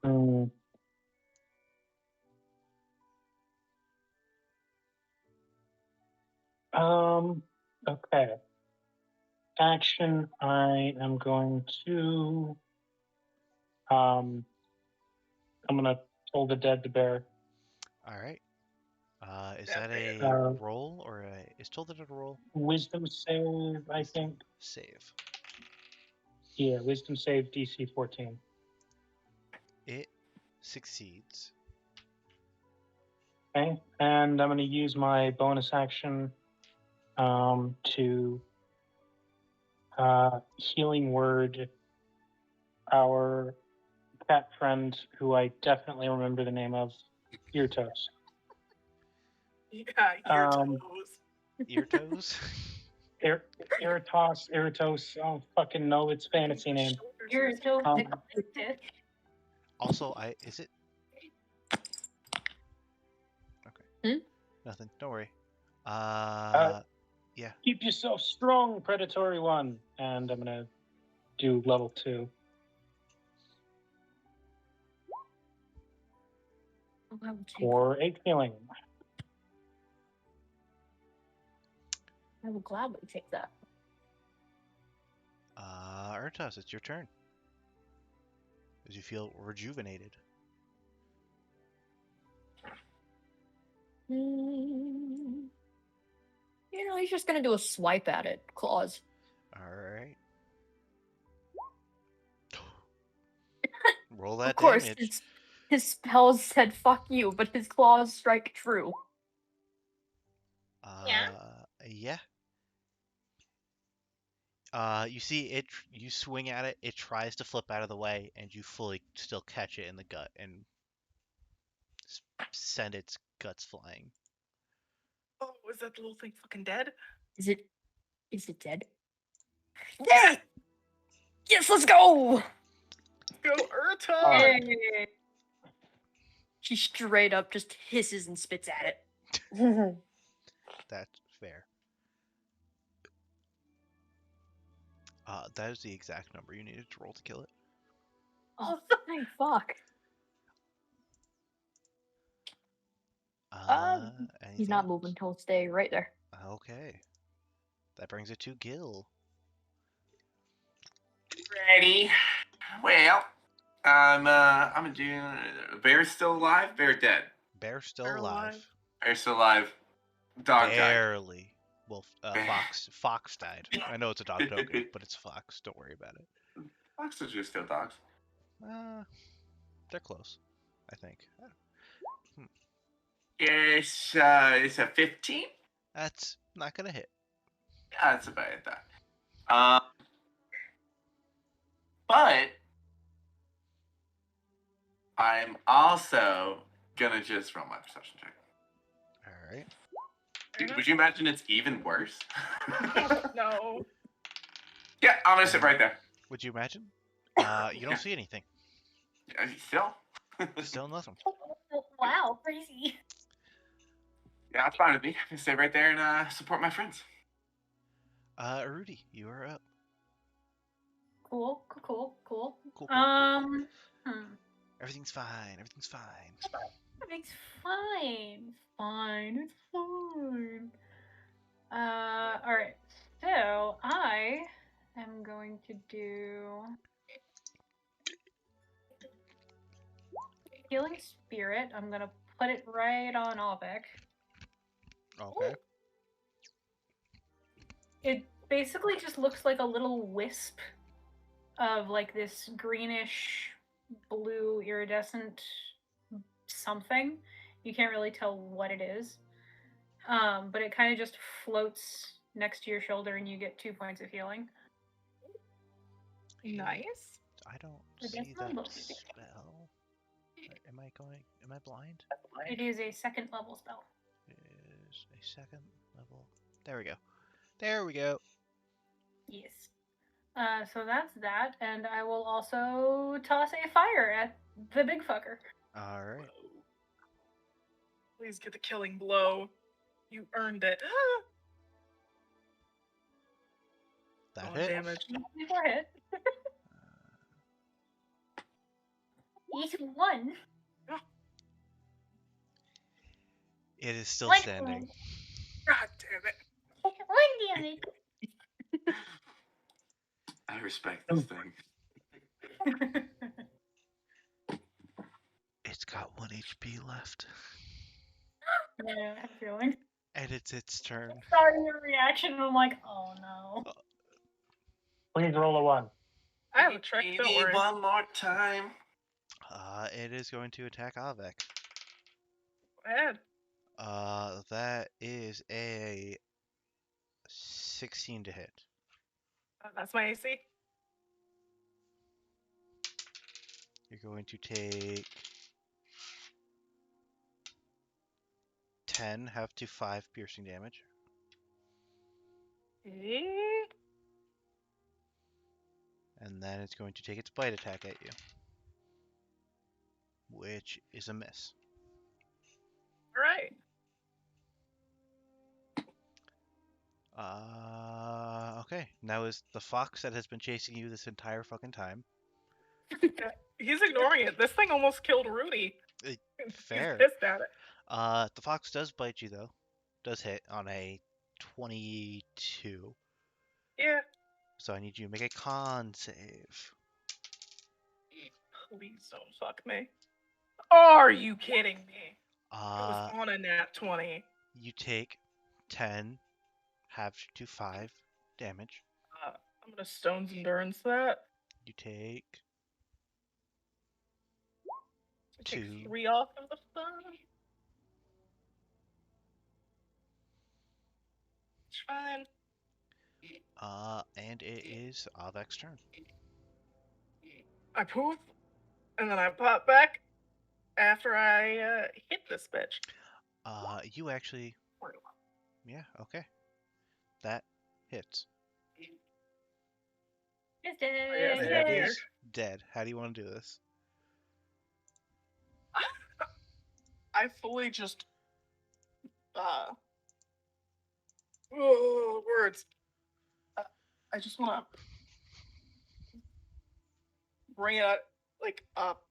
Mm. Okay. Action. I am going to. I'm gonna toll the dead to bear. Alright. Is Yeah, that a Uh, roll or is Told It a roll? Wisdom save, I think. Save. Yeah, wisdom save DC 14. It succeeds. Okay, and I'm going to use my bonus action to healing word our cat friend, who I definitely remember the name of, Eartos. Yeah, your Um, toes. Ear toes? Iritos, I don't fucking know its fantasy name. Shoulders You're is- so Um, neglected. Also, is it? Okay. Hmm? Nothing. Don't worry. Yeah. Keep yourself strong, predatory one. And I'm going to do level 2. I will take For 8 healing. I will gladly take that. Ertos, it's your turn. As you feel rejuvenated. You know, he's just gonna do a swipe at it. Claws. Alright. Roll that Of course, damage. his spells said "fuck you," but his claws strike true. Yeah. You see it. You swing at it. It tries to flip out of the way, and you fully still catch it in the gut and send its guts flying. Oh, is that little thing fucking dead? Is it dead? Yeah! Yes, let's go! Go, Urton! Hey! She straight up just hisses and spits at it. That's fair. That is the exact number you needed to roll to kill it. Oh, thank fuck. Uh, He's anything not else? moving. He'll stay right there. Okay. That brings it to Gil. Ready. Well, I'm gonna do. Bear's still alive. Bear dead. Bear still Bear alive. alive. Bear's still alive. Dog died. Barely. Well, Fox died. I know it's a dog token, but it's Fox. Don't worry about it. Foxes are still dogs. They're close, I think. It's a 15. That's not gonna hit. Yeah, that's about it. That. But I'm also gonna just roll my perception check. All right. Dude, would you imagine it's even worse? No. Yeah, I'm gonna sit right there. Would you imagine? You don't see anything. Still? Still nothing. Wow, crazy. Yeah, that's fine with me. I'm gonna stay right there and support my friends. Rudy, you are up. Cool. Cool. Everything's fine. Everything's fine. Everything's fine. It's fine. Alright. So I am going to do Healing Spirit. I'm gonna put it right on Alvek. Okay. It basically just looks like a little wisp of like this greenish blue iridescent something. You can't really tell what it is. But it kind of just floats next to your shoulder and you get 2 points of healing. Nice. I don't I guess see not that both. spell. Am I blind? It is a second level spell. Is a second level. There we go. There we go. Yes. So that's that, and I will also toss a fire at the big fucker. All right. Please get the killing blow. You earned it. That Oh, hit. damage. Before hit. Each one. It is still One standing. God damn it. One damage. I respect this thing. It's got 1 HP left. Yeah, I'm feeling. And it's its turn. Sorry, your reaction. I'm like, oh no. Please roll a 1. I have a trick, don't worry. One more time. It is going to attack Avek. Go ahead. That is a 16 to hit. That's my AC. You're going to take 10, have to 5 piercing damage. And then it's going to take its bite attack at you. Which is a miss. Alright. Okay. Now is the fox that has been chasing you this entire fucking time. He's ignoring it. This thing almost killed Rudy. Fair. He's pissed at it. The fox does bite you though. Does hit on a 22. Yeah. So I need you to make a con save. Please don't fuck me. Are you kidding me? It was on a nat 20. You take 10, have to 5 damage. I'm gonna Stone's Endurance that. You take So take 2. 3 off of the stone. It's fine. And it is Avek's turn. I poof, and then I pop back after I hit this bitch. You actually, yeah, okay. That hits. It's dead. yes, And yeah. it is dead. How do you want to do this? I fully just words. I just want to bring it like up,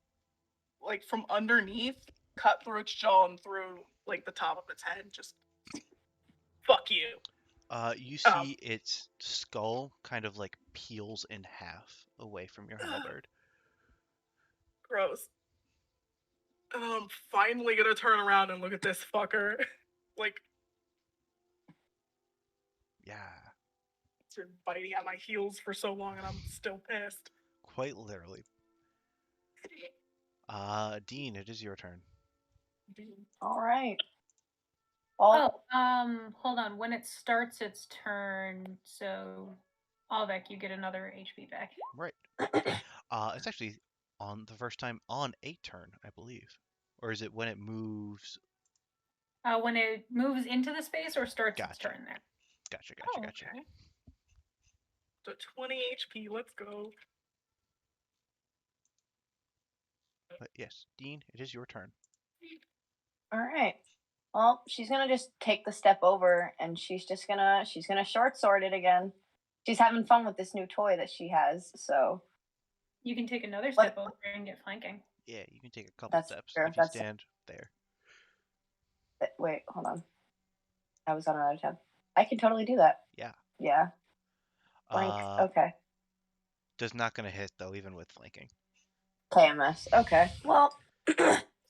like from underneath, cut through its jaw and through like the top of its head. Just fuck you. You see its skull kind of like peels in half away from your halberd. Gross. And I'm finally gonna turn around and look at this fucker. Like, Yeah, it's been biting at my heels for so long and I'm still pissed. quite literally. Dean, it is your turn. All right. Well, Hold on. When it starts its turn, so Alvek, you get another HP back. Right. It's actually on the first time on a turn, I believe. Or is it when it moves? When it moves into the space or starts its Gotcha. turn there. Gotcha. Okay. So 20 HP, let's go. But yes, Dean, it is your turn. all right. Well, she's gonna just take the step over, and she's gonna short sword it again. She's having fun with this new toy that she has, so You can take another step over and get flanking. Yeah, you can take a couple That's steps true, if you that's- stand there. wait, hold on. I was on another tab. I can totally do that. Yeah. Yeah. Flank. Okay. Does not gonna hit though, even with flanking. KMS. Okay. Well,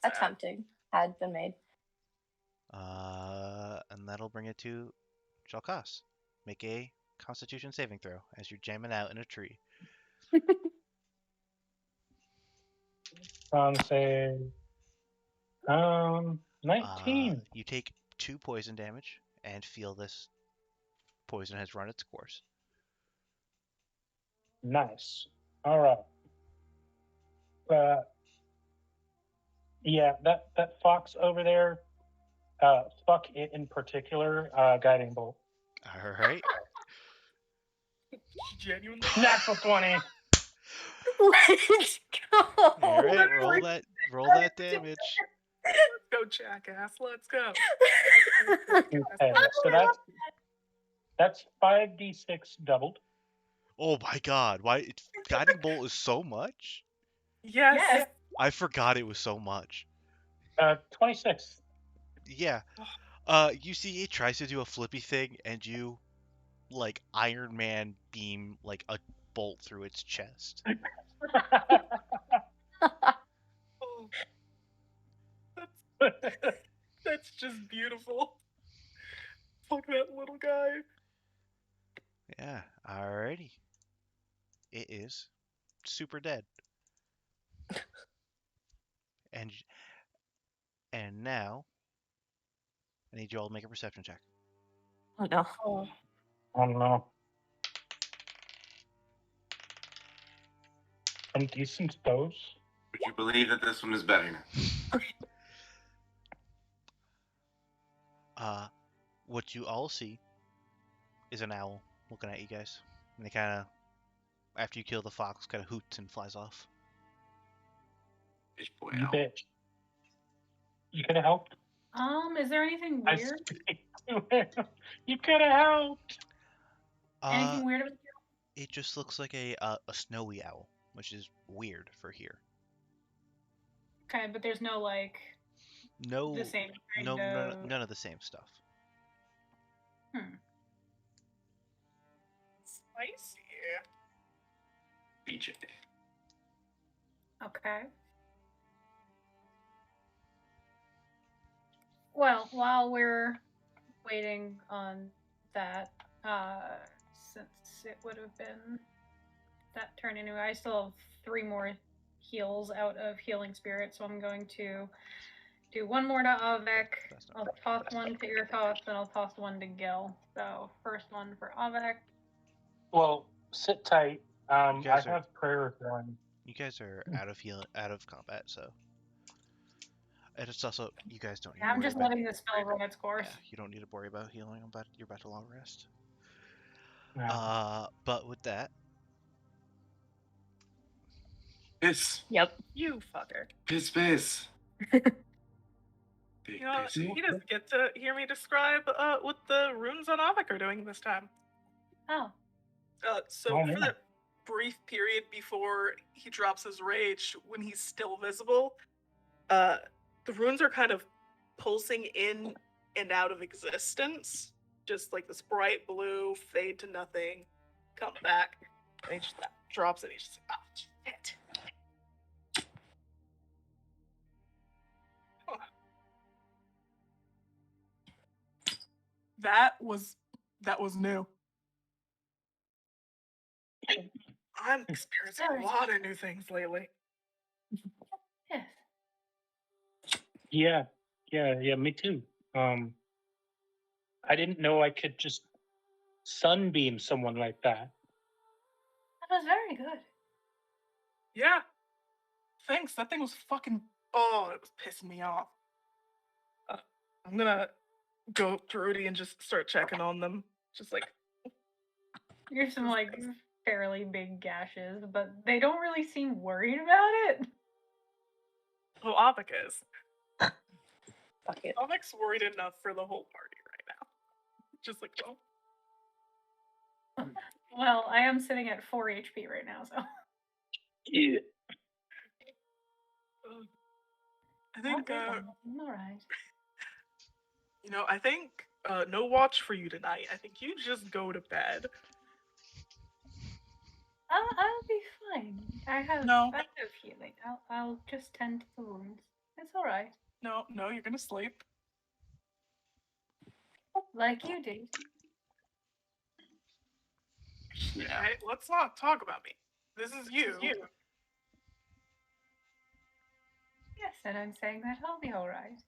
attempting had been made. And that'll bring it to Shalkas. Make a Constitution saving throw as you're jamming out in a tree. Say 19. You take 2 poison damage and feel this poison has run its course. Nice. All right. Yeah, that fox over there. Fuck it in particular. Guiding bolt. All right. Genuinely. Natural 20. Let's go. All right. Roll that damage. Let's go, jackass. Let's go. Okay, so that's 5d6 doubled. Oh my God! Why guiding bolt is so much? Yes. I forgot it was so much. 26. Yeah. You see, it tries to do a flippy thing, and you, like Iron Man, beam like a bolt through its chest. Oh. That's just beautiful. Fuck that little guy. Yeah. Alrighty. It is super dead. And now, I need you all to make a perception check. Oh no. Oh. Oh no. Some decent dose. Would you believe that this one is better now? What you all see is an owl looking at you guys. And they kind of, after you kill the fox, kind of hoots and flies off. Bitch boy You owl. bitch. You could have helped. Is there anything I weird? speak to him. You could have helped. Anything weird about It just looks like a snowy owl, which is weird for here. Okay, but there's no like No, the same kind no, of. none of the same stuff. Spicy. BJ. Okay. Well, while we're waiting on that, since it would have been that turn anyway, I still have 3 more heals out of Healing Spirit, so I'm going to do 1 more to Avek. That's not I'll bad. toss 1 to Irtos, then I'll toss 1 to Gil. So first one for Avek. Well, sit tight. I guys are- have prayer going. You guys are out of combat, so. And it's also, you guys don't need to I'm worry just about, letting the spell run its course. yeah, you don't need to worry about healing. You're about to long rest. Yeah. But with that, Piss. Yep. You fucker. Piss, piss. Big You know, pissy. he doesn't get to hear me describe what the runes on Avik are doing this time. Oh, So Oh, for yeah. the brief period before he drops his rage, when he's still visible, the runes are kind of pulsing in and out of existence. Just like this bright blue, fade to nothing, come back, and he just drops it. He's just like, oh, shit. Huh. That was new. I'm experiencing Sorry. a lot of new things lately. Yes. Yeah, me too. I didn't know I could just sunbeam someone like that. That was very good. Yeah. Thanks. That thing was fucking. Oh, it was pissing me off. I'm gonna go to Rudy and just start checking on them. Just like, Here's some like fairly big gashes, but they don't really seem worried about it. well, Avik is. Fuck it. Avik's worried enough for the whole party right now. Just like, well, Well, I am sitting at 4 HP right now, so Yeah. I think, I'm alright. I think no watch for you tonight. I think you just go to bed. I'll be fine. I have healing. I'll just tend to the wounds. It's alright. No, you're gonna sleep. Like you did. Yeah. Right? Let's not talk about me. This is you. Yes, and I'm saying that I'll be alright.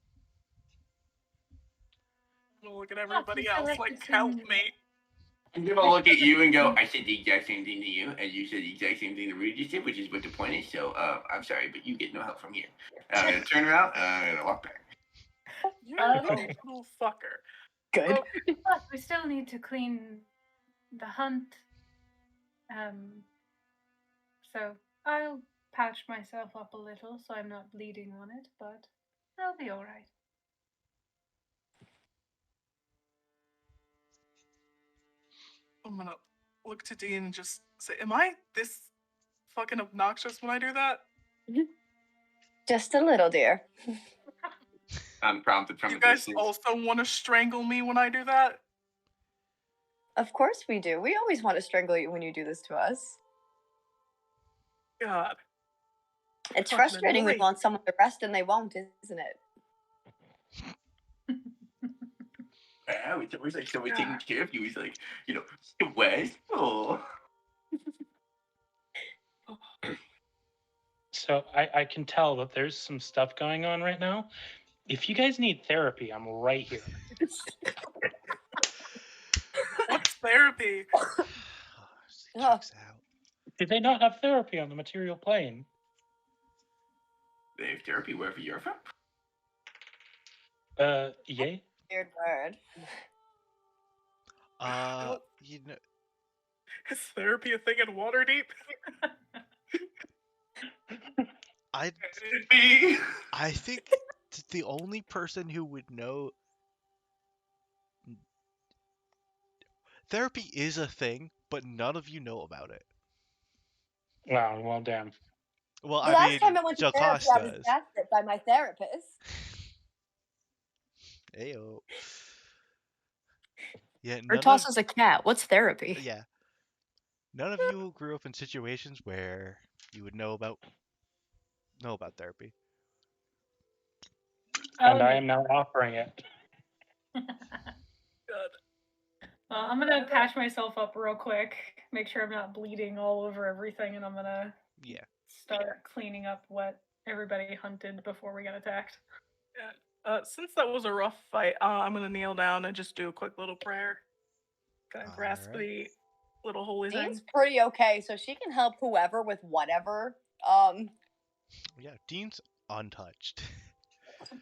We'll look at everybody so else like like, this help in- me. I'm gonna look at you and go, I said the exact same thing to you, and you said the exact same thing to Rudy just did, which is what the point is, so I'm sorry, but you get no help from here. I'm gonna turn around, and I'm gonna walk back. You're a Okay. little fucker. Good. Oh, But we still need to clean the hunt. So I'll patch myself up a little so I'm not bleeding on it, but I'll be alright. I'm gonna look to Dean and just say, am I this fucking obnoxious when I do that? Just a little, dear. Unprompted from You a guys distance. also want to strangle me when I do that? Of course we do. We always want to strangle you when you do this to us. God. It's Fucking frustrating when you annoying. want someone to rest and they won't, isn't it? Yeah, it's always like someone Yeah. taking care of you. He's like, wasteful. So I can tell that there's some stuff going on right now. If you guys need therapy, I'm right here. What's therapy? Checks out. Did they not have therapy on the material plane? They have therapy wherever you're from. Yay. Weird word. You know, Is therapy a thing in Waterdeep? Me. I think the only person who would know therapy is a thing, but none of you know about it. Wow, well, damn. Well, The I last mean, time I went to therapy, Jocasta I was does. gaslit by my therapist. Ayo. Yeah, Or none of tosses a cat. What's therapy? yeah. None of you grew up in situations where you would know about therapy. And I am now offering it. God. I'm gonna patch myself up real quick, make sure I'm not bleeding all over everything, and I'm gonna Yeah. start cleaning up what everybody hunted before we got attacked. Since that was a rough fight, I'm gonna kneel down and just do a quick little prayer. Kind of grasp Alright. the little holy Dean's thing. pretty okay, so she can help whoever with whatever. Yeah, Dean's untouched.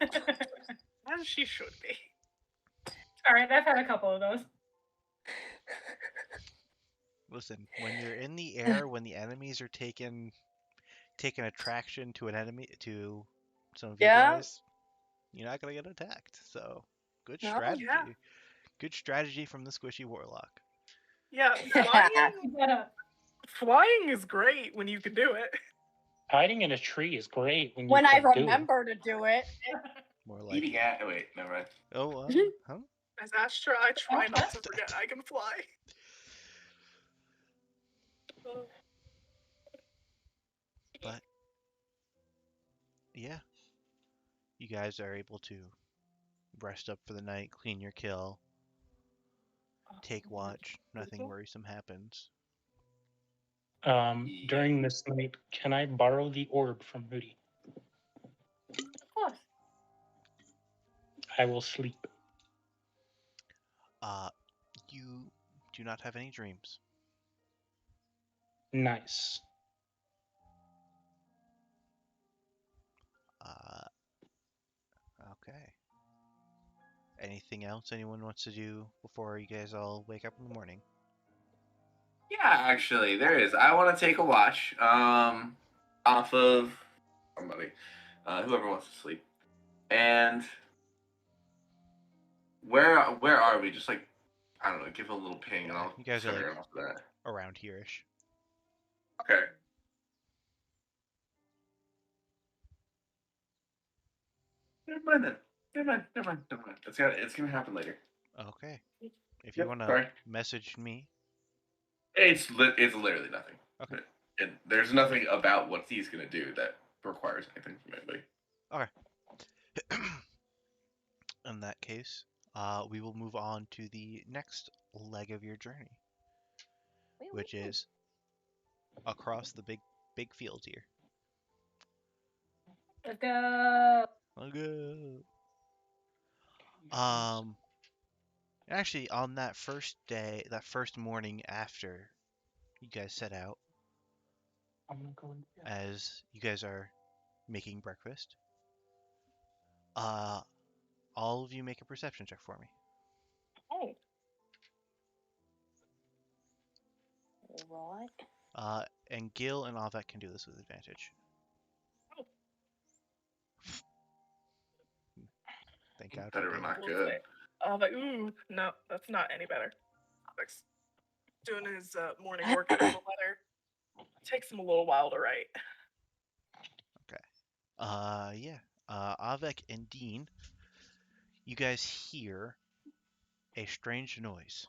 As she should be. Alright, I've had a couple of those. Listen, when you're in the air, when the enemies are taking attraction to an enemy to some of you Yeah. guys, you're not gonna get attacked. So good No, strategy. yeah. Good strategy from the squishy warlock. Yeah, Flying is great when you can do it. Hiding in a tree is great when you When I can do it. remember to do it. More like Eating at. Oh, wait, never mind. Oh, huh? As Astra, I try not to forget I can fly. But yeah, you guys are able to rest up for the night, clean your kill, take watch. Nothing worrisome happens. During this night, can I borrow the orb from Moody? Of course. I will sleep. You do not have any dreams. Nice. Okay. Anything else anyone wants to do before you guys all wake up in the morning? Yeah, actually, there is. I want to take a watch off of somebody, whoever wants to sleep. And where are we? Just like, I don't know, give a little ping and Yeah, I'll you guys are, turn like, off that. Around here-ish. Okay. Never mind then. Never mind. It's gonna happen later. Okay. If you Yep, want to sorry. message me, It's literally nothing. Okay. And there's nothing about what he's gonna do that requires anything from anybody. in that case, we will move on to the next leg of your journey, which is across the big field here. Let's go. Okay. Actually, on that first day, that first morning after you guys set out, I'm gonna go in. as you guys are making breakfast, all of you make a perception check for me. Hey. Right. And Gil and Avek can do this with advantage. Thank God. Better for or Gil. not good. I was like, ooh, no, that's not any better. Alex doing his morning workout on the letter. Takes him a little while to write. Yeah. Avek and Dean, you guys hear a strange noise.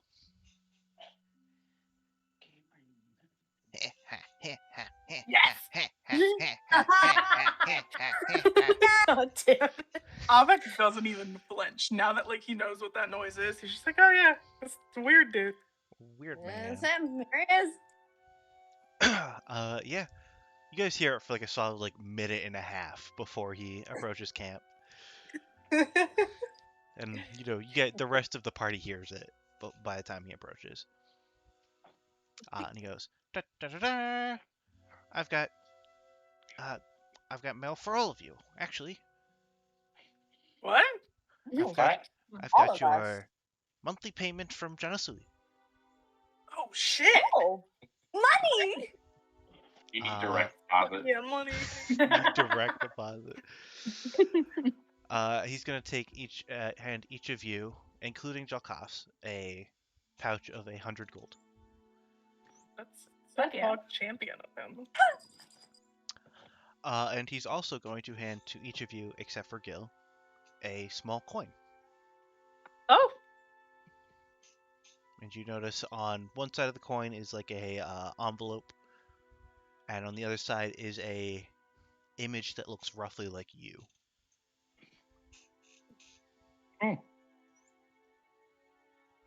Oh, damn it. Avek doesn't even flinch now that like he knows what that noise is. He's just like, oh yeah, it's weird, dude. Weird Yes, man. there is. Yeah. You guys hear it for like a solid like minute and a half before he approaches camp. And you get the rest of the party hears it by the time he approaches. And he goes, da, da, da, da. I've got mail for all of you, actually. What? No, Okay. I've all got of your us. monthly payment from Janasui. Oh shit! Oh, money. You need Uh, direct deposit. Yeah, money. Direct deposit. He's gonna take hand each of you, including Jalkas, a pouch of 100 gold. That's Fuck yeah. hog champion of him. And he's also going to hand to each of you, except for Gil, a small coin. Oh, And you notice on one side of the coin is like a envelope, and on the other side is a image that looks roughly like you.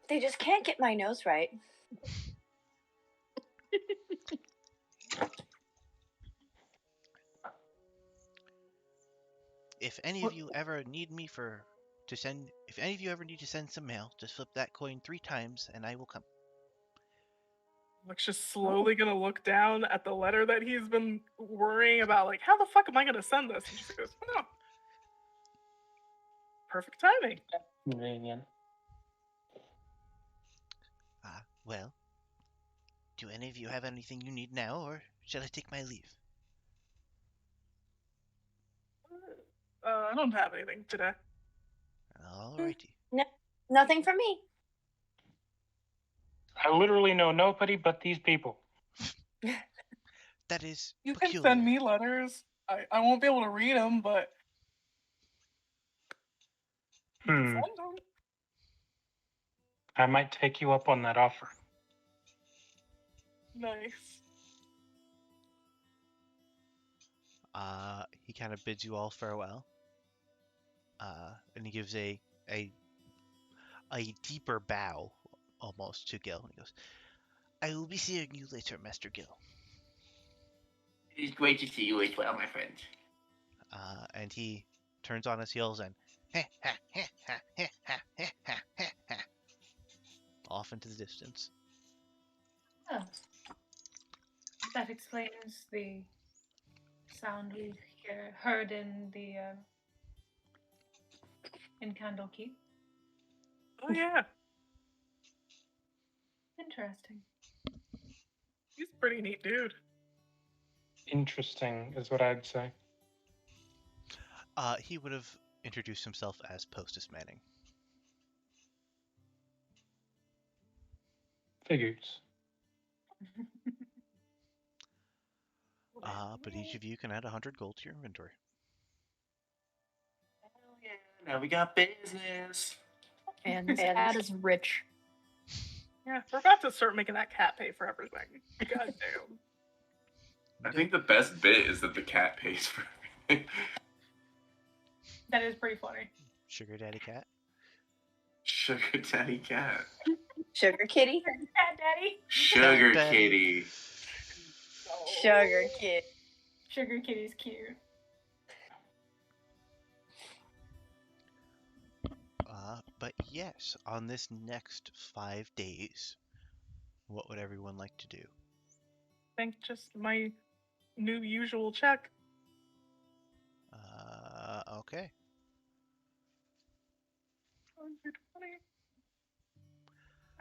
They just can't get my nose right. If any of you ever need me if any of you ever need to send some mail, just flip that coin 3 times and I will come. Alex just slowly gonna look down at the letter that he's been worrying about. Like, how the fuck am I gonna send this? And just goes, oh, perfect timing. Convenient. Well, do any of you have anything you need now, or shall I take my leave? I don't have anything today. Alrighty. Nothing for me. I literally know nobody but these people. That is You can peculiar. send me letters. I won't be able to read them, but you can Hmm. send them. I might take you up on that offer. Nice. He kind of bids you all farewell. And he gives a deeper bow almost to Gil. He goes, I will be seeing you later, Master Gil. It's great to see you as well, my friend. And he turns on his heels and off into the distance. Oh. That explains the sound we heard in the in Candlekeep. Oh yeah, Interesting. he's a pretty neat dude. Interesting is what I'd say. He would have introduced himself as Postus Manning. Figures. But each of you can add 100 gold to your inventory. Hell yeah, now we got business. And this cat is rich. Yeah, we're about to start making that cat pay for everything. God damn. I think the best bit is that the cat pays for everything. That is pretty funny. Sugar Daddy Cat. Sugar Daddy Cat. Sugar kitty. Cat Daddy. Sugar Cat Kitty. Sugar kid. Sugar Kitty's cute. But yes, on this next 5 days, what would everyone like to do? I think just my new usual check. Okay. 120.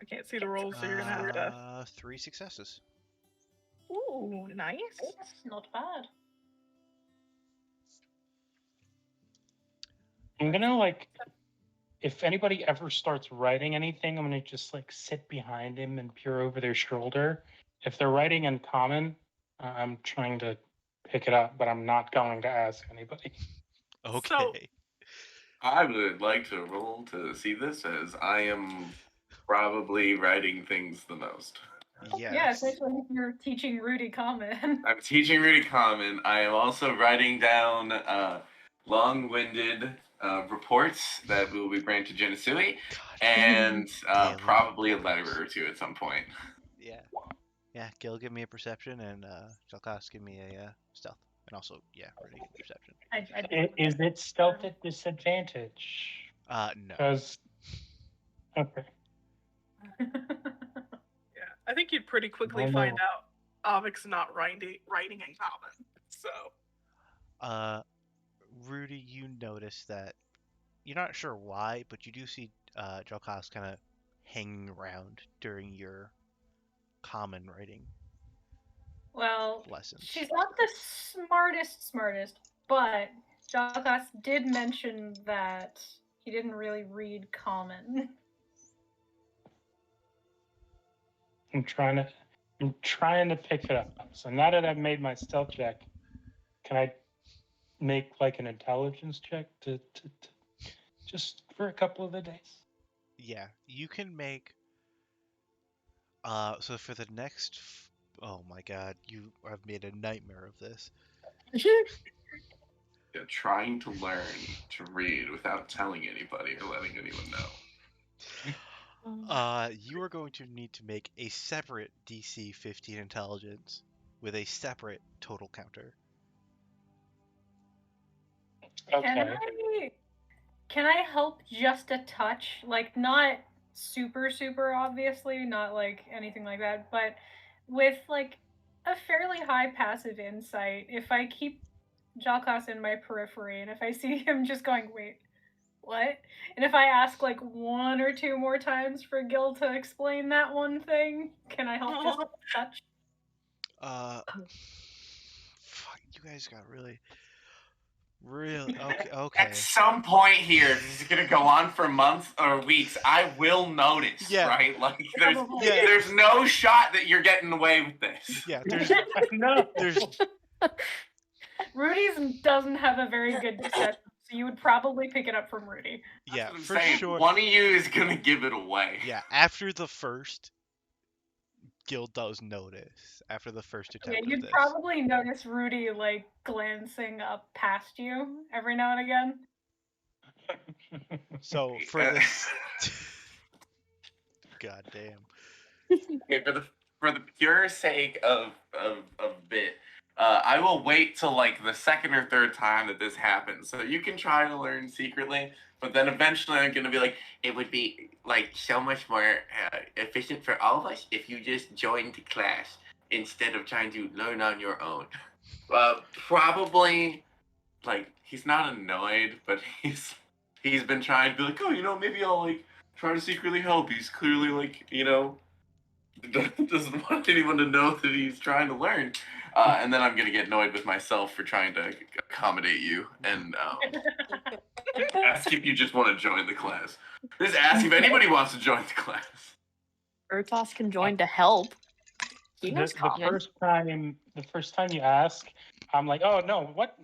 I can't see the rolls, so you're gonna have to. 3 successes. Ooh, nice. That's not bad. I'm gonna if anybody ever starts writing anything, I'm gonna just sit behind him and peer over their shoulder. If they're writing in common, I'm trying to pick it up, but I'm not going to ask anybody. Okay. I would like to roll to see this, as I am probably writing things the most. Yes. Yeah, especially if you're teaching Rudy Common. I'm teaching Rudy Common. I am also writing down long-winded reports that will be brought to Genesui, God. and Daily probably a reports. letter or two at some point. Yeah. Yeah, Gil, give me a perception, and Jalkas, give me a stealth. And also, yeah, Rudy, give me perception. Is it stealth at disadvantage? No. Because okay. Yeah, I think you'd pretty quickly Oh, no. find out Avic's not writing in common. So. Rudy, you notice that you're not sure why, but you do see Jalkas kind of hanging around during your common writing Well, lessons. she's not the smartest, but Jalkas did mention that he didn't really read Common. I'm trying to pick it up. So now that I've made my stealth check, can I make an intelligence check to just for a couple of the days? Yeah, you can make. So for the next. Oh my God, you have made a nightmare of this. Yeah, trying to learn to read without telling anybody or letting anyone know. You are going to need to make a separate DC 15 intelligence with a separate total counter. Okay. Can I help just a touch? Not super obviously, not anything like that, but with a fairly high passive insight, if I keep Jalkas in my periphery and if I see him just going, wait, what? And if I ask 1 or 2 more times for Gil to explain that one thing, can I help just a touch? Fuck, you guys got really. Really? Okay. At Okay. some point here, this is gonna go on for months or weeks. I will notice, Yeah. right? Like Yeah. there's no shot that you're getting away with this. Yeah. There's No. there's Rudy's doesn't have a very good deception, so you would probably pick it up from Rudy. That's yeah what I'm for saying. sure. One of you is gonna give it away. Yeah. After the first, Gil does notice. After the first Yeah, attempt of you'd this. probably notice Rudy like glancing up past you every now and again. So for this. God damn. Okay, for the pure sake of bit, I will wait till like the second or third time that this happens, so you can try to learn secretly. But then eventually, I'm gonna be like, it would be like so much more efficient for all of us if you just joined the class instead of trying to learn on your own. Probably, like he's not annoyed, but he's been trying to be like, oh, maybe I'll like try to secretly help. He's clearly like, doesn't want anyone to know that he's trying to learn. And then I'm gonna get annoyed with myself for trying to accommodate you and ask if you just want to join the class. Just ask if anybody wants to join the class. Urtos can join to help. He knows the common. first time you ask, I'm like, oh no, what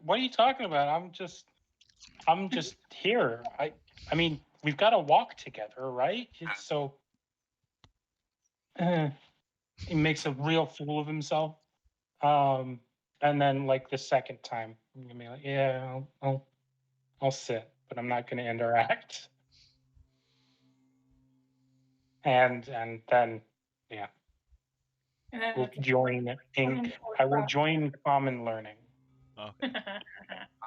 are you talking about? I'm just here. I mean, we've got to walk together, right? So he makes a real fool of himself. And then like the second time, I'm gonna be like, yeah, I'll sit, but I'm not gonna interact. And then yeah, And then we'll join. I will join Common Learning. Okay.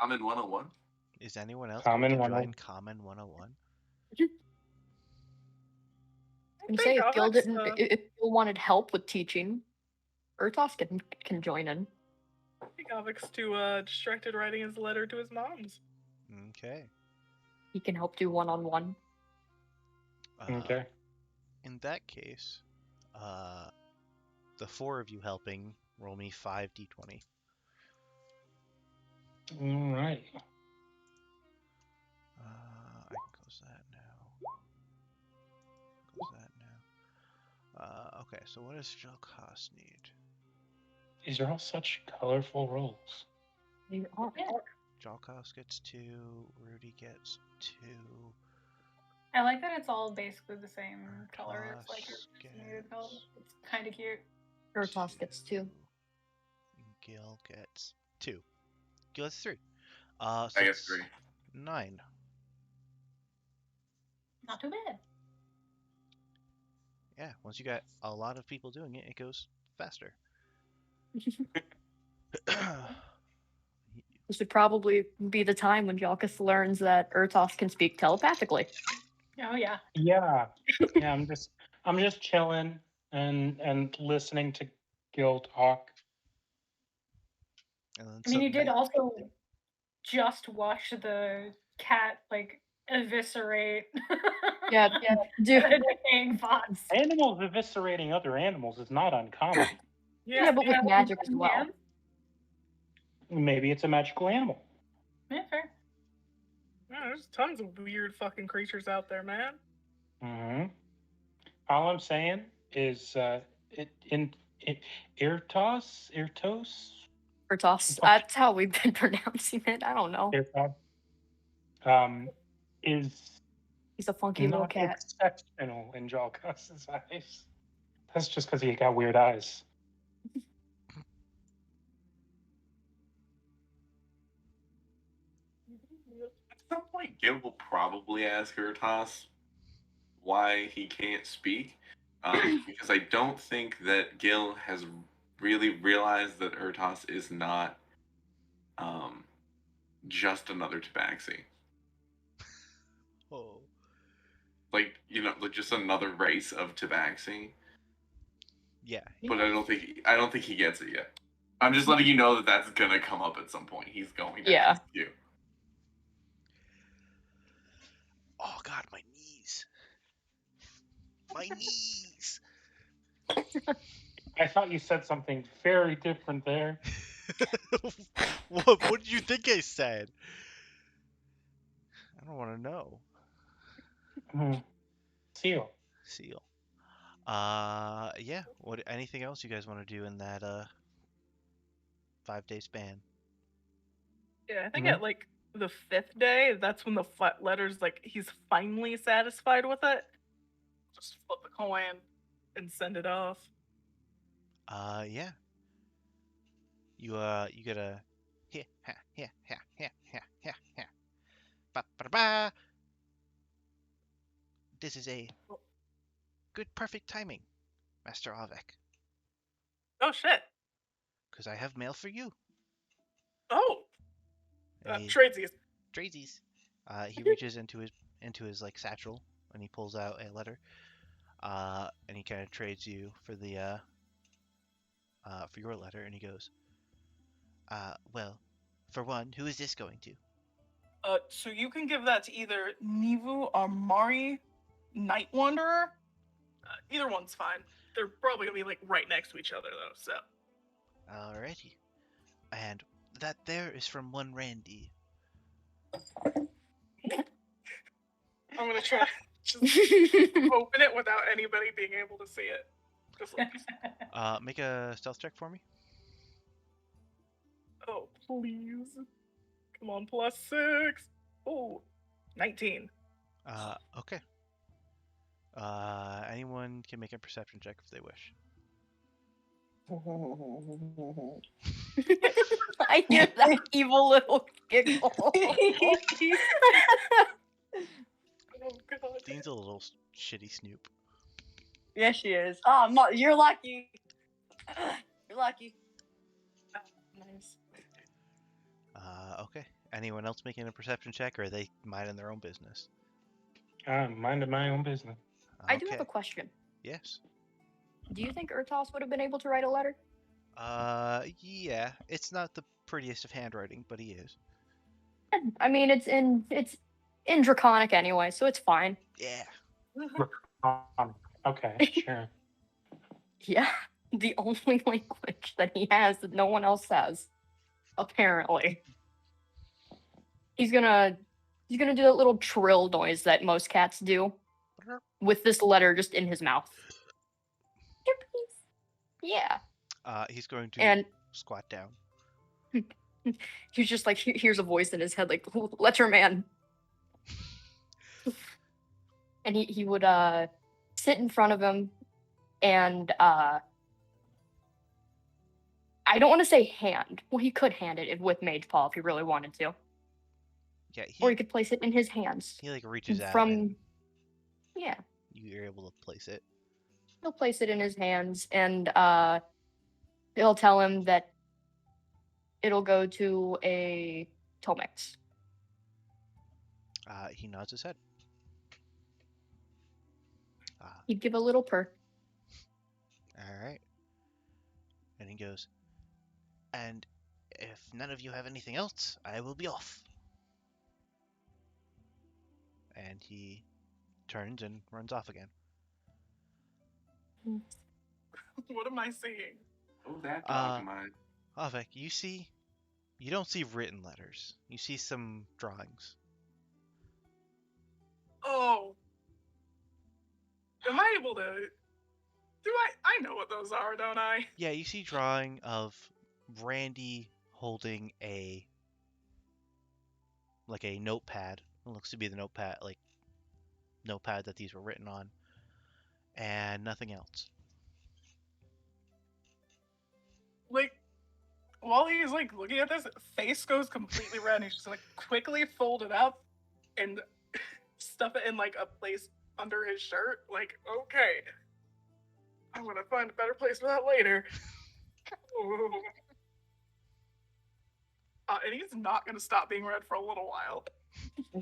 Common 101. Is anyone else Common going to 101. join Common 101? And say if Gil didn't, if Gil wanted help with teaching, Urtos can join in. I think Avix too distracted writing his letter to his mom's. Okay. He can help do one-on-one. Okay. In that case, the four of you helping roll me 5d20. All right. I can close that now. Close that now. Okay, so what does Jalkos need? These are all such colorful rolls. They are. Jalkos gets 2, Rudy gets 2. I like that it's all basically the same color. It's like Urtos muted color. gets It's kind of cute. Urtos gets 2. and Gil gets 2. Gil gets 3. So I guess it's 3. 9. Not too bad. Yeah, once you got a lot of people doing it, it goes faster. This would probably be the time when Jalkus learns that Urtos can speak telepathically. Oh yeah. Yeah. Yeah, I'm just chilling and listening to Gil talk. And then I mean, you did suddenly- also just watch the cat like eviscerate. Yeah, dude. the decaying fox. Animals eviscerating other animals is not uncommon. Yeah, but with magic as well. Yeah, Maybe it's a magical animal. yeah, fair. Yeah, there's tons of weird fucking creatures out there, man. Mm-hmm. All I'm saying is, Irtos, Urtos. That's how we've been pronouncing it. I don't know. Is He's a funky little not cat. exceptional in Jalkos's eyes. That's just because he got weird eyes. At some point, Gil will probably ask Urtos why he can't speak, because I don't think that Gil has really realized that Urtos is not just another Tabaxi. Oh. Like, like just another race of Tabaxi. Yeah. But I don't think he gets it yet. I'm just letting you know that that's gonna come up at some point. He's going to Yeah. ask you. Oh god, my knees. My knees. I thought you said something very different there. What did you think I said? I don't want to know. Seal. Seal. Yeah. What? Anything else you guys want to do in that 5-day span? Yeah, I think Mhm. at like the 5th day, that's when the letter's like he's finally satisfied with it. Just flip the coin and send it off. Yeah. You get a here, ha, here, here, here, here, here, here. Ba, ba, ba. This is a good, perfect timing, Master Avek, Oh shit! because I have mail for you. Oh, And he tradesies. Drazies. He reaches into his like satchel and he pulls out a letter. And he kind of trades you for the for your letter, and he goes, well, for one, who is this going to? So you can give that to either Nivu or Mari, Night Wanderer. Either one's fine. They're probably gonna be like right next to each other though. So Alrighty. And that there is from one Randy. I'm gonna try just open it without anybody being able to see it. Just like, Make a stealth check for me. oh please, come on, +6. Oh, 19. Okay. Anyone can make a perception check if they wish. I hear that evil little giggle. Oh god. Dean's a little shitty Snoop. Yes, she is. Oh, you're lucky. You're lucky. Nice. Okay. Anyone else making a perception check, or are they minding their own business? Minding my own business. I do have a question. Yes. Do you think Urtos would have been able to write a letter? Yeah. It's not the prettiest of handwriting, but he is. I mean, it's in Draconic anyway, so it's fine. Yeah. Okay, sure. Yeah, the only language that he has that no one else has, apparently. He's gonna do that little trill noise that most cats do, with this letter just in his mouth. Here, please. Yeah, He's going to and squat down. he's just like hears a voice in his head like letter man, and he would sit in front of him, and I don't want to say hand. Well, he could hand it with Mage Paw if he really wanted to, Yeah. or he could place it in his hands. He like reaches out From and yeah, you're able to place it. he'll place it in his hands, and he'll tell him that it'll go to a Tomex. He nods his head. He'd give a little purr. All right. And he goes, and if none of you have anything else, I will be off. And he turns and runs off again. What am I seeing? Oh, that dog of mine. Avek, you don't see written letters. You see some drawings. Oh. Am I able to? I know what those are, don't I? Yeah, you see drawing of Randy holding a notepad. It looks to be the notepad that these were written on, and nothing else. Like, while he's like looking at this, face goes completely red, and he's just like quickly fold it up and stuff it in like a place under his shirt. Like, okay, I'm gonna find a better place for that later. And he's not gonna stop being red for a little while.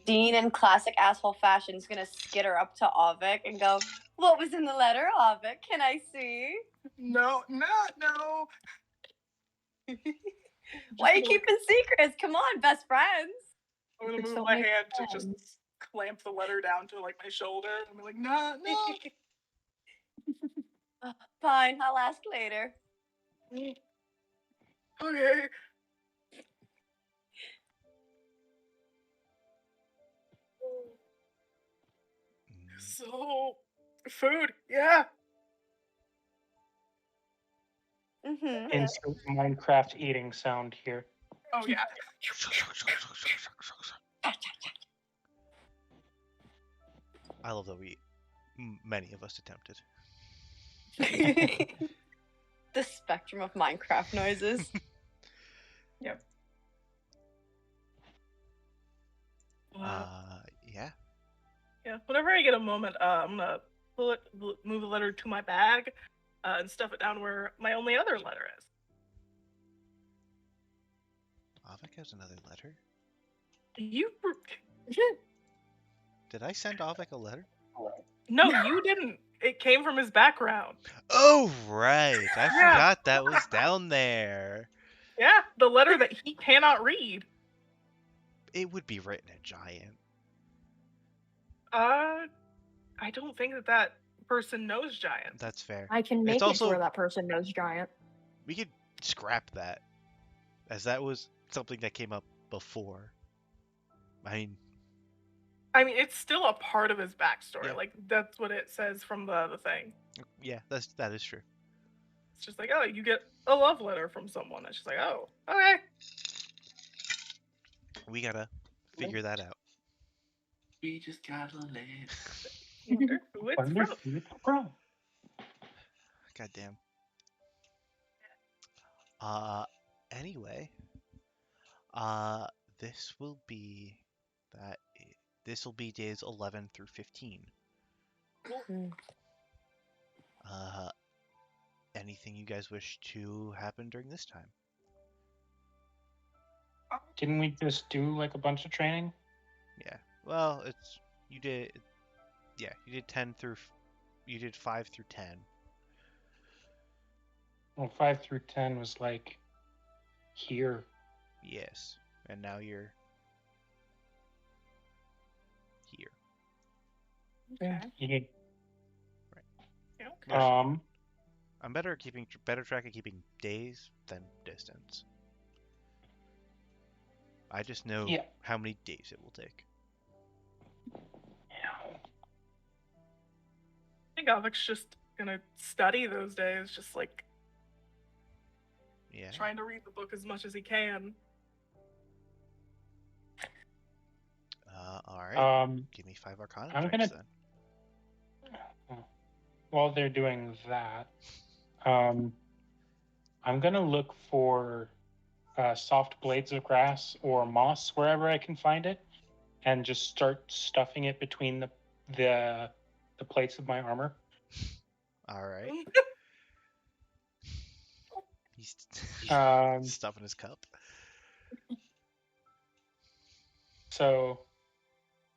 Dean, in classic asshole fashion, is gonna skitter up to Avik and go, "What was in the letter, Avik? Can I see?" No. Why are you keeping secrets? Come on, best friends. I'm gonna It's move so my many hand to just friends. clamp the letter down to like my shoulder and be like, no. Fine, I'll ask later. Okay. So, food, yeah. Mm-hmm. Insert Minecraft eating sound here. Oh yeah. I love that many of us attempted. The spectrum of Minecraft noises. Yep. Yeah. Yeah. Whenever I get a moment, I'm gonna move the letter to my bag, and stuff it down where my only other letter is. Avik has another letter. You? Did I send Avik a letter? No, you didn't. It came from his background. Oh, right. I Yeah. forgot that was down there. Yeah, the letter that he cannot read. It would be written in giant. I don't think that person knows Giant. That's fair. I can make It's it to also where that person knows Giant. we could scrap that, as that was something that came up before. I mean, it's still a part of his backstory. Yeah. Like that's what it says from the thing. Yeah, that is true. It's just like, oh, you get a love letter from someone. It's just like, oh, okay. We gotta figure that out. We just gotta live. Wonder who it's Wonder from. who it's from. Goddamn. Anyway, this will be this will be days 11 through 15. Mm. Anything you guys wish to happen during this time? Didn't we just do like a bunch of training? Yeah. Well, you did 10 through you did 5 through 10. Well, 5 through 10 was like here. Yes. And now you're here. Okay. Yeah. Yeah, okay. Question. I'm better track at keeping days than distance. I just know how many days it will take. Yeah. I think Avik's just gonna study those days, just like Yeah. trying to read the book as much as he can. All right. Give me 5 Arcana I'm checks gonna- then. While they're doing that, I'm gonna look for soft blades of grass or moss wherever I can find it, and just start stuffing it between the plates of my armor. All right. He's stuffing his cup. So,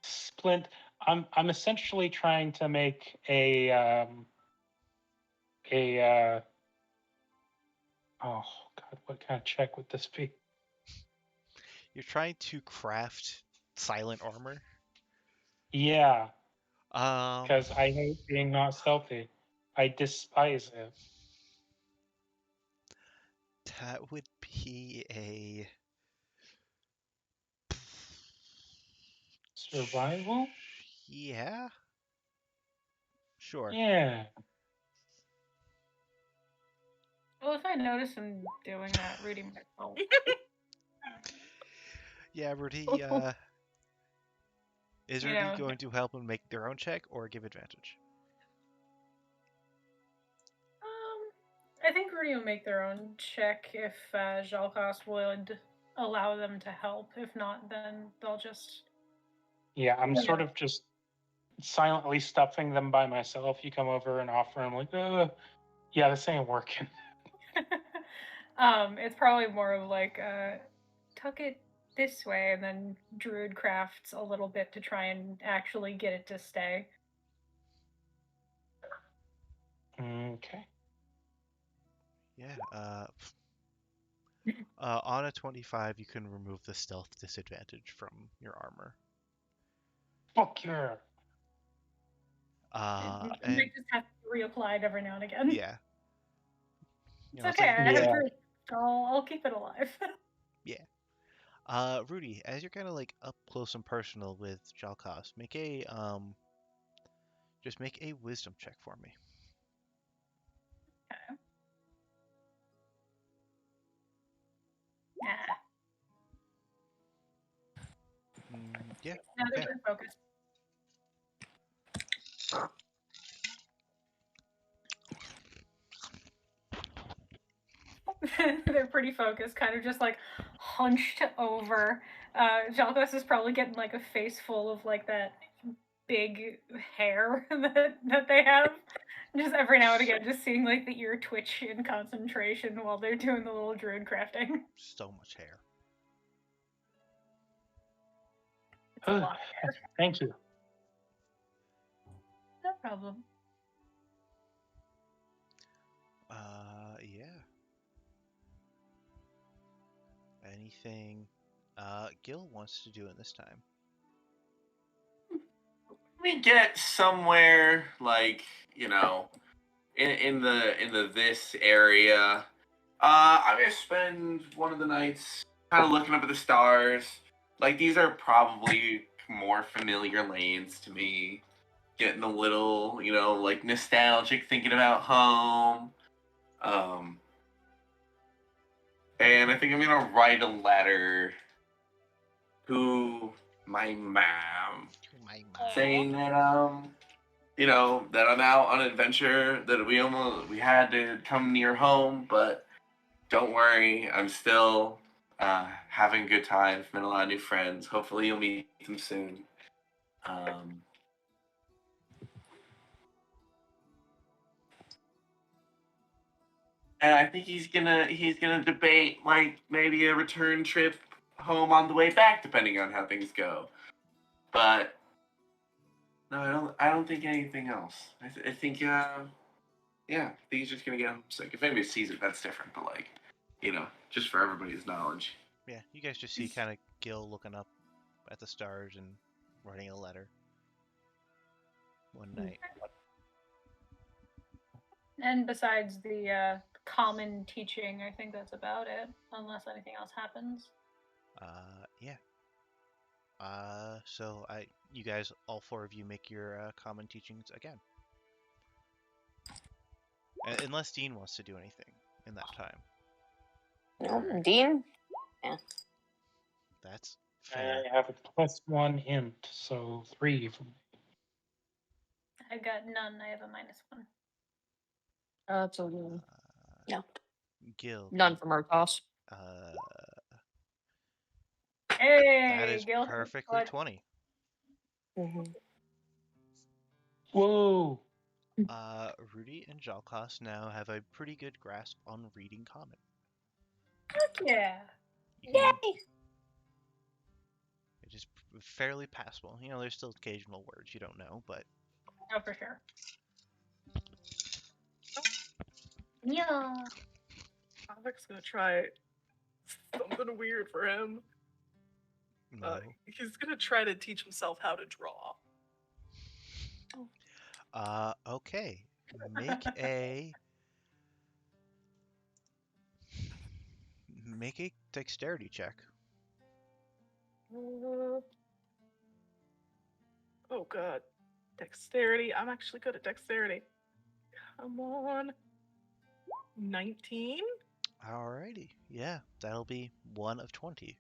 Splint, I'm essentially trying to make a oh god, what kind of check would this be? You're trying to craft silent armor. Yeah, Um, because I hate being not stealthy. I despise it. that would be a Survival? yeah. Sure. Yeah. Well, if I notice him doing that, Rudy might help. Yeah, Rudy. Is You Rudy know, going to help them make their own check or give advantage? I think Rudy will make their own check if Jalkas would allow them to help. If not, then they'll just. Yeah, I'm sort of just silently stuffing them by myself. You come over and offer them like, yeah, this ain't working. It's probably more of like tuck it this way, and then Druid crafts a little bit to try and actually get it to stay. Okay. Yeah. On a 25, you can remove the stealth disadvantage from your armor. Fuck yeah. It And might just have to be reapplied every now and again. yeah. It's okay. I have Druid. I'll keep it alive. Rudy, as you're kind of like up close and personal with Jalkas, make a Just make a wisdom check for me. Okay. Nah. Yeah. No, they're Okay. pretty focused. They're pretty focused, kind of just like hunched over. Jalkos is probably getting like a face full of like that big hair that they have. Just every now and again, just seeing like the ear twitch in concentration while they're doing the little druid crafting. So much hair. It's a lot of hair. Thank you. No problem. Yeah. Anything Gil wants to do in this time? We get somewhere like, in the this area. I'm gonna spend one of the nights kind of looking up at the stars. Like, these are probably more familiar lanes to me. Getting a little, like, nostalgic, thinking about home. And I think I'm gonna write a letter to my mom, saying that that I'm out on an adventure, that we had to come near home, but don't worry, I'm still having a good time, met a lot of new friends. Hopefully you'll meet them soon. And I think he's gonna debate, like, maybe a return trip home on the way back, depending on how things go. But no, I don't think anything else. I think yeah, I think he's just gonna get homesick. If anybody sees it, that's different. But, like, just for everybody's knowledge. Yeah, you guys just see kind of Gil looking up at the stars and writing a letter one night. And besides the common teaching, I think that's about it, unless anything else happens. Yeah. So you guys, all four of you, make your common teachings again. Unless Dean wants to do anything in that time. No, Dean. That's fair. I have a +1 int, so 3 for me. I got none. I have a -1. That's a win. No. Gil. None from Artos. Hey, That is Gil. perfectly What? 20. Whoa! Rudy and Jalkos now have a pretty good grasp on reading common. Heck yeah. It is fairly passable. There's still occasional words you don't know, but Oh, for sure. Yeah. Avik's gonna try something weird for him. no. He's gonna try to teach himself how to draw. Okay. Make a dexterity check. Oh god. Dexterity. I'm actually good at dexterity. Come on. 19? Alrighty. Yeah, that'll be 1 of 20.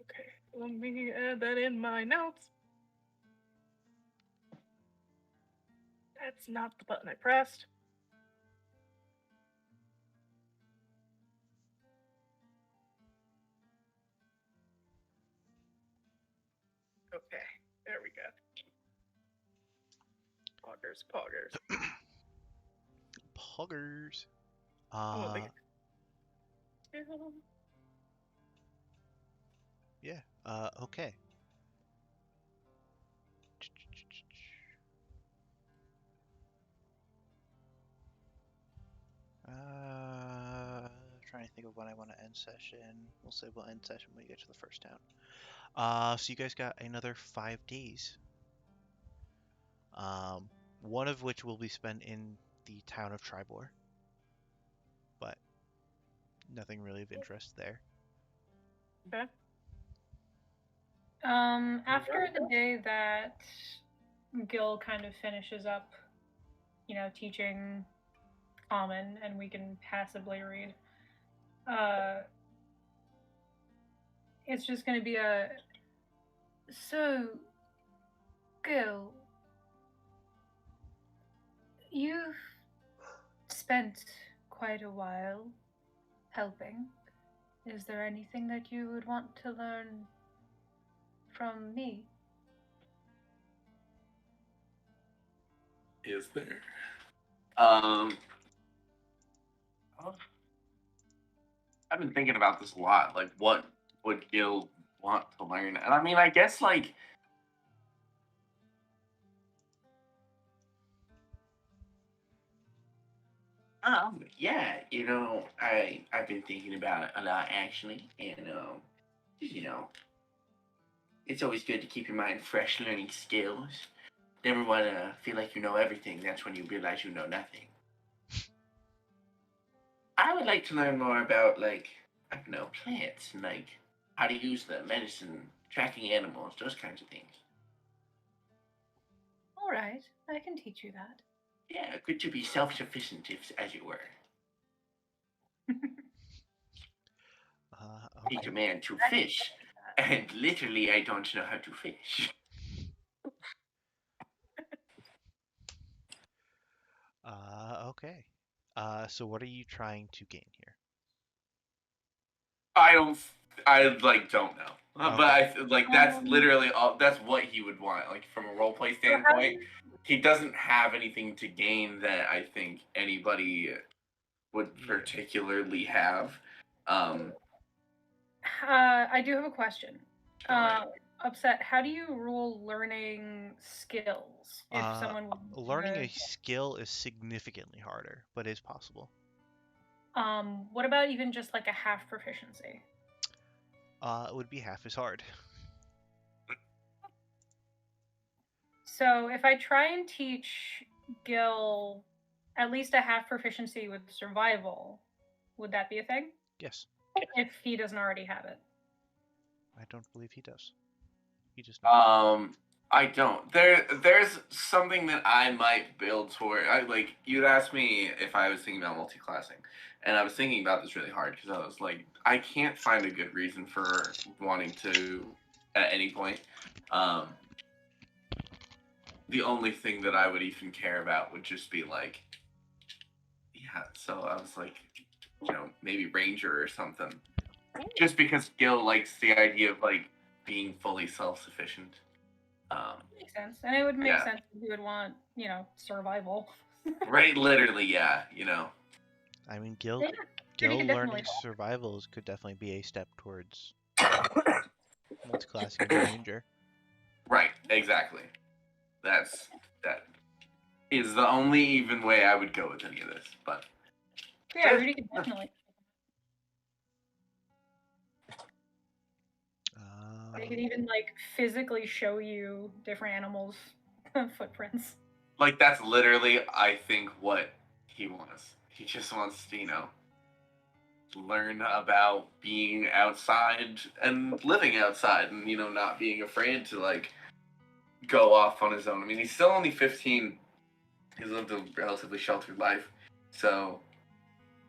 Okay, let me add that in my notes. That's not the button I pressed. Okay, there we go. Poggers. Poggers. Yeah. Okay. Trying to think of when I want to end session. We'll say we'll end session when we get to the first town. So you guys got another 5 days. One of which will be spent in the town of Tribor. But nothing really of interest there. Okay. After the day that Gil kind of finishes up, teaching Common and we can passably read, it's just going to be a. So, Gil, you've spent quite a while helping. Is there anything that you would want to learn from me? Is there? I've been thinking about this a lot. Like, what would Gil want to learn? And I mean, I guess like. Yeah, I've been thinking about it a lot actually, and you know, it's always good to keep your mind fresh, learning skills. Never want to feel like you know everything. That's when you realize you know nothing. I would like to learn more about, like, I don't know, plants and, like, how to use the medicine, tracking animals, those kinds of things. All right, I can teach you that. Yeah, good to be self-sufficient, if, as it were. Teach a Okay. man to fish, and literally I don't know how to fish. Okay. So what are you trying to gain here? I don't know. But Okay. that's literally all. That's what he would want. Like from a roleplay standpoint, he doesn't have anything to gain that I think anybody would Yeah. particularly have. I do have a question. Sure. Upset, how do you rule learning skills? If someone Learning a skill is significantly harder, but is possible. what about even just like a half proficiency? It would be half as hard. So if I try and teach Gil at least a half proficiency with survival, would that be a thing? Yes. If he doesn't already have it. I don't believe he does. He just I don't. There's something that I might build toward. You'd asked me if I was thinking about multi-classing, and I was thinking about this really hard because I was like, I can't find a good reason for wanting to at any point. The only thing that I would even care about would just be like, yeah. So I was like, maybe Ranger or something, just because Gil likes the idea of like being fully self-sufficient. Makes sense. And it would make Yeah. sense if you would want, survival. Right, literally, yeah, I mean, Gil Yeah, you can learning definitely- survivals could definitely be a step towards multi-classing as a ranger. Right, exactly. That is the only even way I would go with any of this, but Yeah, Rudy can definitely. They could even like physically show you different animals' footprints. like that's literally, I think, what he wants. He just wants to, learn about being outside and living outside and, not being afraid to like go off on his own. I mean, he's still only 15. He's lived a relatively sheltered life. So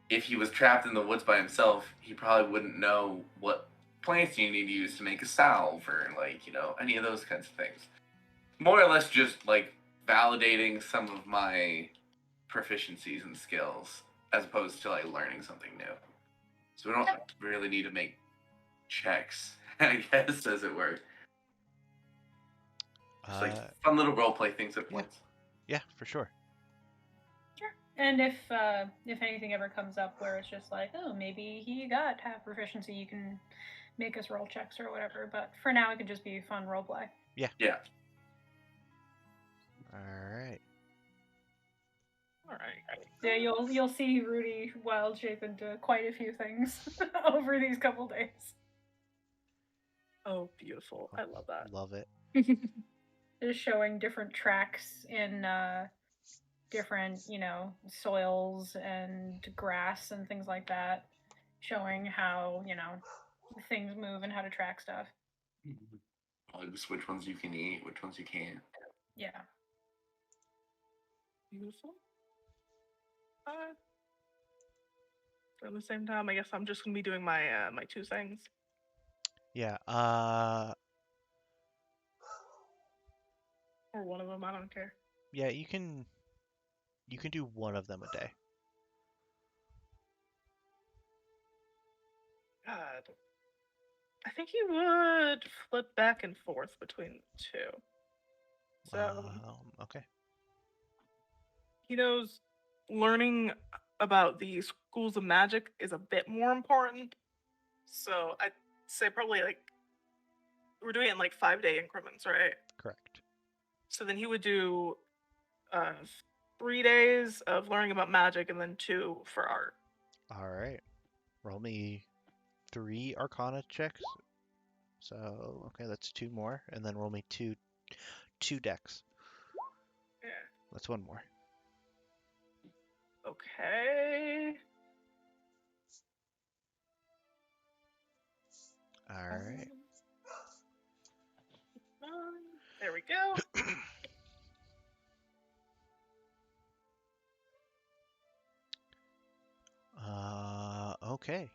if he was trapped in the woods by himself, he probably wouldn't know what plants you need to use to make a salve or like, any of those kinds of things. More or less just like validating some of my proficiencies and skills as opposed to like learning something new. So we don't really need to make checks, I guess, as it were. Just like fun little roleplay things at points. Yeah, for sure. Sure. And if anything ever comes up where it's just like, oh, maybe he got half proficiency, you can make us roll checks or whatever. But for now, it could just be fun roleplay. Yeah. Yeah. All right. Yeah, you'll see Rudy wild shape into quite a few things over these couple days. Oh, beautiful. I love that. Love it. Just showing different tracks in different, soils and grass and things like that. Showing how, things move and how to track stuff. bugs, which ones you can eat, which ones you can't. Yeah. Beautiful. At the same time, I guess I'm just gonna be doing my my 2 things. Yeah. Or one of them, I don't care. Yeah. You can do one of them a day. God. I think he would flip back and forth between the 2. So Okay. he knows learning about the schools of magic is a bit more important. So I'd say probably like we're doing it in like 5-day increments, right? Correct. So then he would do 3 days of learning about magic and then 2 for art. All right. Roll me 3 Arcana checks. So okay, that's 2 more, and then roll me two decks. Yeah. That's 1 more. Okay. All right. There we go. Okay.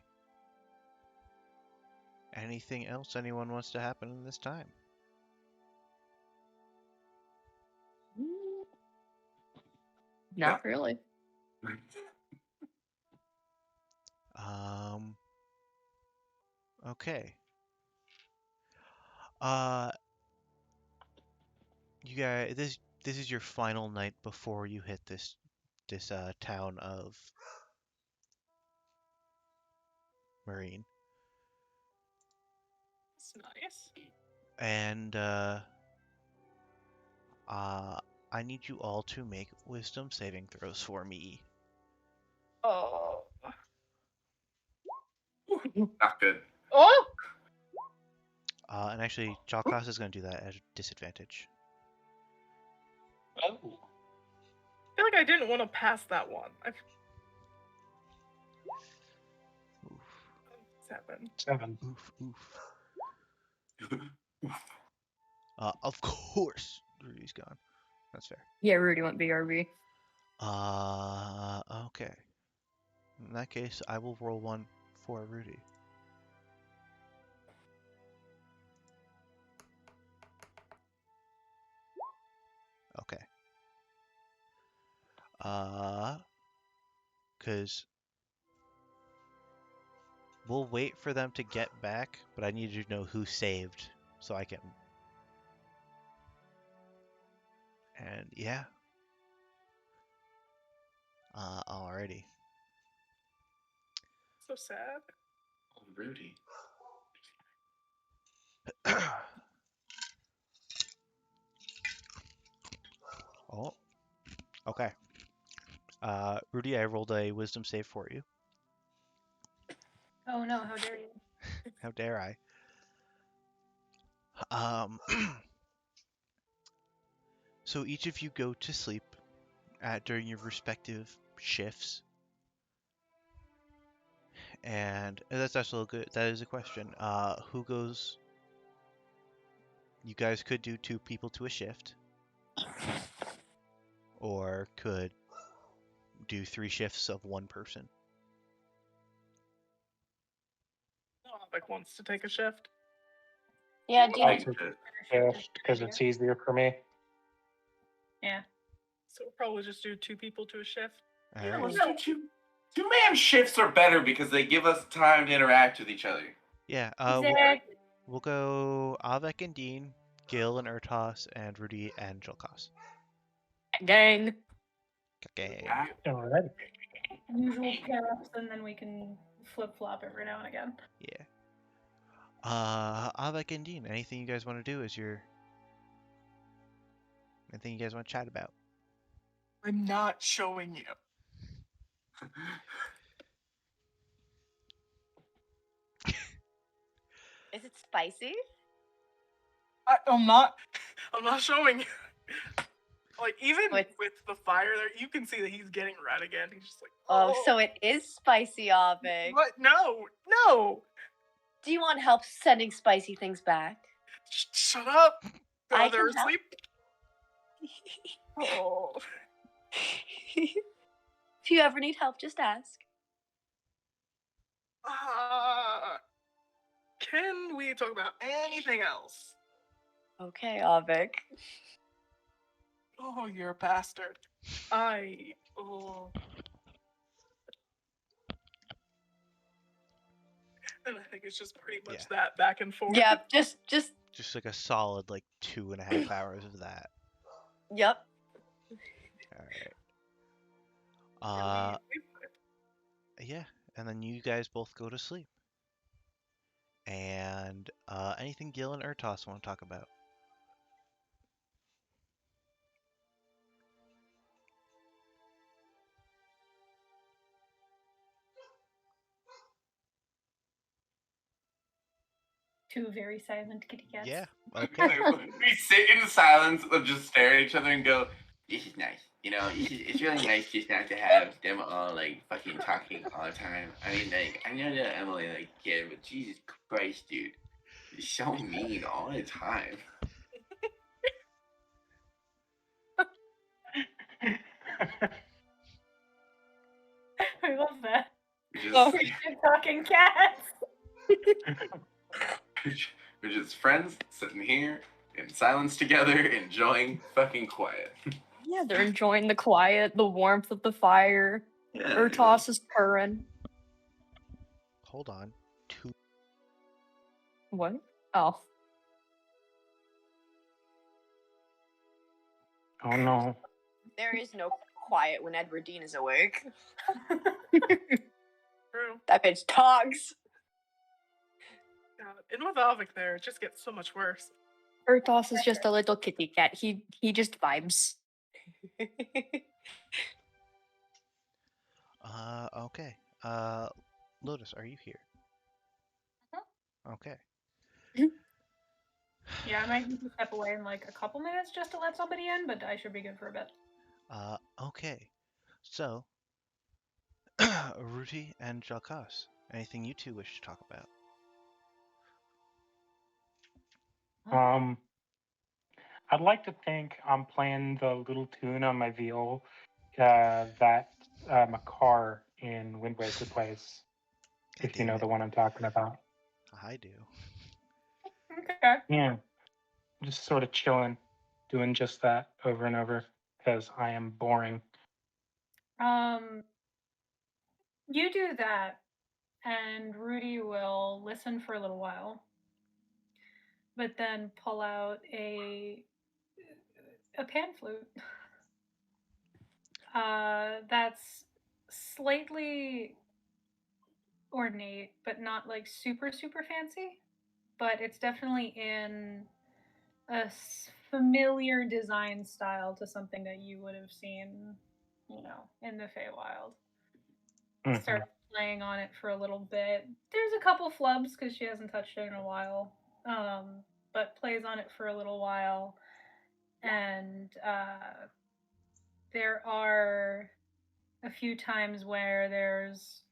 Anything else anyone wants to happen in this time? Not really. Okay. You guys, this is your final night before you hit this town of Marine. That's nice. And I need you all to make wisdom saving throws for me. Oh. Not good. Oh! And actually, Chalkos is going to do that at a disadvantage. Oh. I feel like I didn't want to pass that one. Oof, 7. 7. oof. Of course, Rudy's gone. That's fair. Yeah, Rudy went BRB. Okay. In that case, I will roll one for Rudy. Okay. Because we'll wait for them to get back, but I need you to know who saved so I can. And yeah. Alrighty. So sad. Oh, Rudy. Oh. Okay. Rudy, I rolled a wisdom save for you. Oh no, how dare you? How dare I? So each of you go to sleep during your respective shifts. And that's also good. That is a question. Who goes? You guys could do 2 people to a shift, or could do 3 shifts of 1 person. Like wants to take a shift. Yeah, do you, I took shift because it's easier for me. Yeah. So we'll probably just do 2 people to a shift. All Yeah, right. let's do two-man shifts are better because they give us time to interact with each other. Yeah. Exactly. We'll go Avek and Dean, Gil and Ertos, and Rudy and Jolkos. Gang. Okay. All right. Usual pair-ups, and then we can flip-flop every now and again. Yeah. Avek and Dean, anything you guys want to do? Anything you guys want to chat about? I'm not showing you. is it spicy? I'm not showing you. Like even With- with the fire there, you can see that he's getting red again. He's just like, Oh, so it is spicy, Avik. what? No. Do you want help sending spicy things back? Shut up. I They're can help. asleep. Oh. If you ever need help, just ask. Can we talk about anything else? Okay, Avik. Oh, you're a bastard. Oh. And I think it's just pretty much Yeah. that back and forth. Yeah, just Just like a solid like 2.5 hours of that. yep. All right. And Yeah, and then you guys both go to sleep. And anything Gil and Ertos want to talk about? Two very silent kitty cats. Yeah. Okay. We sit in silence and just stare at each other and go, "This is nice. You know, it's really nice just not to have them all like fucking talking all the time. I mean, like, I know that Emily like kid, but Jesus Christ, dude, you're so mean all the time." I love that. We're Oh. just, Shit talking cats. we're just friends sitting here in silence together, enjoying fucking quiet. Yeah, they're enjoying the quiet, the warmth of the fire. Yeah, Ertos is purring. Hold on. What? Oh. Oh no. There is no quiet when Edwardine is awake. True. That bitch talks. God. And with Avik there, it just gets so much worse. Ertos is just a little kitty cat. He just vibes. Okay. Lotus, are you here? Okay. Yeah, I might need to step away in like a couple minutes just to let somebody in, but I should be good for a bit. Okay. So, Ruti and Jalkas, anything you two wish to talk about? I'd like to think I'm playing the little tune on my viol that Makar in Wind Waker plays. God If you damn know it. the one I'm talking about. I do. Okay. Yeah. Just sort of chilling, doing just that over and over because I am boring. You do that, and Rudy will listen for a little while, but then pull out a pan flute. That's slightly ornate, but not like super fancy. But it's definitely in a familiar design style to something that you would have seen, in the Feywild. Mhm. Starts playing on it for a little bit. There's a couple flubs because she hasn't touched it in a while, but plays on it for a little while. And there are a few times where there's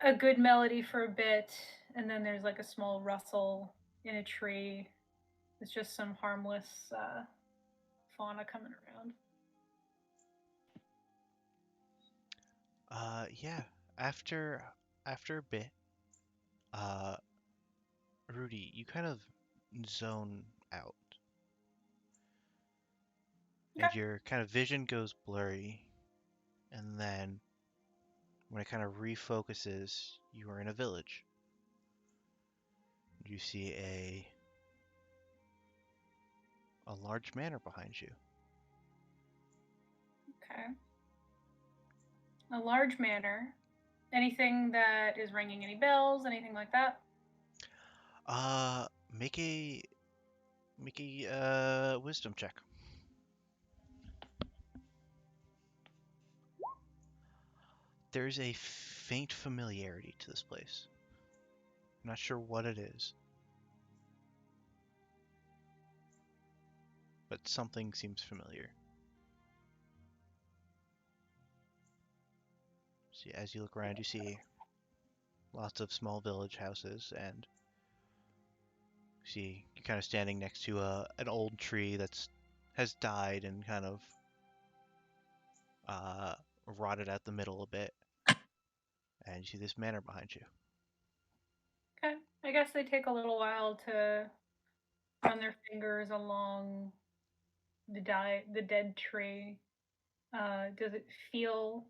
a good melody for a bit, and then there's like a small rustle in a tree. It's just some harmless fauna coming around. Yeah. After a bit, Rudy, you kind of zone out. And Okay. your kind of vision goes blurry, and then when it kind of refocuses, you are in a village. You see a large manor behind you. Okay. A large manor. Anything that is ringing any bells? Anything like that? Make a wisdom check. There's a faint familiarity to this place. I'm not sure what it is, but something seems familiar. See, as you look around, you see lots of small village houses and See, you're kind of standing next to an old tree that's has died and kind of rotted out the middle a bit. And you see this manor behind you. Okay. I guess they take a little while to run their fingers along the dead tree. Does it feel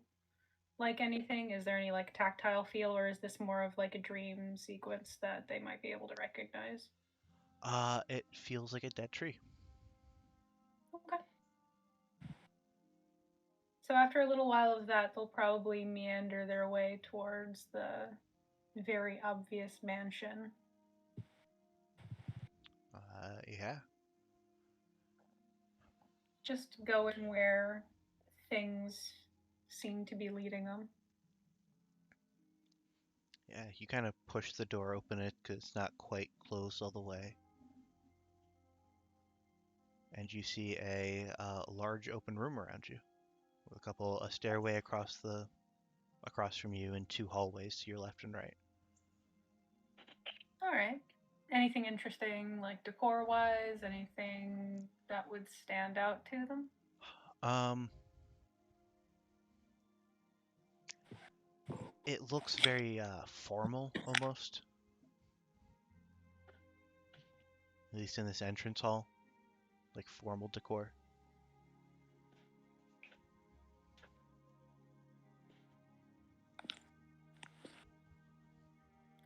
like anything? Is there any like tactile feel, or is this more of like a dream sequence that they might be able to recognize? It feels like a dead tree. Okay. So after a little while of that, they'll probably meander their way towards the very obvious mansion. Yeah. Just going where things seem to be leading them. Yeah, you kind of push the door open it because it's not quite closed all the way. And you see a large open room around you, with a stairway across from you and 2 hallways to your left and right. All right. Anything interesting, like decor-wise? Anything that would stand out to them? It looks very formal almost, at least in this entrance hall, like formal decor.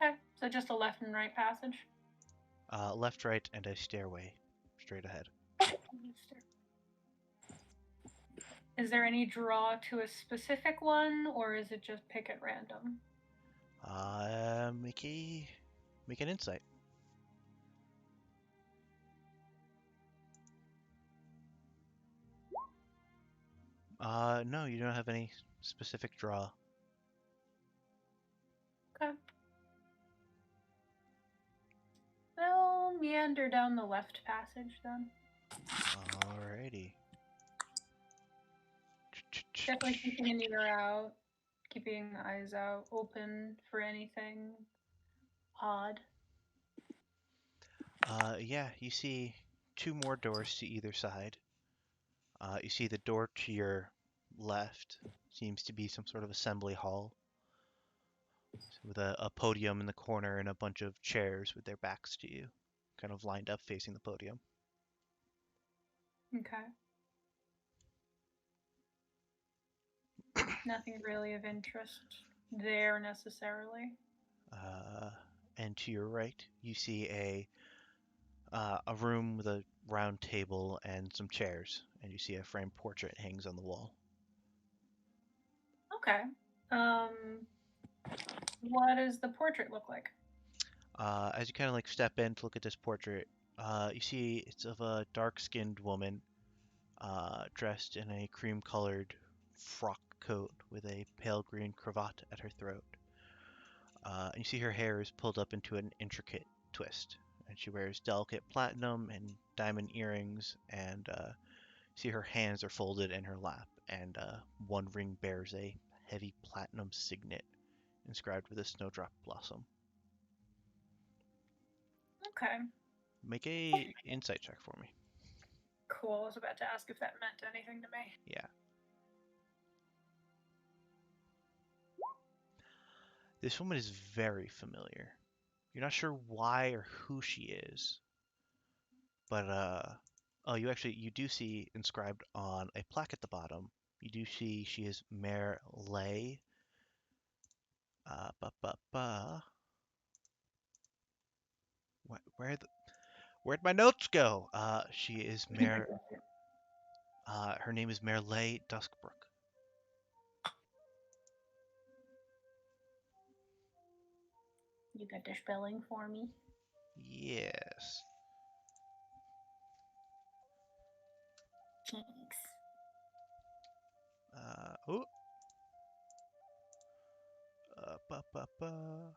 Okay, so just a left and right passage. Left, right, and a stairway straight ahead. Is there any draw to a specific one, or is it just pick at random? Make an insight. No, you don't have any specific draw. Okay. They'll meander down the left passage then. Alrighty. Definitely keeping an ear out, keeping eyes out open for anything odd. Yeah, you see 2 more doors to either side. You see the door to your left seems to be some sort of assembly hall with a podium in the corner and a bunch of chairs with their backs to you, kind of lined up facing the podium. Okay. Nothing really of interest there necessarily. And to your right, you see a room with a round table and some chairs, and you see a framed portrait hangs on the wall. Okay. What does the portrait look like? As you kind of like step in to look at this portrait, you see it's of a dark-skinned woman, dressed in a cream-colored frock coat with a pale green cravat at her throat. And you see her hair is pulled up into an intricate twist, and she wears delicate platinum and diamond earrings, and see her hands are folded in her lap, and one ring bears a heavy platinum signet inscribed with a snowdrop blossom. Okay. Make a insight check for me. Cool. I was about to ask if that meant anything to me. Yeah. This woman is very familiar. You're not sure why or who she is, but oh, you do see inscribed on a plaque at the bottom. You do see she is Mare Lay. Where'd my notes go? She is Mare. Her name is Mare Lay Duskbrook. You got the spelling for me? Yes. Thanks. Oh. Ba ba ba.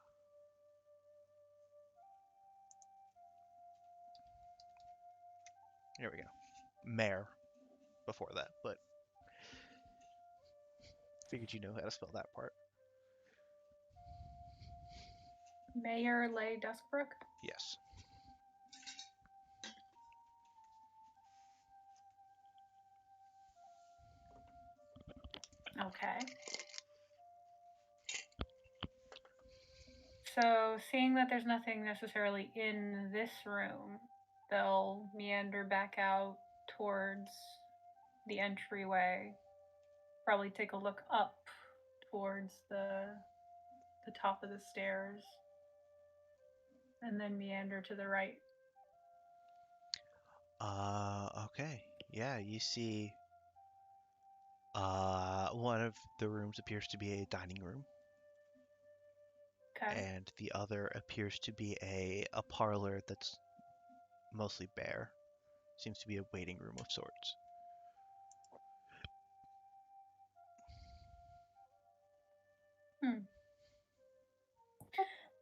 Here we go. Mare before that, but figured you know how to spell that part. Mayor Lay Duskbrook? Yes. Okay. So, seeing that there's nothing necessarily in this room, they'll meander back out towards the entryway. Probably take a look up towards the top of the stairs, and then meander to the right. Okay. Yeah, you see one of the rooms appears to be a dining room, Okay. and the other appears to be a parlor that's mostly bare. Seems to be a waiting room of sorts.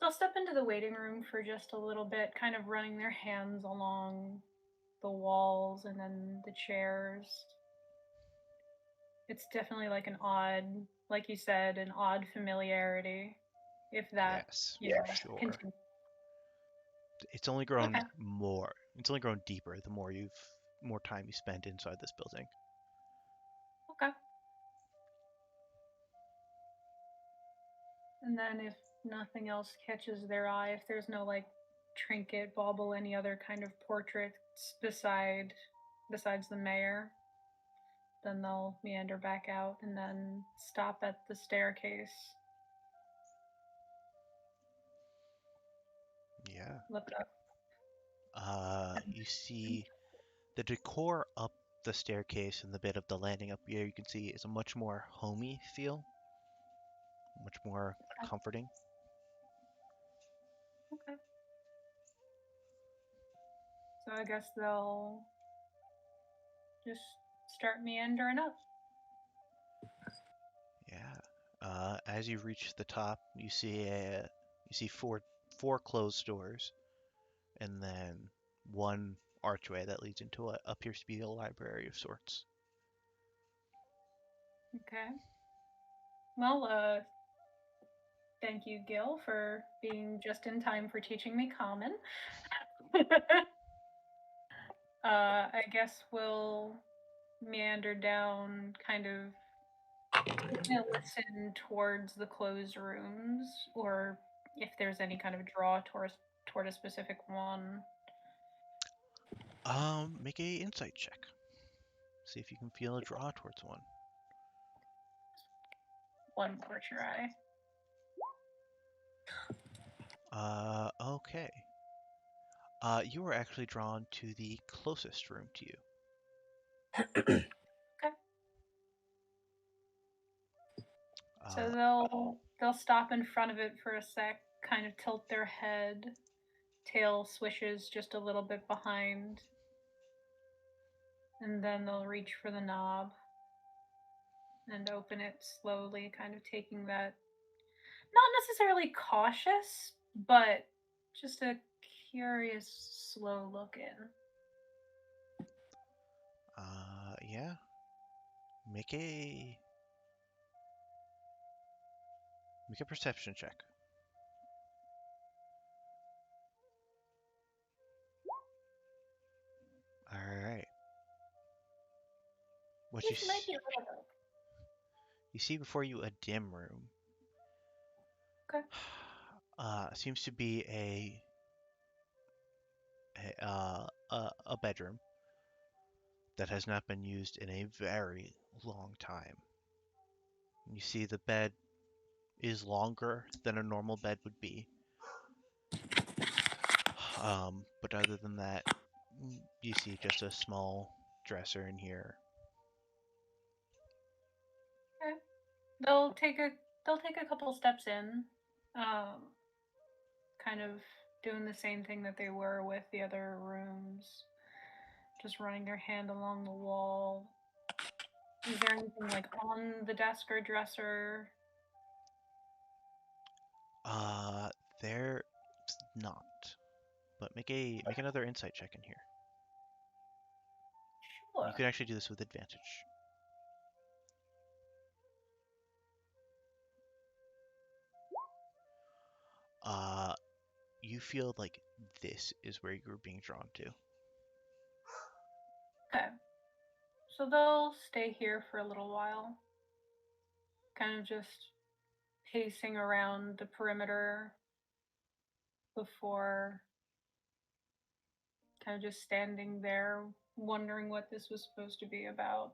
They'll step into the waiting room for just a little bit, kind of running their hands along the walls and then the chairs. It's definitely like an odd, like you said, an odd familiarity. If that, Yes, you know, for sure. continues. It's only grown Okay. more. It's only grown deeper the more time you spend inside this building. Okay. And then if nothing else catches their eye, if there's no like trinket, bauble, any other kind of portraits besides the mayor, then they'll meander back out and then stop at the staircase. Yeah. Look up. You see the decor up the staircase and the bit of the landing up here you can see is a much more homey feel, much more comforting. Okay. So I guess they'll just start meandering up. Yeah. As you reach the top, you see four closed doors, and then one archway that leads into what appears to be a library of sorts. Okay. Well, thank you, Gil, for being just in time for teaching me common. I guess we'll meander down, kind of listen towards the closed rooms, or if there's any kind of draw toward a specific one. Make a insight check. See if you can feel a draw towards one. One more try. Okay. You are actually drawn to the closest room to you. Okay. So they'll stop in front of it for a sec, kind of tilt their head, tail swishes just a little bit behind, and then they'll reach for the knob and open it slowly, kind of taking that, not necessarily cautious, but just a curious, slow look in. Yeah. Make a perception check. All right. What This might be a little bit. you see before you a dim room. Okay. Seems to be a bedroom that has not been used in a very long time. You see the bed is longer than a normal bed would be. But other than that, you see just a small dresser in here. Okay. They'll take a couple steps in, kind of doing the same thing that they were with the other rooms, just running their hand along the wall. Is there anything like on the desk or dresser? There's not. But make another insight check in here. Sure. You can actually do this with advantage. You feel like this is where you're being drawn to. Okay. So they'll stay here for a little while. kind of just pacing around the perimeter before kind of just standing there, wondering what this was supposed to be about.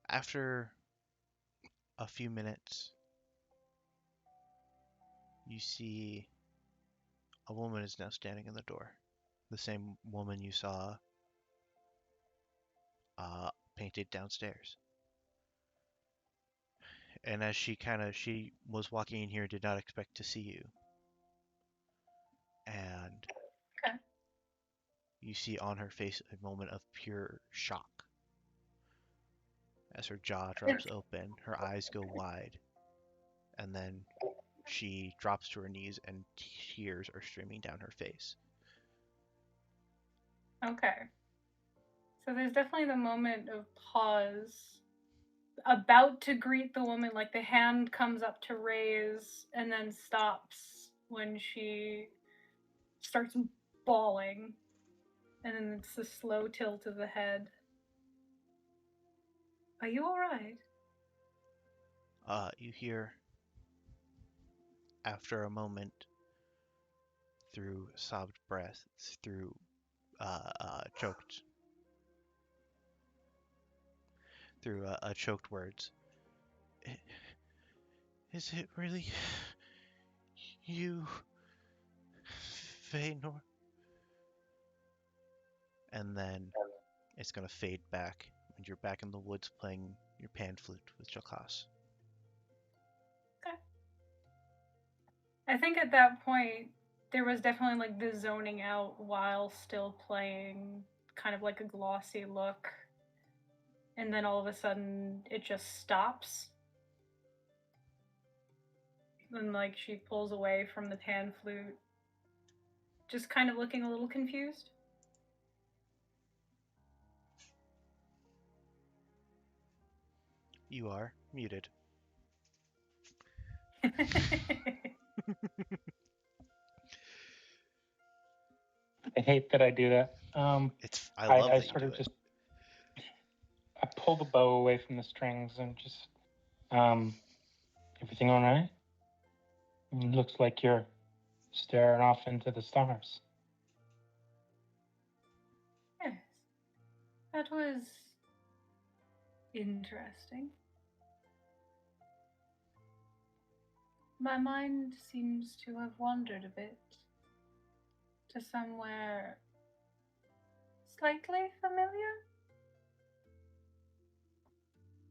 After a few minutes, you see a woman is now standing in the door. The same woman you saw painted downstairs. And as she was walking in here, did not expect to see you. And Okay. you see on her face a moment of pure shock. As her jaw drops open, her eyes go wide, and then she drops to her knees and tears are streaming down her face. Okay. So there's definitely the moment of pause, about to greet the woman, like the hand comes up to raise and then stops when she starts bawling. And then it's a slow tilt of the head. Are you alright? You hear, after a moment, through sobbed breaths, through choked words. Is it really you, Feanor? And then it's gonna fade back, and you're back in the woods playing your pan flute with Jalkas. Okay. I think at that point, there was definitely like the zoning out while still playing, kind of like a glossy look. And then all of a sudden, it just stops. And like she pulls away from the pan flute, just kind of looking a little confused. You are muted. I hate that I do that. I love I that you sort do of it. just I pull the bow away from the strings and just everything all right? It looks like you're staring off into the stars. Yes, that was interesting. My mind seems to have wandered a bit to somewhere slightly familiar,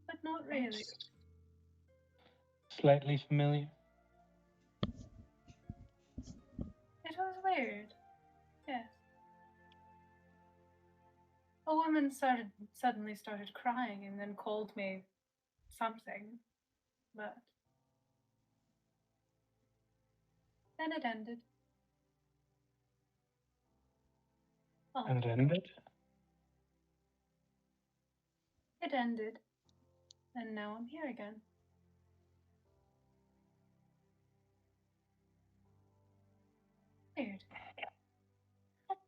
but not really. Slightly familiar. It was weird. Yes. A woman suddenly started crying and then called me something, but then it ended. Oh, And it ended? it ended, and now I'm here again. Weird.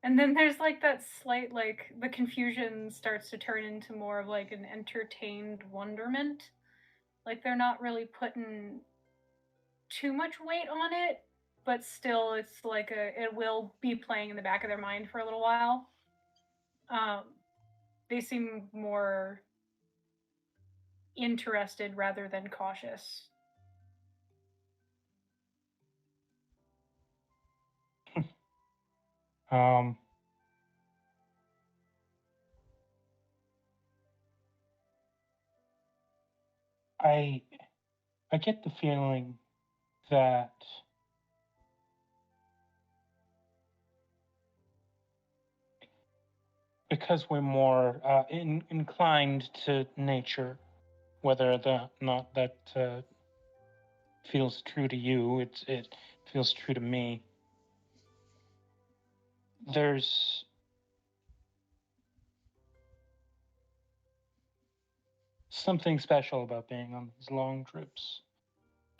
And then there's like that slight, like, the confusion starts to turn into more of like an entertained wonderment. Like they're not really putting too much weight on it, but still it's like it will be playing in the back of their mind for a little while. They seem more interested rather than cautious. I get the feeling that because we're more inclined to nature, whether or not that feels true to you, it feels true to me. There's something special about being on these long trips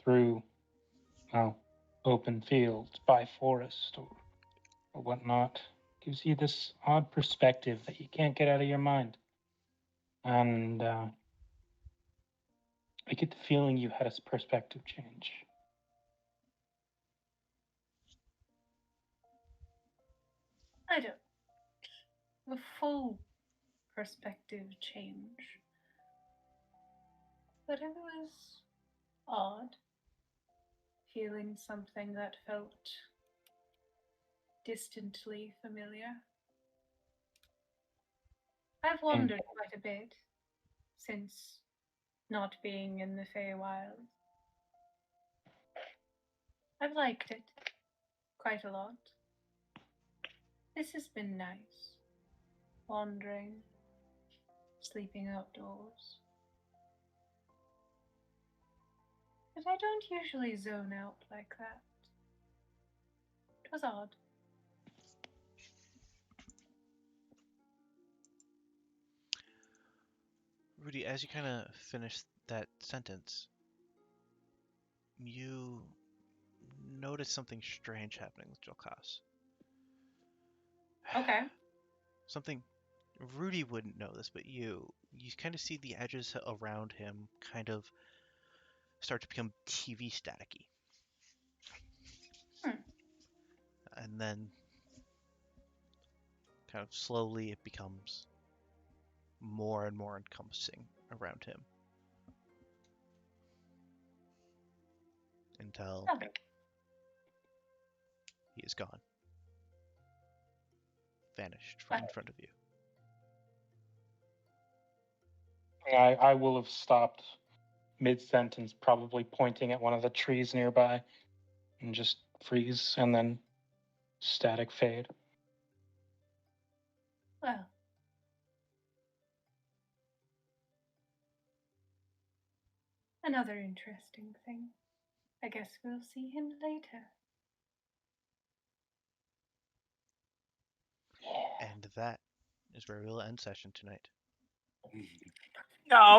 through, open fields, by forest, or whatnot. Gives you this odd perspective that you can't get out of your mind. And I get the feeling you had a perspective change. I don't. A full perspective change. But it was odd. Feeling something that felt distantly familiar. I've wondered quite a bit since not being in the Feywild. I've liked it quite a lot. This has been nice. Wandering, sleeping outdoors. But I don't usually zone out like that. It was odd. Rudy, as you kind of finish that sentence, you notice something strange happening with Jolkas. Okay. Something Rudy wouldn't know this, but you kind of see the edges around him kind of start to become TV staticky. And then kind of slowly it becomes more and more encompassing around him. Until Okay. he is gone. Vanished from in front of you. I will have stopped mid-sentence, probably pointing at one of the trees nearby, and just freeze and then static fade. Well. Another interesting thing. I guess we'll see him later. And that is where we'll end session tonight. No.